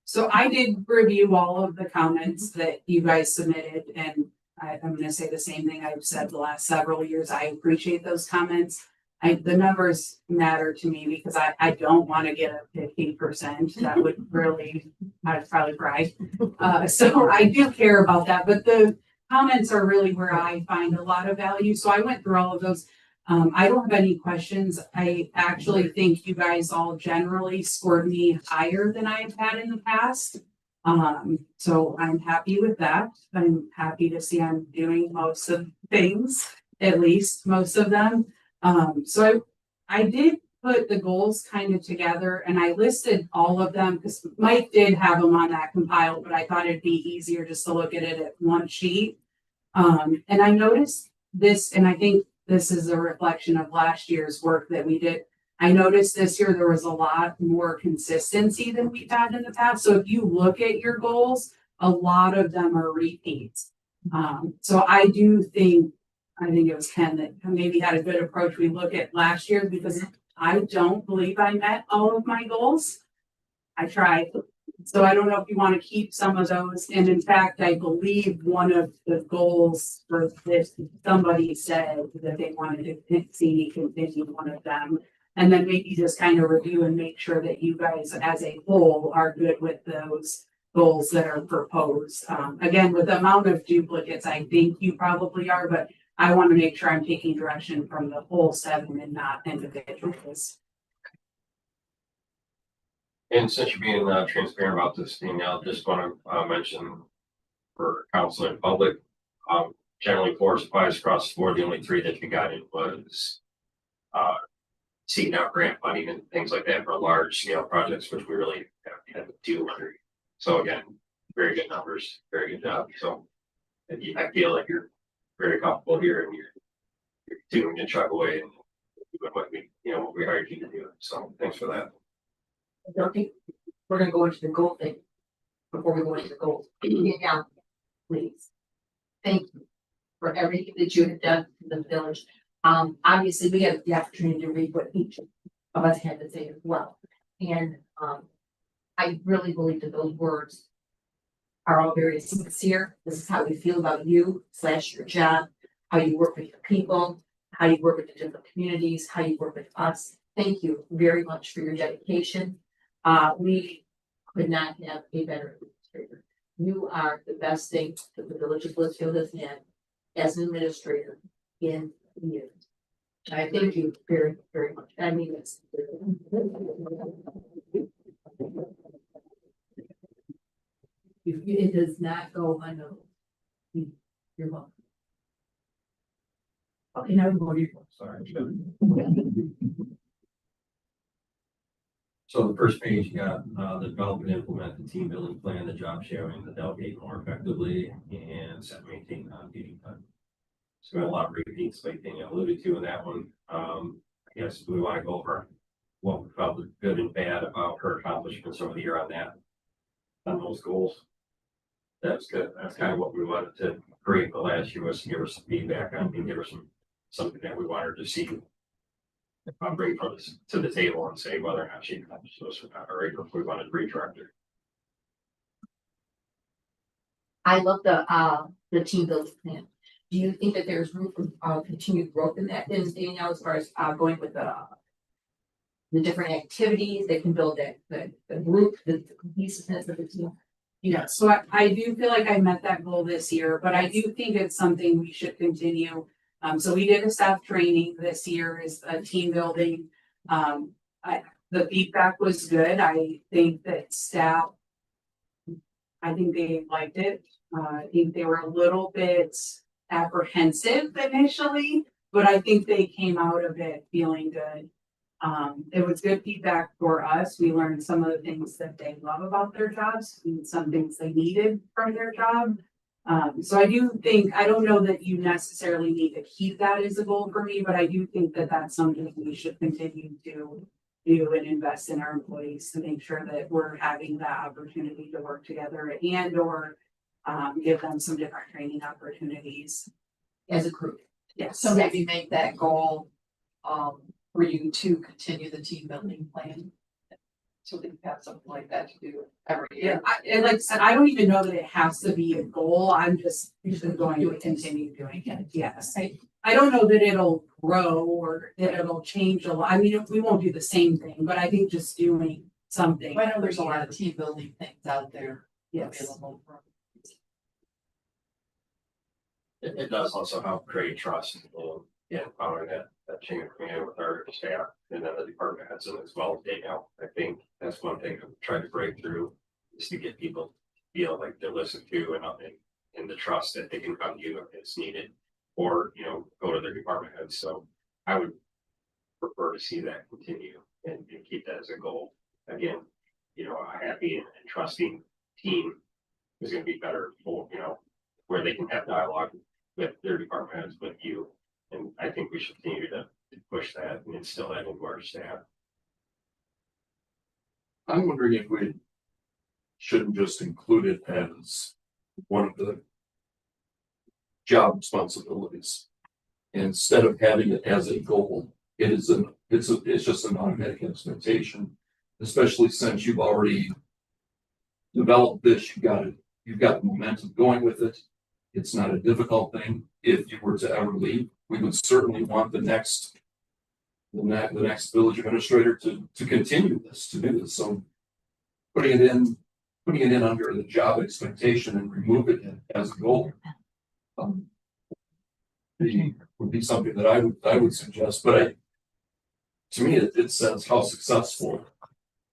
So I did review all of the comments that you guys submitted, and I'm gonna say the same thing I've said the last several years. I appreciate those comments. The numbers matter to me because I don't want to get a 50%. That would really, I'd probably cry. So I do care about that, but the comments are really where I find a lot of value. So I went through all of those. I don't have any questions. I actually think you guys all generally scored me higher than I've had in the past. So I'm happy with that. I'm happy to see I'm doing most of things, at least most of them. So I did put the goals kind of together and I listed all of them because Mike did have them on that compiled, but I thought it'd be easier just to look at it at one sheet. And I noticed this, and I think this is a reflection of last year's work that we did. I noticed this year there was a lot more consistency than we've had in the past. So if you look at your goals, a lot of them are repeats. So I think it was Ken that maybe had a good approach. We look at last year because I don't believe I met all of my goals. I tried. So I don't know if you want to keep some of those. And in fact, I believe one of the goals for this, somebody said that they wanted to see me continue one of them. And then maybe just kind of review and make sure that you guys as a whole are good with those goals that are proposed. Again, with the amount of duplicates, I think you probably are, but I want to make sure I'm taking direction from the whole 7 and not individuals. And since you're being transparent about this, Danielle, just want to mention for council and public, generally 4 supplies across the board. The only 3 that you got in was seeking out grant funding and things like that for large scale projects, which we really have to do under. So again, very good numbers, very good job. So I feel like you're very comfortable here and you're continuing to chug away and doing what we hired you to do. So thanks for that. I don't think we're gonna go into the goal thing before we go into the goals. Get down, please. Thank you for everything that you have done in the village. Obviously, we have the opportunity to read what each of us had to say as well. And I really believe that those words are all very sincere. This is how we feel about you / your job, how you work with your people, how you work with the different communities, how you work with us. Thank you very much for your dedication. We could not have a better administrator. You are the best thing that the village of Blissfield has had as an administrator in years. I thank you very, very much. I mean this. It does not go unnoticed. You're welcome. Okay, now we go to your goals. sorry. So the first page, you got, the develop and implement the team building plan, the job sharing, the delegate more effectively, and set maintain meeting time. So we have a lot of repeats, like Danielle alluded to in that one. I guess we want to go over what we felt was good and bad about her accomplishments over the year on that, on those goals. That's good. That's kind of what we wanted to create the last year, was to give her some feedback on, and give her something that we want her to see. Bring from this to the table and say whether or not she accomplished those or not, or if we wanted to redirect her. I love the team building plan. Do you think that there's room for continued growth in that, in Danielle, as far as going with the different activities that can build the group, the cohesiveness of the team? Yeah, so I do feel like I met that goal this year, but I do think it's something we should continue. So we did a staff training this year, is a team building. The feedback was good. I think that staff, I think they liked it. I think they were a little bit apprehensive initially, but I think they came out of it feeling good. It was good feedback for us. We learned some of the things that they love about their jobs and some things they needed from their job. So I do think, I don't know that you necessarily need to keep that as a goal for me, but I do think that that's something we should continue to do and invest in our employees to make sure that we're having that opportunity to work together and or give them some different training opportunities As a group. Yes. So maybe make that goal, for you to continue the team building plan. So that you have something like that to do every year. And like I said, I don't even know that it has to be a goal. I'm just going to continue doing it. Yes. I don't know that it'll grow or that it'll change a lot. I mean, we won't do the same thing, but I think just doing something. I know there's a lot of team building things out there. Yes. Available for. It does also help create trust in following that chain of command with our staff and then the department heads as well as Danielle. I think that's one thing I'm trying to break through, is to get people to feel like they're listened to and the trust that they can come to you if it's needed, or, go to their department heads. So I would prefer to see that continue and keep that as a goal. Again, a happy and trusting team is going to be better for, where they can have dialogue with their department heads, with you. And I think we should continue to push that and instill that into our staff. I'm wondering if we shouldn't just include it as one of the job responsibilities. Instead of having it as a goal, it's just an automatic expectation, especially since you've already developed this, you've got the momentum going with it. It's not a difficult thing. If you were to ever leave, we would certainly want the next village administrator to continue this, to do this. So putting it in under the job expectation and remove it as a goal would be something that I would suggest. But to me, it says how successful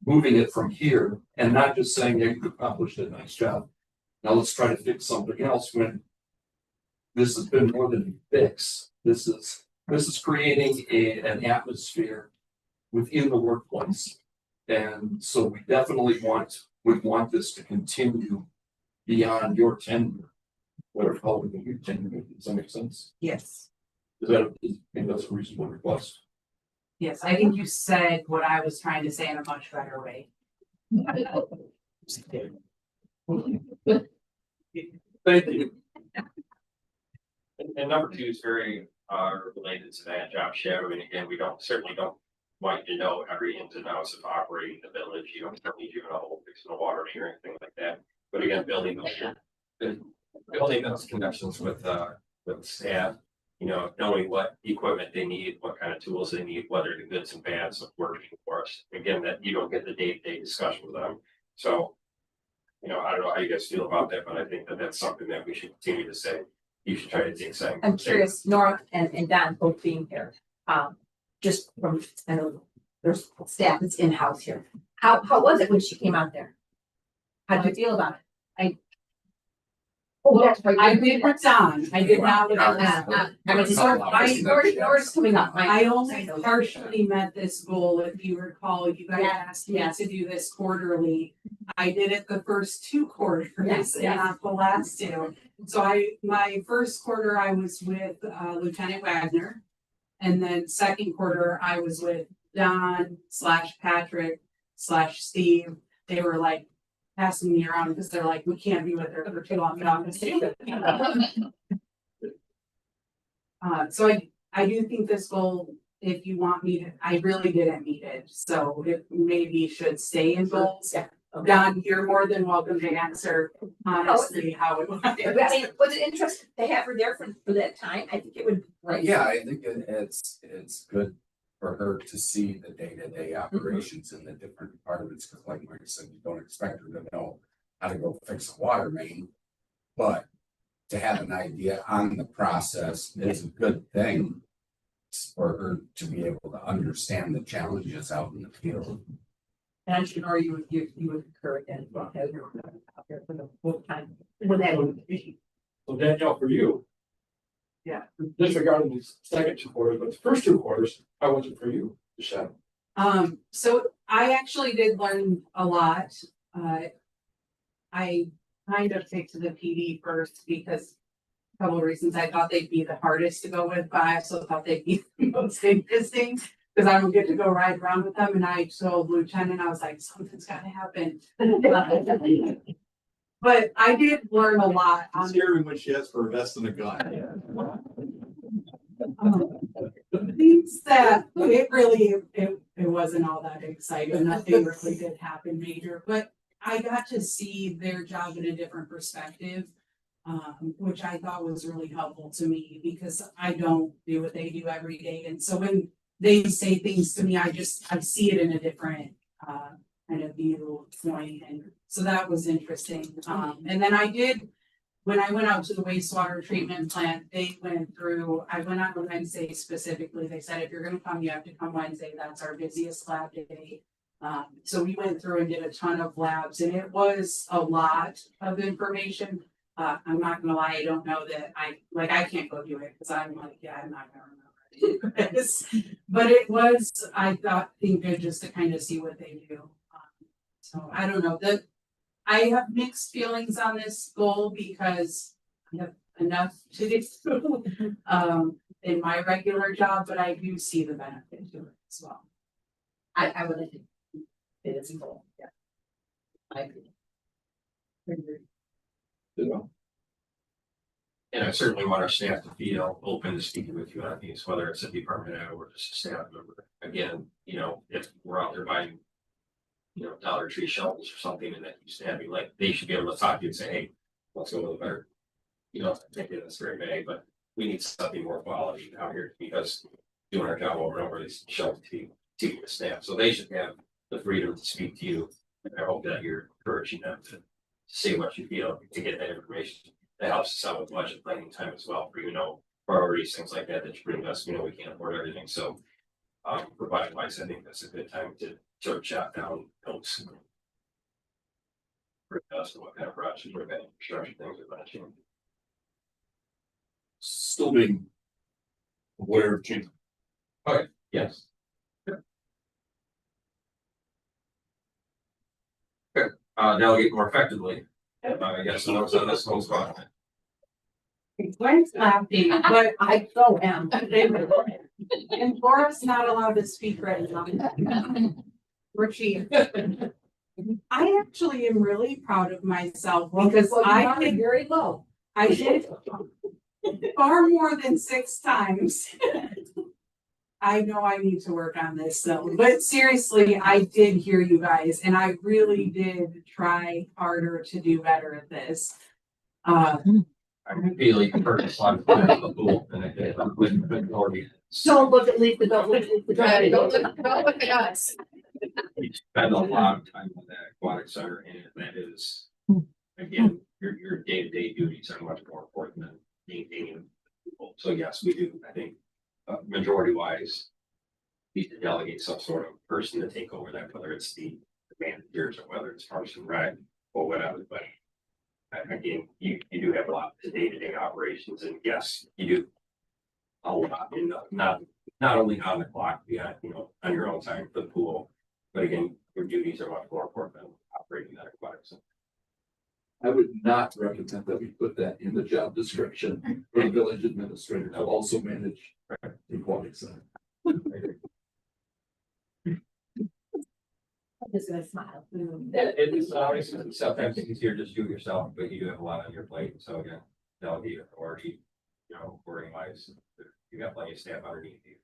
moving it from here and not just saying, yeah, you accomplished a nice job. Now let's try to fix something else, when this has been more than a fix. This is creating an atmosphere within the workplace. And so we definitely would want this to continue beyond your tenure, whatever called your tenure. Does that make sense? Yes. I think that's a reasonable request. Yes, I think you said what I was trying to say in a much better way. Thank you. And number two is very related to that job shadowing. Again, we certainly don't want you to know every ins and outs of operating the village. You don't need you to know fixing the water main or anything like that. But again, building those connections with staff, knowing what equipment they need, what kind of tools they need, whether the goods and bads of working for us. Again, that you don't get the day-to-day discussion with them. So, I don't know how you guys feel about that, but I think that that's something that we should continue to say. You should try to take some. I'm curious, Nora and Don both being here, just from, I know there's staff that's in-house here. How was it when she came out there? How did you feel about it? Oh, that's right. I did with Don, I did not with. Yours coming up. I only partially met this goal, if you recall, you guys asked me Yes. to do this quarterly. I did it the first 2 quarters Yes, and yes. not the last 2. So my first quarter, I was with Lieutenant Wagner. And then second quarter, I was with Don / Patrick / Steve. They were like passing me around because they're like, we can't be with her for too long. So I do think this goal, if you want me to, I really didn't meet it. So it maybe should stay in goals. Yeah. Don, you're more than welcome to answer honestly how it went. I mean, was it interesting to have her there for that time? I think it would. Right. Yeah, I think it's good for her to see the day-to-day operations in the different departments, because like Mike said, you don't expect her to know how to go fix a water main. But to have an idea on the process is a good thing for her to be able to understand the challenges out in the field. And I'm sure you would concur again, well, have her out there for the full time. When that would be. So Danielle, for you. Yeah. Disregarding the second 2 quarters, but the first 2 quarters, how was it for you, Michelle? So I actually did learn a lot. I kind of picked the PD first because a couple of reasons. I thought they'd be the hardest to go with, but I also thought they'd be the most interesting because I don't get to go ride around with them. And I told Lieutenant, I was like, something's got to happen. But I did learn a lot. Scary when she asks for a vest and a gun. Things that it wasn't all that exciting. Nothing really did happen major, but I got to see their job in a different perspective, which I thought was really helpful to me because I don't do what they do every day. And so when they say things to me, I see it in a different kind of viewpoint. And so that was interesting. And then when I went out to the wastewater treatment plant, I went on Wednesday specifically. They said, if you're gonna come, you have to come Wednesday. That's our busiest lab day. So we went through and did a ton of labs and it was a lot of information. I'm not gonna lie, I don't know that I can't go do it because I'm like, yeah, I'm not gonna remember this. But it was, I think good just to kind of see what they do. So I don't know that I have mixed feelings on this goal because I have enough to do in my regular job, but I do see the benefit to it as well. I would think it is a goal. Yeah. I agree. And I certainly want our staff to feel open to speaking with you on these, whether it's a department head or just a staff member. Again, if we're out there buying, Dollar Tree shelves or something and that you stand me, like they should be able to talk to you and say, hey, let's go with a better. Maybe that's very vague, but we need something more quality out here because doing our job over and over is shelf to the staff. So they should have the freedom to speak to you. And I hope that you're encouraging them to say what you feel to get that information. That helps us out with budget planning time as well for, priorities, things like that you bring us, we can't afford everything. So provide advice, I think that's a good time to sort of jot down notes. For us, what kind of projects, what kind of infrastructure things are going to change. Still being aware of change. Okay, yes. Okay, delegate more effectively. I guess that was on this whole spot. Gwen's laughing, but I so am. And Laura's not allowed to speak right now. Richie. I actually am really proud of myself because I did very low. I did far more than 6 times. I know I need to work on this though, but seriously, I did hear you guys and I really did try harder to do better at this. I feel like you've heard a lot of the pool and it already. Don't look at Lisa, don't look at Lisa, don't look at us. You spend a lot of time on that aquatic center and that is, again, your day-to-day duties are much more important than maintaining people. So yes, we do, I think, majority wise, need to delegate some sort of person to take over that, whether it's the managers or whether it's Parks and Rec or whatever, but again, you do have a lot of day-to-day operations, and yes, you do a lot in not only on the clock, on your own time for the pool, but again, your duties are much more important than operating that aquatic center. I would not recommend that we put that in the job description for the village administrator to also manage the aquatic center. I'm just gonna smile. It is always sometimes it's easier just do it yourself, but you do have a lot on your plate, so again, delegate authority, wording wise, you got plenty of staff underneath you.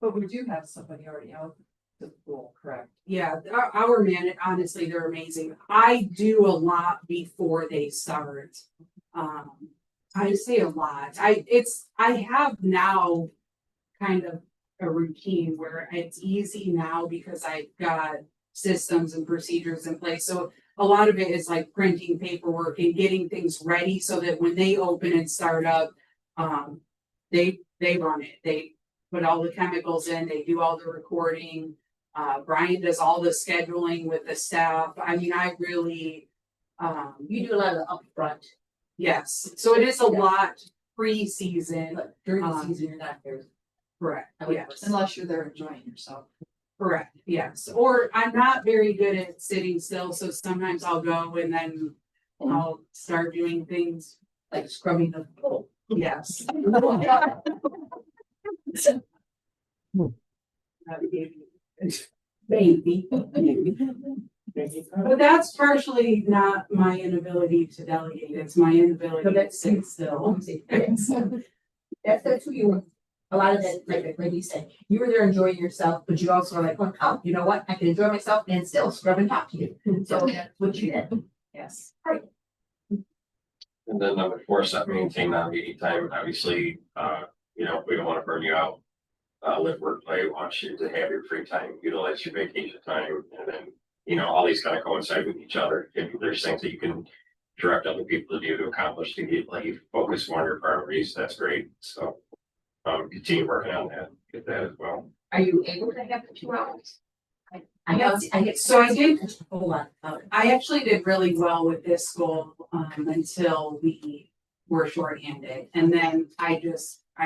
But we do have somebody already out the pool, correct? Yeah, our man, honestly, they're amazing. I do a lot before they start. I say a lot. I have now kind of a routine where it's easy now because I've got systems and procedures in place. So a lot of it is like printing paperwork and getting things ready so that when they open and start up, they run it. They put all the chemicals in, they do all the recording. Brian does all the scheduling with the staff. I mean, I really, You do a lot of the upfront. yes. So it is a lot pre-season. But during the season, you're not there. Correct. Yes. Unless you're there enjoying yourself. Correct. Yes. Or I'm not very good at sitting still. So sometimes I'll go and then I'll start doing things. Like scrubbing the pool. Yes. Baby. But that's partially not my inability to delegate. It's my inability to sit still. That's who you were. A lot of that, like you said, you were there enjoying yourself, but you also were like, oh, you know what? I can enjoy myself and still scrub and talk to you. So that's what you did. Yes. Right. And then number 4, set maintain non-meeting time. Obviously, we don't want to burn you out. Live, work, play. We want you to have your free time, utilize your vacation time, and then, all these kind of coincide with each other. If there's things that you can direct other people to do to accomplish to get focus on your priorities, that's great. So, continue working on that, get that as well. Are you able to have the 2 hours? I get So I did. Hold on. I actually did really well with this goal until we were shorthanded, and then I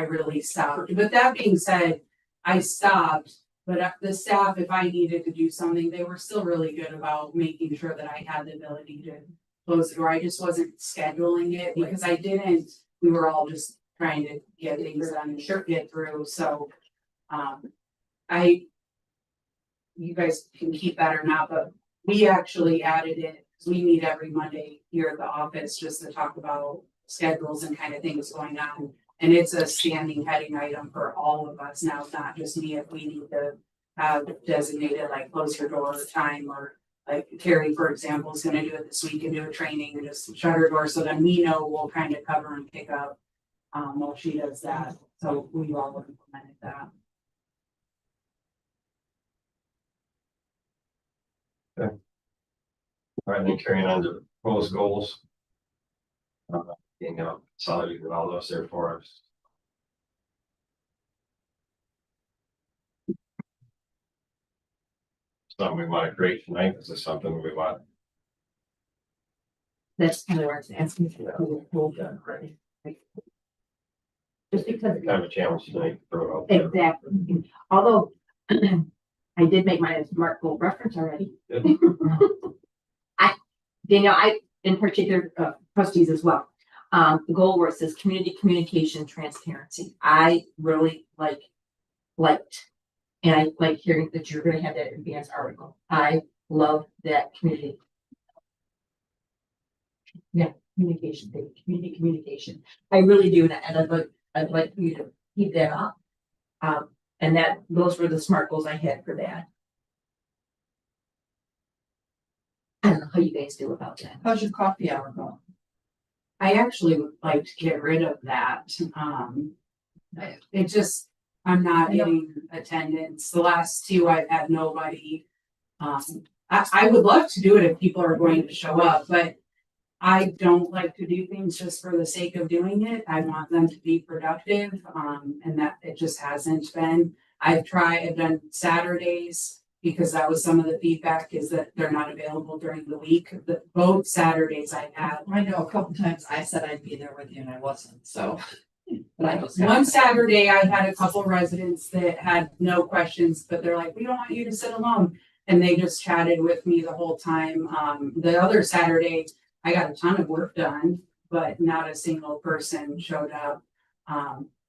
really stopped. But that being said, I stopped. But the staff, if I needed to do something, they were still really good about making sure that I had the ability to close the door. I just wasn't scheduling it because I didn't. We were all just trying to get things done and get through. So, you guys can keep that or not, but we actually added it because we meet every Monday here at the office just to talk about schedules and kind of things going on. And it's a standing heading item for all of us now, not just me. If we need to have designated like close your door time, or like Carrie, for example, is going to do it this week and do a training and just shut her door. So then we know we'll kind of cover and pick up while she does that. So we all implemented that. Okay. All right, then carrying on to proposed goals. Solid with all those there for us. Something we want to create tonight. This is something we want. That's kind of where I was asking for the pool done, right? Just because. Kind of a challenge tonight. Throw it out there. Exactly. Although I did make my SMART goal reference already. Danielle, I in particular, trustees as well. The goal where it says community communication transparency. I really liked, and I like hearing that you're going to have that advanced article. I love that community. Yeah, communication, community communication. I really do, and I'd like you to keep that up. And those were the SMART goals I had for that. I don't know how you guys feel about that. How's your coffee hour going? I actually would like to get rid of that. I'm not getting attendance. The last 2 I've had nobody. I would love to do it if people are going to show up, but I don't like to do things just for the sake of doing it. I want them to be productive, and that it just hasn't been. I've done Saturdays. because that was some of the feedback is that they're not available during the week. Both Saturdays I had. I know a couple times I said I'd be there with you and I wasn't, so. But I was. One Saturday I had a couple residents that had no questions, but they're like, we don't want you to sit alone. And they just chatted with me the whole time. The other Saturday, I got a ton of work done, but not a single person showed up.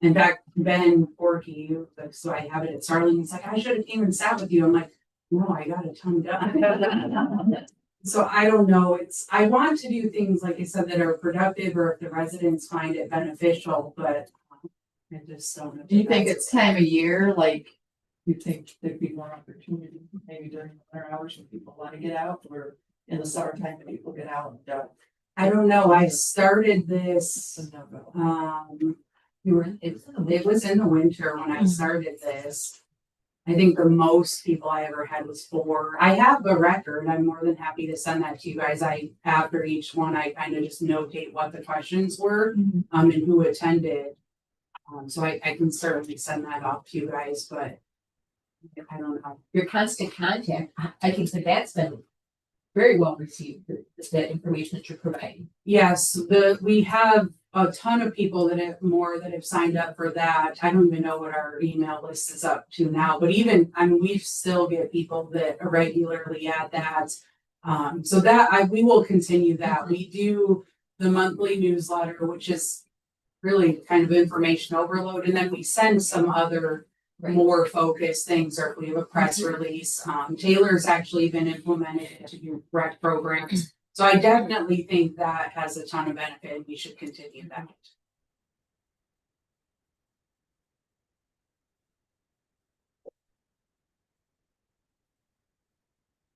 In fact, Ben Forkey, so I have it at Starling, he's like, I should have came and sat with you. I'm like, no, I got a ton done. So I don't know, I want to do things, like I said, that are productive, or if the residents find it beneficial, but I just don't know. Do you think it's time of year, like, you think there'd be more opportunity, maybe during the winter hours when people want to get out, or in the summertime when people get out and don't? I don't know, I started this, it was in the winter when I started this. I think the most people I ever had was 4. I have a record. I'm more than happy to send that to you guys. After each one, I kind of just notate what the questions were, and who attended. So I can certainly send that off to you guys, but I don't know. Your constant contact, I think that's been very well received, that information that you're providing. Yes, we have a ton of people that have signed up for that. I don't even know what our email list is up to now, but we still get people that are regularly at that. So that we will continue that. We do the monthly newsletter, which is really kind of information overload, and then we send some other more focused things, or if we have a press release. Taylor's actually been implemented into rec programs. So I definitely think that has a ton of benefit, and we should continue that.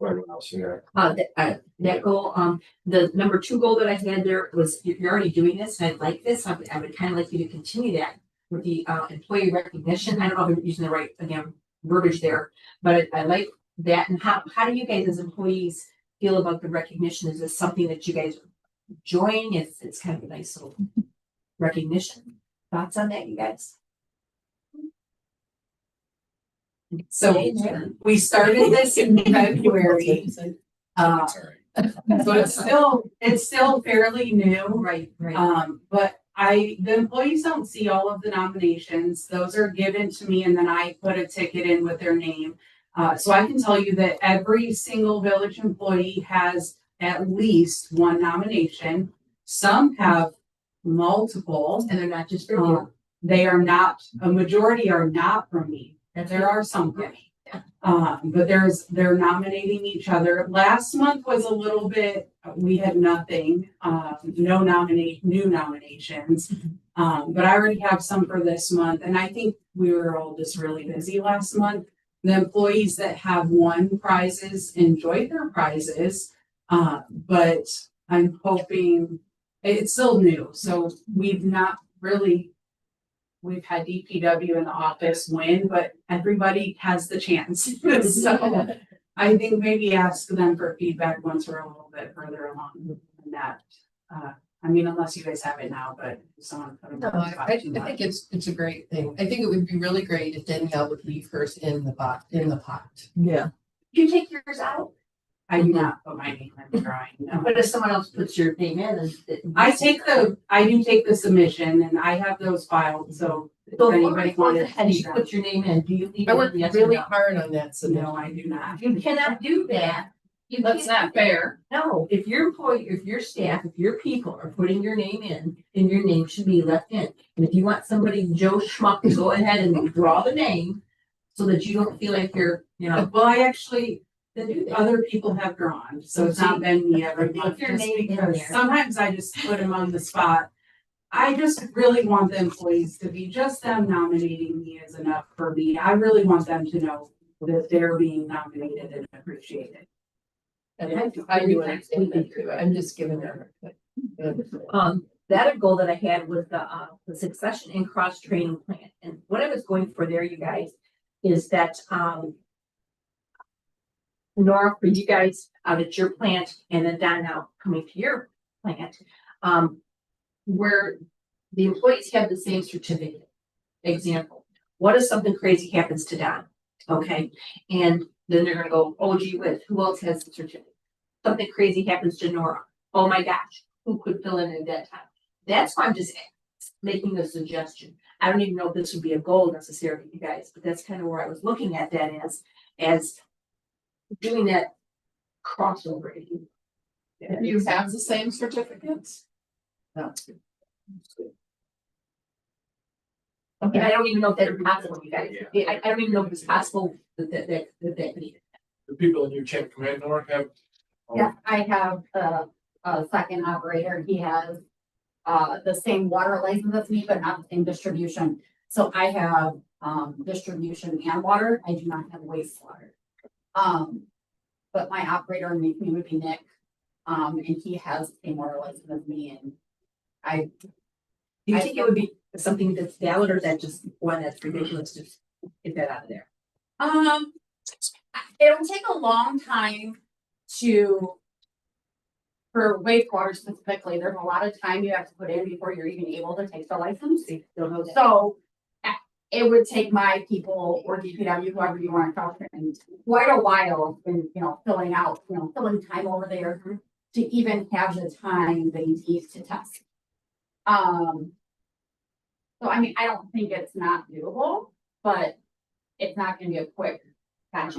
Anyone else here? That goal, the number 2 goal that I had there was, you're already doing this, and I like this. I would kind of like you to continue that with the employee recognition. I don't know if I'm using the right verbiage there, but I like that. And how do you guys as employees feel about the recognition? Is this something that you guys are enjoying? It's kind of a nice little recognition. Thoughts on that, you guys? So we started this in February. So it's still fairly new. Right. But the employees don't see all of the nominations. Those are given to me, and then I put a ticket in with their name. So I can tell you that every single village employee has at least 1 nomination. Some have multiple. And they're not just for you. They are not, a majority are not from me. There are some from me. But they're nominating each other. Last month was a little bit, we had nothing, no new nominations. But I already have some for this month, and I think we were all just really busy last month. The employees that have won prizes enjoyed their prizes, but I'm hoping it's still new. So we've had DPW in the office win, but everybody has the chance. So I think maybe ask them for feedback once we're a little bit further along in that. Unless you guys have it now, but someone put them. No, I think it's a great thing. I think it would be really great if Danielle would leave hers in the pot. Yeah. Do you take yours out? I do not put my name in the drawing. No. But if someone else puts your name in, I do take the submission, and I have those filed. So if anybody wanted and you put your name in, do you leave? I worked really hard on that submission. No, I do not. You cannot do that. That's not fair. No, if your employee, if your staff, if your people are putting your name in, then your name should be left in. And if you want somebody, Joe Schmuck, to go ahead and draw the name so that you don't feel like you're, Well, I actually, other people have drawn, so it's not been me every month. Sometimes I just put them on the spot. I just really want the employees to be, just them nominating me is enough for me. I really want them to know that they're being nominated and appreciated. And I do understand that too. I'm just giving her. The other goal that I had was the succession and cross training plan. And what I was going for there, you guys, is that Nora, for you guys out at your plant, and then Don now coming to your plant, where the employees have the same certificate. Example, what if something crazy happens to Don? Okay, and Then they're gonna go, oh gee whiz, who else has the certificate? Something crazy happens to Nora. Oh my gosh, who could fill in at that time? That's why I'm just making a suggestion. I don't even know if this would be a goal necessarily, you guys, but that's kind of where I was looking at that as doing that crossover. Do you have the same certificates? No. Okay, I don't even know if that's possible, you guys. I don't even know if it's possible that The people in your chain of command, Nora, have. Yeah, I have a second operator. He has the same water license as me, but not the same distribution. So I have distribution and water. I do not have wastewater. But my operator in me would be Nick. And he has a water license as me, and do you think it would be something that's valid, or that just one that's ridiculous to get that out of there? it'll take a long time for wastewater specifically, there's a lot of time you have to put in before you're even able to take the license. So it would take my people or DPW, whoever you want to talk to, and quite a while in, filling time over there to even have the time they need to test. So I mean, I don't think it's not doable, but it's not gonna be a quick patch.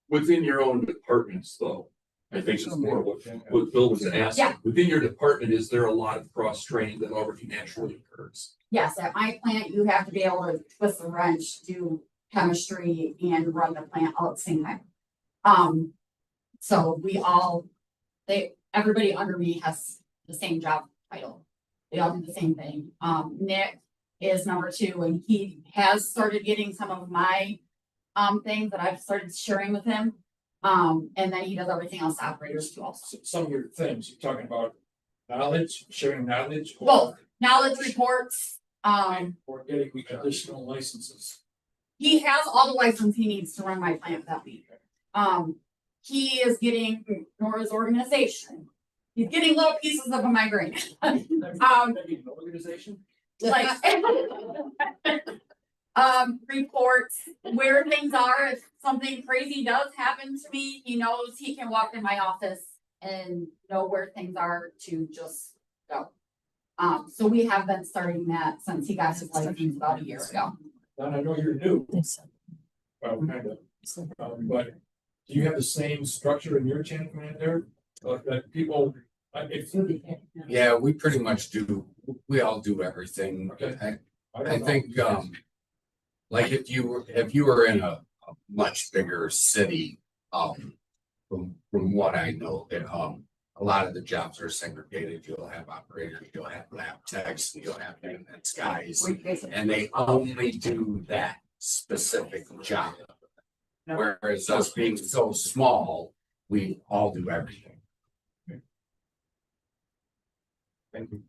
Within your own departments, though, I think it's more what Bill was asking. Yeah. Within your department, is there a lot of cross training that already naturally occurs? Yes, at my plant, you have to be able to twist the wrench, do chemistry and run the plant all at the same time. So everybody under me has the same job title. They all do the same thing. Nick is number 2, and he has started getting some of my things that I've started sharing with him. And then he does everything else, operators too also. Some of your things, you're talking about knowledge, sharing knowledge. Both knowledge reports, or getting additional licenses. he has all the license he needs to run my plant without me. He is getting Nora's organization. He's getting little pieces of a migraine. Organization. Like reports where things are. If something crazy does happen to me, he knows he can walk in my office and know where things are to just go. So we have been starting that since he got his license about a year ago. And I know you're new. Well, kind of. But do you have the same structure in your chain of command there? That people, Yeah, we pretty much do. We all do everything. Okay. I think, like if you were in a much bigger city, from what I know, that a lot of the jobs are segregated. You'll have operators, you'll have lab techs, you'll have maintenance guys, and they only do that specific job. Whereas us being so small, we all do everything. Thank you.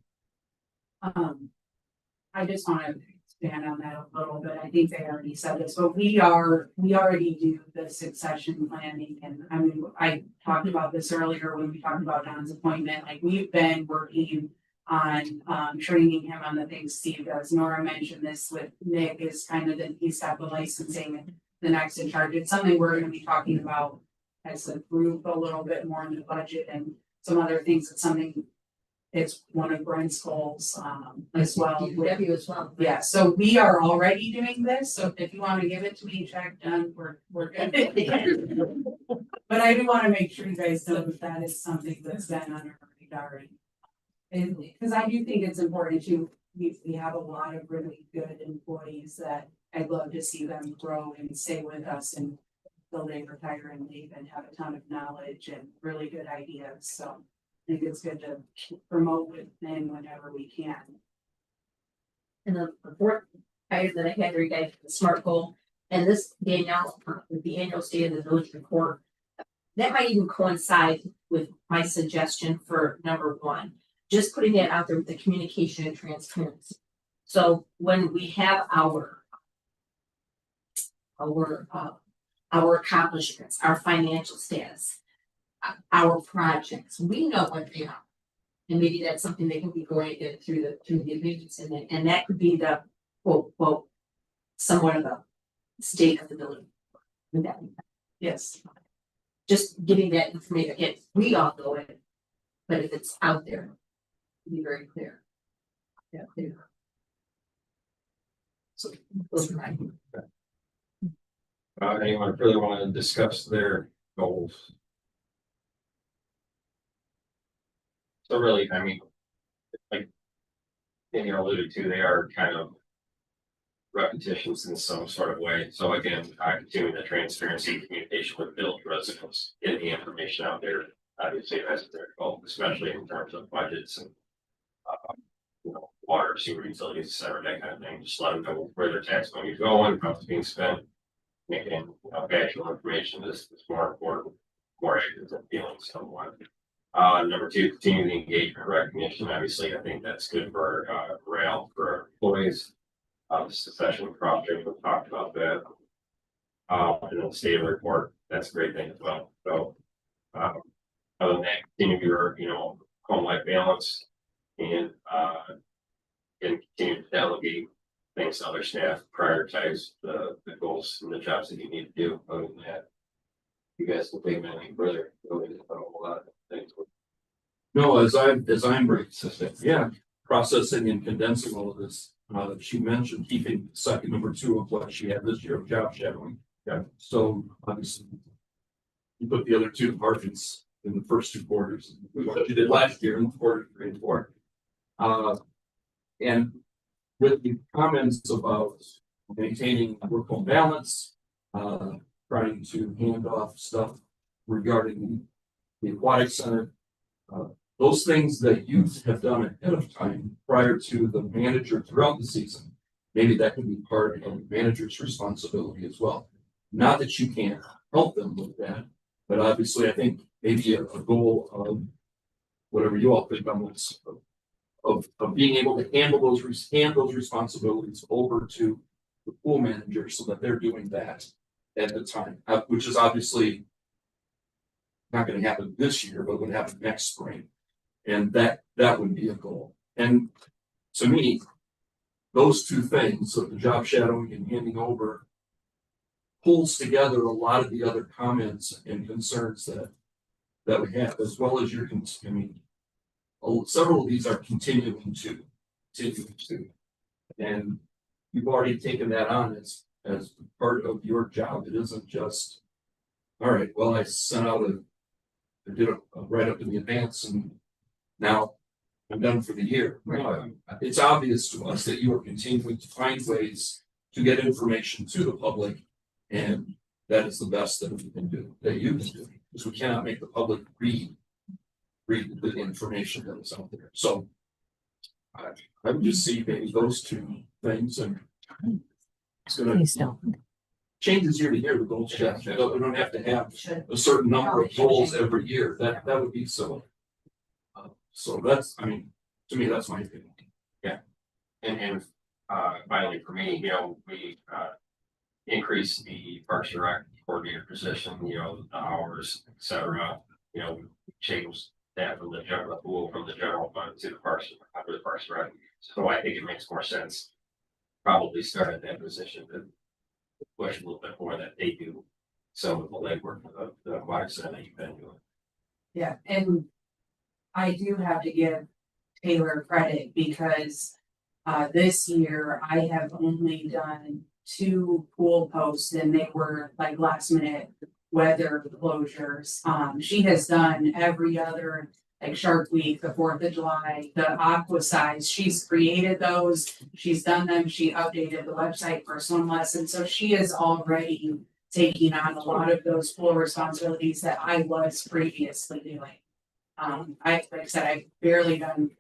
I just want to expand on that a little bit. I think they already said this, but we already do the succession planning. And I mean, I talked about this earlier when we talked about Don's appointment. Like, we've been working on training him on the things Steve does. Nora mentioned this with Nick, is kind of the he's got the licensing and the next in charge. It's something we're going to be talking about as a group a little bit more in the budget and some other things. It's something. It's one of Brent's goals as well. DPW as well. Yeah, so we are already doing this, so if you want to give it to me, check done, we're good. But I do want to make sure you guys know that is something that's been on our radar. And because I do think it's important to, we have a lot of really good employees that I'd love to see them grow and stay with us and till they retire and leave and have a ton of knowledge and really good ideas, so. I think it's good to promote within whenever we can. And the 4th item that I had there, you guys, the SMART goal, and this the annual state of the village report. That might even coincide with my suggestion for number 1. Just putting that out there with the communication and transparency. So when we have our accomplishments, our financial status, our projects, we know what they are, and maybe that's something they can be going through the meetings, and that could be the quote somewhat of a state of the building. Would that be Yes. Just getting that information, again, we all know it, but if it's out there, be very clear. Yeah. So those are my. Anyone really want to discuss their goals? So really, I mean, like Danny alluded to, they are kind of repetitions in some sort of way. So again, continuing the transparency, communication with village residents, getting the information out there. Obviously, that's their goal, especially in terms of budgets and water, sewer, utilities, et cetera, that kind of thing. Just let them know where their tax money is going, how it's being spent. Making factual information is more important, more accurate than feelings someone. Number two, continue the engagement recognition. Obviously, I think that's good for morale for our employees. The succession project, we talked about that. And then the state of the report, that's a great thing as well. So, other than that, continue your, home life balance and continue to delegate things to other staff, prioritize the goals and the jobs that you need to do. Other than that, you guys can take anything further. Go into a whole lot of things. No, as I'm very consistent, yeah, processing and condensing all of this. She mentioned keeping second number 2 of what she had this year of job shadowing. Yeah. So obviously you put the other 2 departments in the first 2 quarters, what you did last year in quarter 3 and 4. And with the comments about maintaining work-home balance, trying to hand off stuff regarding the aquatic center, those things that you have done ahead of time prior to the manager throughout the season, maybe that can be part of the manager's responsibility as well. Not that you can't help them with that, but obviously I think maybe a goal of whatever you all think on this, of being able to hand those responsibilities over to the pool manager so that they're doing that at the time, which is obviously not going to happen this year, but would happen next spring. And that would be a goal. And to me, those 2 things, so the job shadowing and handing over, pulls together a lot of the other comments and concerns that we have, as well as your, several of these are continuing to, and you've already taken that on as part of your job. It isn't just, all right, well, I sent out I did a write-up in the advance and now I'm done for the year. No, it's obvious to us that you are continuing to find ways to get information to the public, and that is the best that we can do, that you can do, because we cannot make the public read the information that is out there. So I would just see maybe those 2 things, and it's gonna changes year to year with goals. We don't have to have a certain number of goals every year. That would be silly. So that's, to me, that's my opinion. Yeah. And finally for me, we increased the Parks and Rec coordinator position, the hours, et cetera. We changed that from the general fund to the Parks and Rec. So I think it makes more sense. Probably start at that position to push a little bit more that they do some of the legwork of the aquatic center that you've been doing. Yeah, and I do have to give Taylor credit because this year I have only done 2 pool posts and they were like last minute weather closures. She has done every other, like Shark Week, the 4th of July, the aqua size. She's created those, she's done them, she updated the website for swim lessons. So she is already taking on a lot of those pool responsibilities that I was previously doing. Like I said, I've barely done,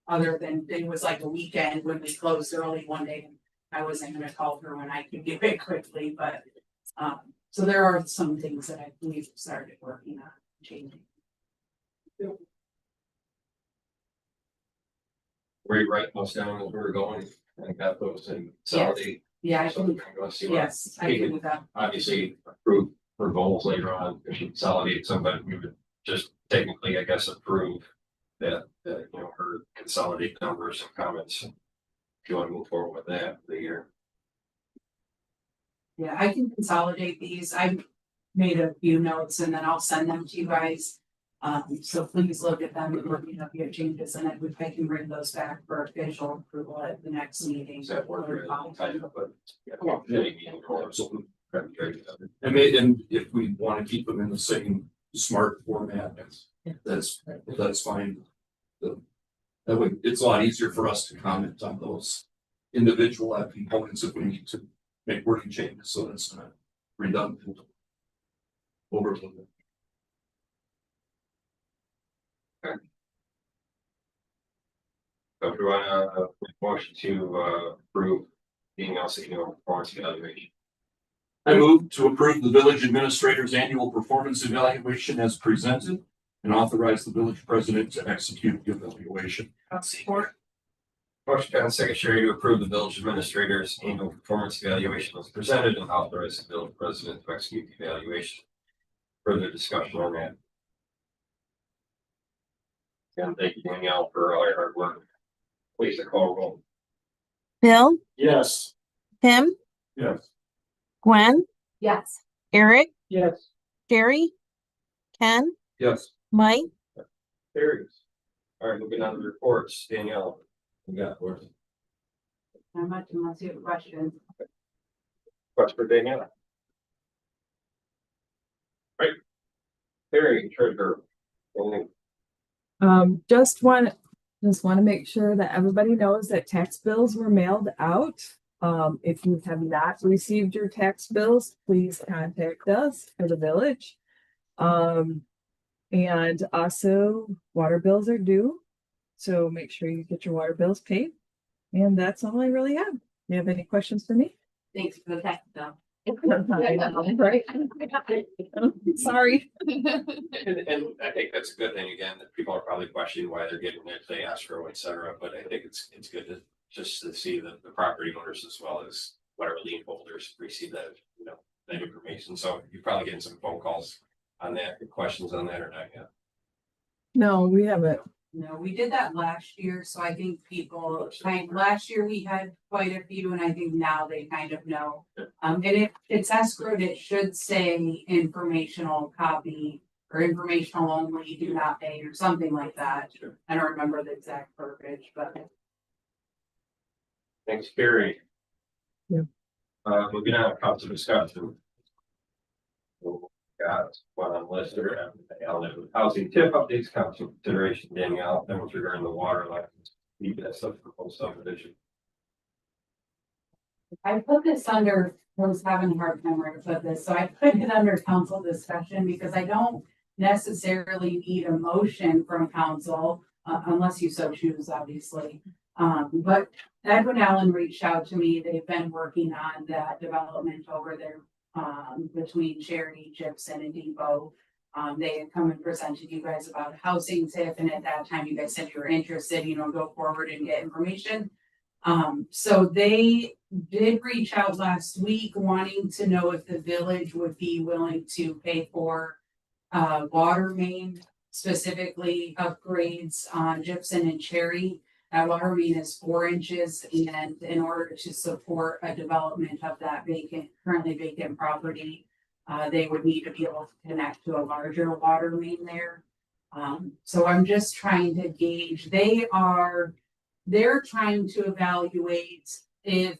other than it was like a weekend when we closed early one day. I wasn't gonna call her when I could get it quickly, but so there are some things that I believe started working on changing. Were you writing those down as we were going? I got those and consolidate. Yeah, I So believe, we're gonna see what- yes, I agree with that. Obviously approve for goals later on, if you consolidate somebody, we would just technically, I guess, approve that, her consolidate numbers and comments. If you want to move forward with that for the year. Yeah, I can consolidate these. made a few notes and then I'll send them to you guys. So please look at them and let me know if you have changes and I can bring those back for official approval at the next meeting. That work really tight up, but. And if we want to keep them in the same smart format, that's fine. That way, it's a lot easier for us to comment on those individual components if we need to make wording changes, so that's not redundant. Overload. So if you want to motion to approve the LC annual performance evaluation. I move to approve the village administrator's annual performance evaluation as presented and authorize the village president to execute the evaluation. Support. Motion by the secretary to approve the village administrator's annual performance evaluation as presented and authorize the village president to execute the evaluation. Further discussion on that. And thank you, Danielle, for all your hard work. Please call roll. Bill, Yes. Tim, Yes. Gwen, Yes. Eric, Yes. Jerry, Ken, Yes. Mike. Carries. All right, moving on to the reports. Danielle. You got yours. How much unless you have a question? Question for Danielle. Right. Terry, treasurer. Just want to make sure that everybody knows that tax bills were mailed out. If you have not received your tax bills, please contact us for the village. And also water bills are due. So make sure you get your water bills paid. And that's all I really have. Do you have any questions for me? Thanks for the tax bill. Right. Sorry. And I think that's a good thing, again, that people are probably questioning why they're getting it, they escrow, et cetera, but I think it's good to just to see the property owners as well as whatever lien holders receive that, that information. So you're probably getting some phone calls on that, questions on that or not yet. No, we haven't. No, we did that last year, so I think last year we had quite a few, and I think now they kind of know. And if it's escrowed, it should say informational copy or informational only, do not pay, or something like that. I don't remember the exact verbiage, but. Thanks, Carrie. Yeah. Moving on, council discussion. Got one on list here. Housing tip updates, council consideration, Danielle, that was regarding the water lines. Need that stuff for post subdivision. I put this under, I was having a hard time where to put this, so I put it under council discussion because I don't necessarily need a motion from council, unless you so choose, obviously. But Edwin Allen reached out to me. They've been working on that development over there between Charity, Gibson, and Depot. They had come and presented you guys about housing tip, and at that time you guys said you were interested, go forward and get information. So they did reach out last week wanting to know if the village would be willing to pay for water main, specifically upgrades on Gibson and Cherry. That water main is 4 inches, and in order to support a development of that currently vacant property, they would need to be able to connect to a larger water main there. So I'm just trying to gauge, they're trying to evaluate if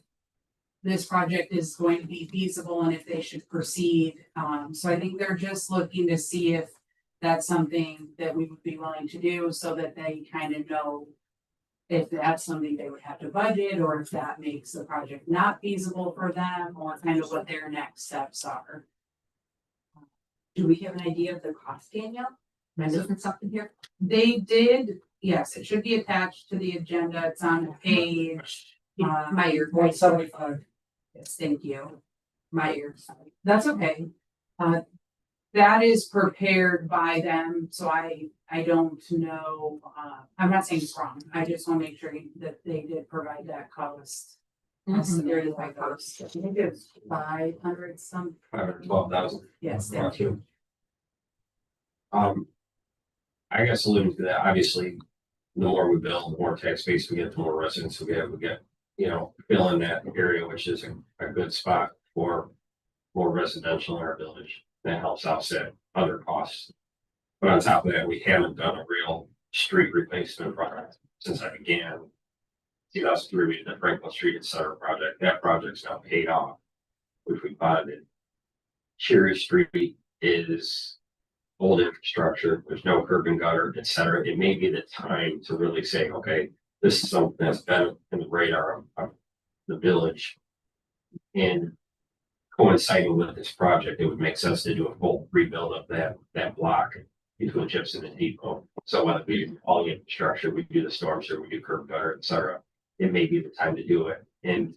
this project is going to be feasible and if they should proceed. So I think they're just looking to see if that's something that we would be willing to do so that they kind of know if that's something they would have to budget or if that makes the project not feasible for them or kind of what their next steps are. Do we have an idea of the cost, Danielle? Am I missing something here? They did, yes, it should be attached to the agenda. It's on page. My ear. 175. Yes, thank you. My ear. That's okay. That is prepared by them, so I don't know, I'm not saying it's wrong, I just want to make sure that they did provide that cost. There is that cost, I think it's 500 some. 512,000. Yes, thank you. I guess alluding to that, obviously, the more we build, the more tax base we get, the more residents we get, fill in that area, which is a good spot for more residential in our village. That helps offset other costs. But on top of that, we haven't done a real street replacement project since I began. 2003, we did the Franklin Street et cetera project. That project's now paid off, which we funded. Cherry Street is old infrastructure. There's no curb and gutter, et cetera. It may be the time to really say, okay, this is something that's been in the radar of the village. And coinciding with this project, it would make sense to do a full rebuild of that block between Gibson and Depot. So whether we do all the infrastructure, we do the storm sewer, we do curb gutter, et cetera, it may be the time to do it. And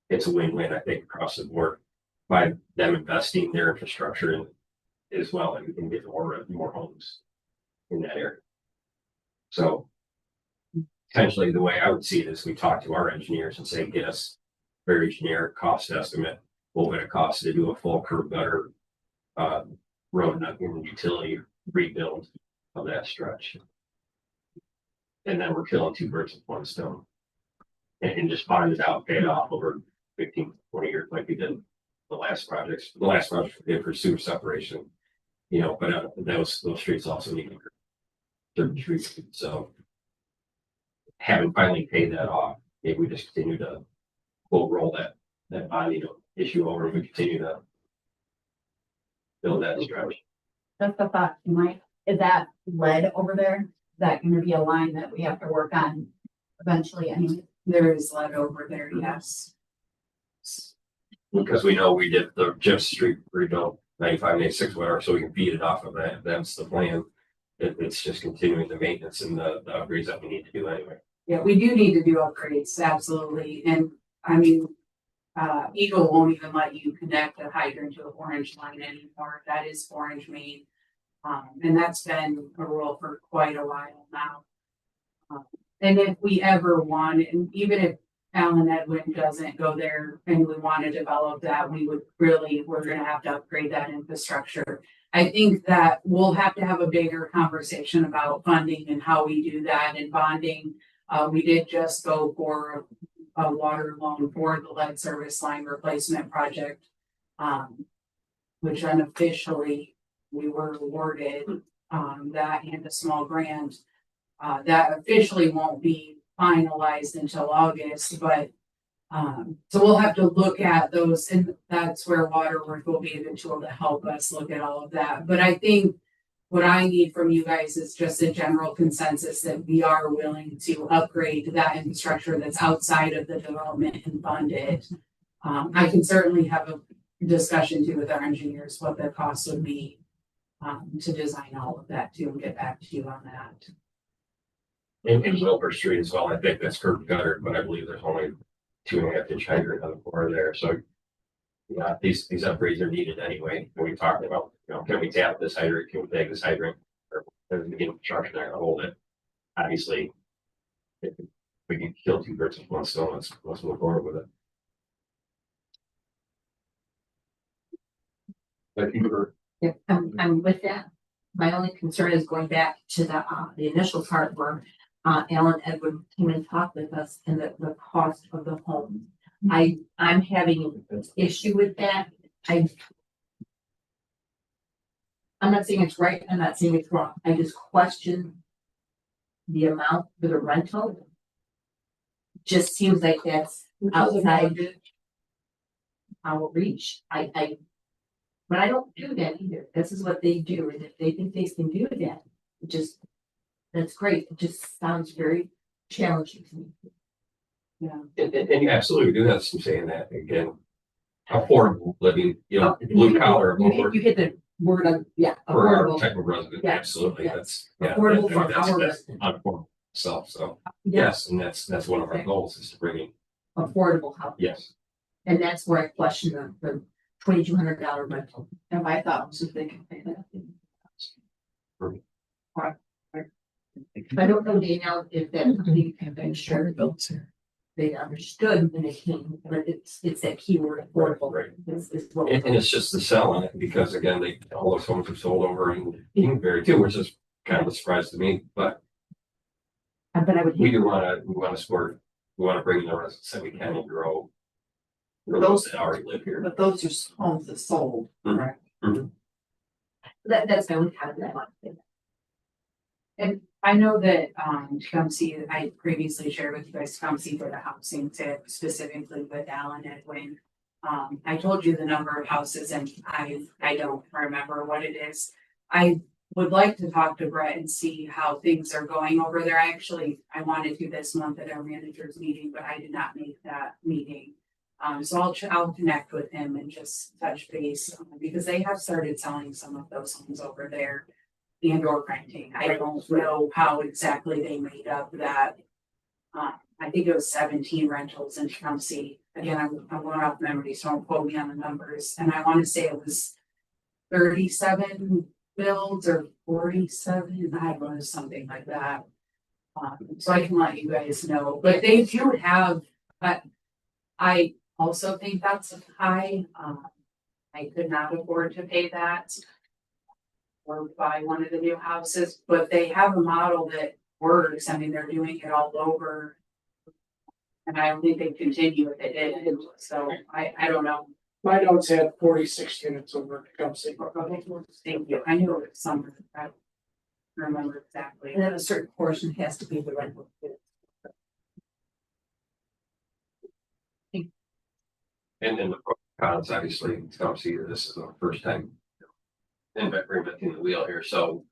it's a win-win, I think, across the board by them investing their infrastructure in as well and get more homes in that area. So potentially the way I would see it is we talk to our engineers and say, get us very generic cost estimate. What would it cost to do a full curb gutter road and utility rebuild of that stretch? And then we're killing two birds with one stone. And just bond it out, pay it off over 15, 20 years like we did the last project we did for sewer separation. You know, but those streets also need certain streets. So having finally paid that off, maybe we just continue to roll that bonding issue over and we continue to build that stretch. That's the thought, Mike. Is that lead over there? Is that gonna be a line that we have to work on eventually anyway? There is lead over there, yes. Because we know we did the Jeff Street rebuild 95 and 86 whatever, so we can feed it off of that. That's the plan. It's just continuing the maintenance and the upgrades that we need to do anyway. Yeah, we do need to do upgrades, absolutely. And I mean, Eagle won't even let you connect a hydrant to a 4-inch line anymore. That is 4-inch main. And that's been a rule for quite a while now. And if we ever want, and even if Alan Edwin doesn't go there and we want to develop that, we're gonna have to upgrade that infrastructure. I think that we'll have to have a bigger conversation about funding and how we do that and bonding. We did just go for a water loan for the lead service line replacement project. Which unofficially we were awarded that and a small grant. That officially won't be finalized until August, but so we'll have to look at those, and that's where Waterworth will be the tool to help us look at all of that. But I think what I need from you guys is just a general consensus that we are willing to upgrade that infrastructure that's outside of the development and fund it. I can certainly have a discussion too with our engineers, what the cost would be to design all of that too, and get back to you on that. In Wilbur Street as well, I think that's curb gutter, but I believe there's only 2.5-inch hydrant on the corner there. So yeah, these upgrades are needed anyway. When we talked about, can we tap this hydrant? Can we take this hydrant? Or there's the infrastructure there to hold it. Obviously, if we can kill two birds with one stone, let's move forward with it. Thank you for. Yeah, I'm with that. My only concern is going back to the initial part where Alan Edward came and talked with us and the cost of the home. I'm having an issue with that. I'm not saying it's right. I'm not saying it's wrong. I just question the amount for the rental. Just seems like that's outside our reach. But I don't do that either. This is what they do. And if they think they can do that, that's great. It just sounds very challenging to me. Yeah. And you absolutely do have some saying that again. Affordable living, blue collar. You hit the word of, For our affordable. type of resident, Yeah. absolutely. Yeah. That's Affordable for that's our resident. unaffordable stuff. So Yeah. yes, and that's one of our goals is to bring in. Affordable housing. Yes. And that's where I question the $2,200 rental. And my thought was if they can pay that. I don't know, Danielle, if that company can be sure they understood when they came, but it's that keyword affordable. Right. Is what And it's just the sell on it because again, all those homes are sold over in Kingsbury too, which is kind of a surprise to me, but I would. we want to support, we want to bring in the residents that we can and grow those that already live here. But those are homes that sold, Mhm. correct? Mhm. That's my only comment I want to say. And I know that, Tecumseh, I previously shared with you guys Tecumseh for the housing tip specifically with Alan Edwin. I told you the number of houses and I don't remember what it is. I would like to talk to Brett and see how things are going over there. I wanted to this month at our managers meeting, but I did not make that meeting. So I'll connect with him and just touch base, because they have started selling some of those homes over there and or renting. I don't know how exactly they made up that. I think it was 17 rentals in Tecumseh. Again, I'm going off memory, so don't quote me on the numbers. And I want to say it was 37 builds or 47, I don't know, something like that. So I can let you guys know, but they do have, I also think that's high. I could not afford to pay that or buy one of the new houses, but they have a model that works. I mean, they're doing it all over. And I don't think they continue if it did. So I don't know. My notes had 46 units over at Tecumseh. Thank you. I knew it was somewhere. I don't remember exactly. And then a certain portion has to be the rental. And then the cons, obviously, Tecumseh, this is the first time reinventing the wheel here, so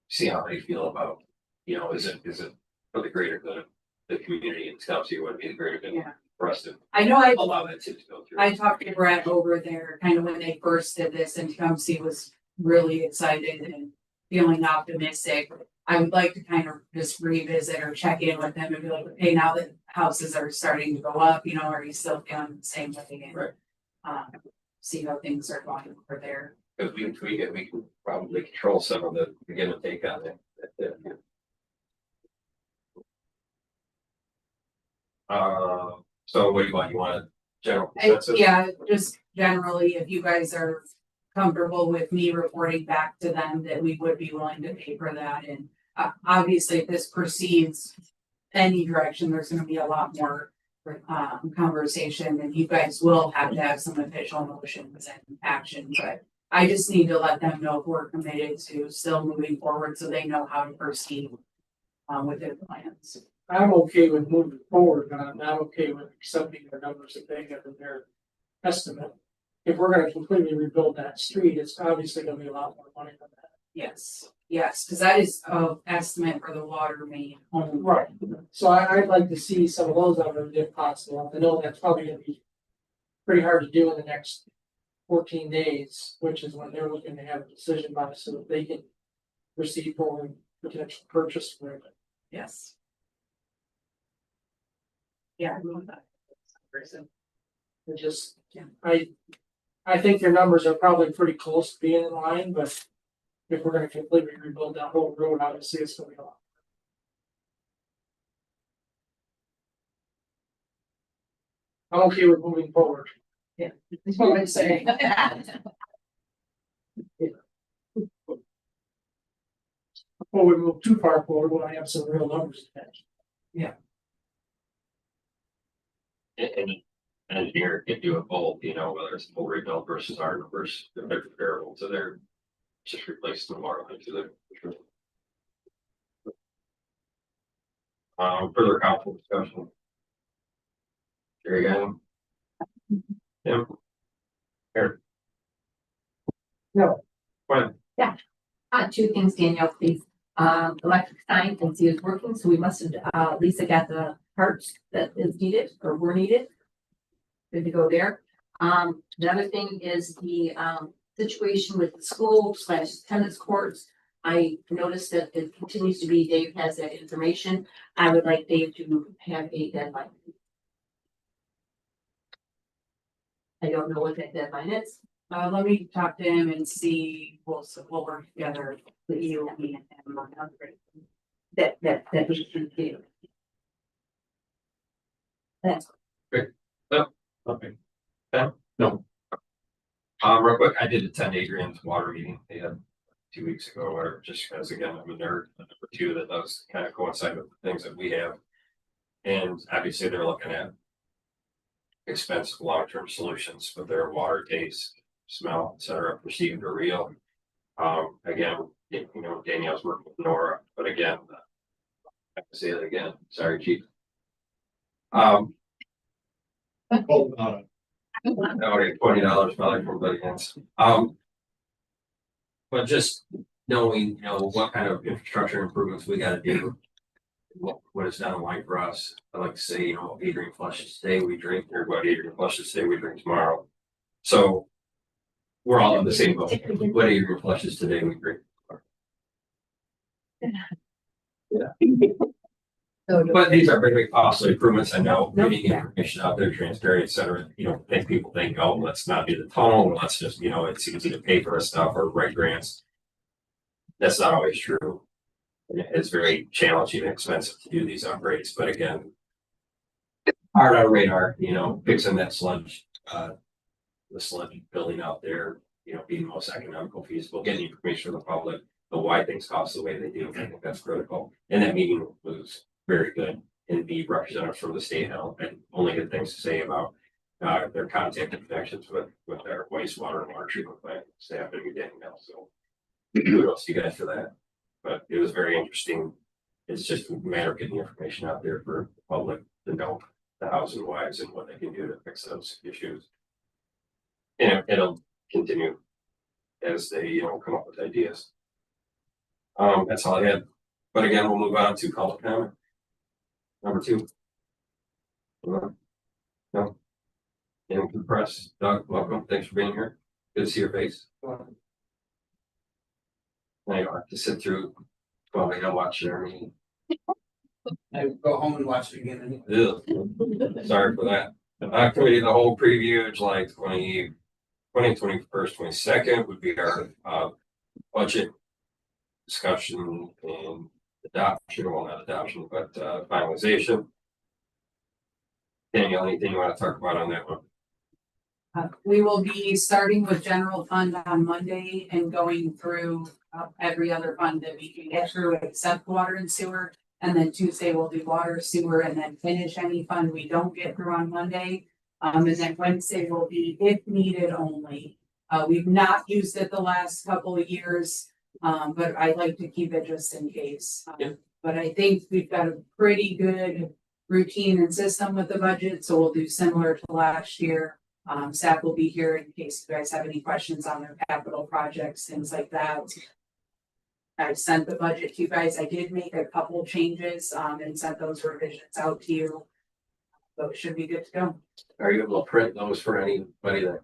see how they feel about, is it for the greater good of the community in Tecumseh, would be the greater good for us to I know allow that to go through. I talked to Brett over there, kind of when they first did this, and Tecumseh was really excited and feeling optimistic. I would like to kind of just revisit or check in with them and be like, hey, now that houses are starting to go up, are you still feeling the same way? And, see how things are going over there. Because we can tweak it, we can probably control some of the give and take on it. So what do you want? You want a general consensus? Yeah, just generally, if you guys are comfortable with me reporting back to them that we would be willing to pay for that. And obviously, if this proceeds any direction, there's gonna be a lot more conversation, and you guys will have to have some official motions and action, but I just need to let them know we're committed to still moving forward so they know how to proceed with their plans. I'm okay with moving forward, but I'm not okay with accepting the numbers that they have in their estimate. If we're gonna completely rebuild that street, it's obviously gonna be a lot more money than that. Yes, because that is an estimate for the water main. Right, so I'd like to see some of those numbers if possible. I know that's probably gonna be pretty hard to do in the next 14 days, which is when they're looking to have a decision by, so that they can proceed forward potential purchase agreement. Yes. Yeah, I love that. It just, I think your numbers are probably pretty close to being in line, but if we're gonna completely rebuild that whole road, obviously it's gonna be a lot. I'm okay with moving forward. Yeah. That's what I'm saying. Before we move too far forward, when I have some real numbers attached. Yeah. And an engineer can do it both, whether it's full rebuild versus our numbers, if they're comparable to their, just replace the water line to their. Further council discussion. Here again. Yeah. Here. No. Fine. Yeah. Two things, Danielle, please. Electric sign and see is working, so we must have, Lisa got the parts that is needed or were needed. Good to go there. The other thing is the, situation with the school / tennis courts. I noticed that it continues to be, Dave has that information. I would like Dave to have a deadline. I don't know what that deadline is. Let me talk to him and see, we'll work together with you and me and him. That we should do. That's great. No, okay. No. Real quick, I did attend Adrian's water meeting they had 2 weeks ago, or whatever, just because again, I'm a nerd. Number two, that does kind of coincide with the things that we have. And obviously they're looking at expensive long-term solutions, but their water taste, smell, etc., perceived or real. Again, Danielle's working with Nora, but again, I have to say it again, sorry, chief. $20 probably from the hands. But just knowing, what kind of infrastructure improvements we gotta do. What is down the line for us. I like to say, Adrian flushes today, we drink, or what Adrian flushes today, we drink tomorrow. So we're all in the same boat. What Adrian flushes today, we drink tomorrow. Yeah. But these are very costly improvements. I know getting information out there, transparent, et cetera. Think people think, oh, let's not do the tunnel, or let's just, it's easy to pay for stuff or write grants. That's not always true. It's very challenging and expensive to do these upgrades, but again, hard on radar, fixing that sludge, the sludge building out there, being most economical, feasible, getting information from the public, the why things cost the way they do. I think that's critical. And that meeting was very good. And the representatives from the state had only good things to say about their contact and connections with their wastewater and water treatment plant staff and Danielle. So kudos to you guys for that. But it was very interesting. It's just a matter of getting information out there for the public to know the hows and whys and what they can do to fix those issues. And it'll continue as they, come up with ideas. That's all I had. But again, we'll move on to public comment. Number 2. No. And to the press, Doug, welcome. Thanks for being here. Good to see your face. Now you don't have to sit through 12 a.m. watch their meeting. I go home and watch it again. Sorry for that. Committee of the whole preview, July 20, 21st, 22nd would be our budget discussion and adoption, well, not adoption, but finalization. Danielle, anything you want to talk about on that one? We will be starting with general fund on Monday and going through every other fund that we can get through except water and sewer. And then Tuesday we'll do water, sewer, and then finish any fund we don't get through on Monday. And then Wednesday will be if needed only. We've not used it the last couple of years, but I like to keep it just in case. But I think we've got a pretty good routine and system with the budget, so we'll do similar to last year. Staff will be here in case you guys have any questions on their capital projects, things like that. I've sent the budget to you guys. I did make a couple changes and sent those revisions out to you. So it should be good to go. Are you able to print those for anybody that?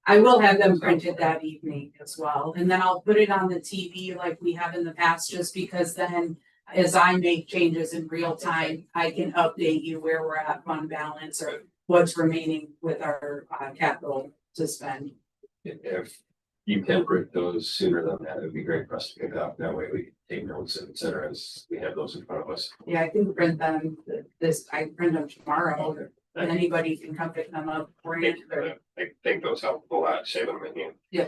I will have them printed that evening as well. And then I'll put it on the TV like we have in the past, just because then as I make changes in real time, I can update you where we're at fund balance or what's remaining with our capital to spend. If you can print those sooner than that, it would be great for us to pick up. That way we can take notes and et cetera as we have those in front of us. Yeah, I can print them I print them tomorrow. Okay. And anybody can come pick them up. I think those help a lot, save them in here. Yeah.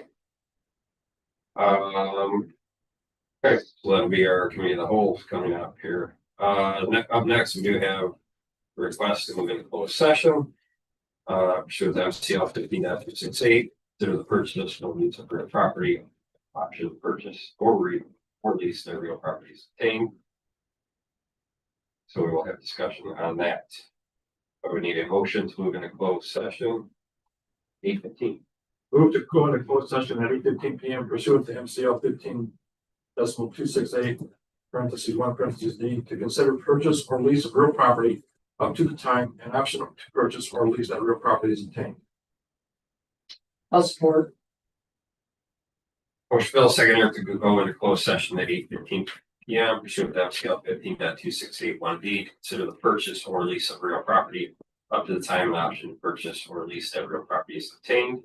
Okay, so that'll be our committee of the whole coming up here. Up next, we do have a request to move into closed session. Pursuant to MCL 15.268, consider the purchase of use of real property, option to purchase or lease their real properties obtained. So we will have discussion on that. But we need a motion to move into closed session. 8:15. Move to go into closed session at 8:15 p.m. pursuant to MCL 15.268 parentheses 1 parentheses D to consider purchase or lease of real property up to the time an option to purchase or lease that real property is obtained. I'll support. Motion Bill second here to go into closed session at 8:15 p.m. Pursuant to MCL 15.2681D, consider the purchase or lease of real property up to the time an option to purchase or lease that real property is obtained.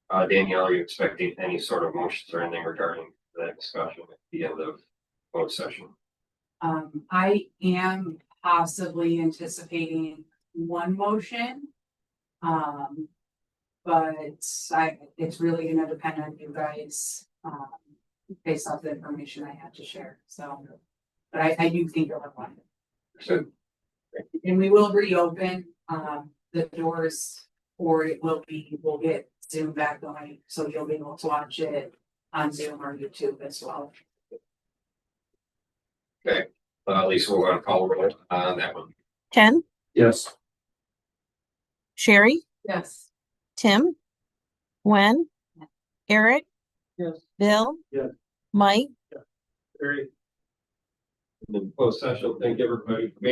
Danielle, are you expecting any sort of motions or anything regarding that discussion at the end of closed session? I am possibly anticipating one motion. But it's really gonna depend on you guys, based off the information I had to share. So, but I do think you'll have one. So, and we will reopen the doors, or we'll get Zoom back going, so you'll be able to watch it on Zoom or YouTube as well. Lisa, we're gonna call a roll on that one. Ken, Yes. Sherry, Yes. Tim, Gwen, Eric, Yes. Bill, Yes. Mike. In closed session, thank everybody for being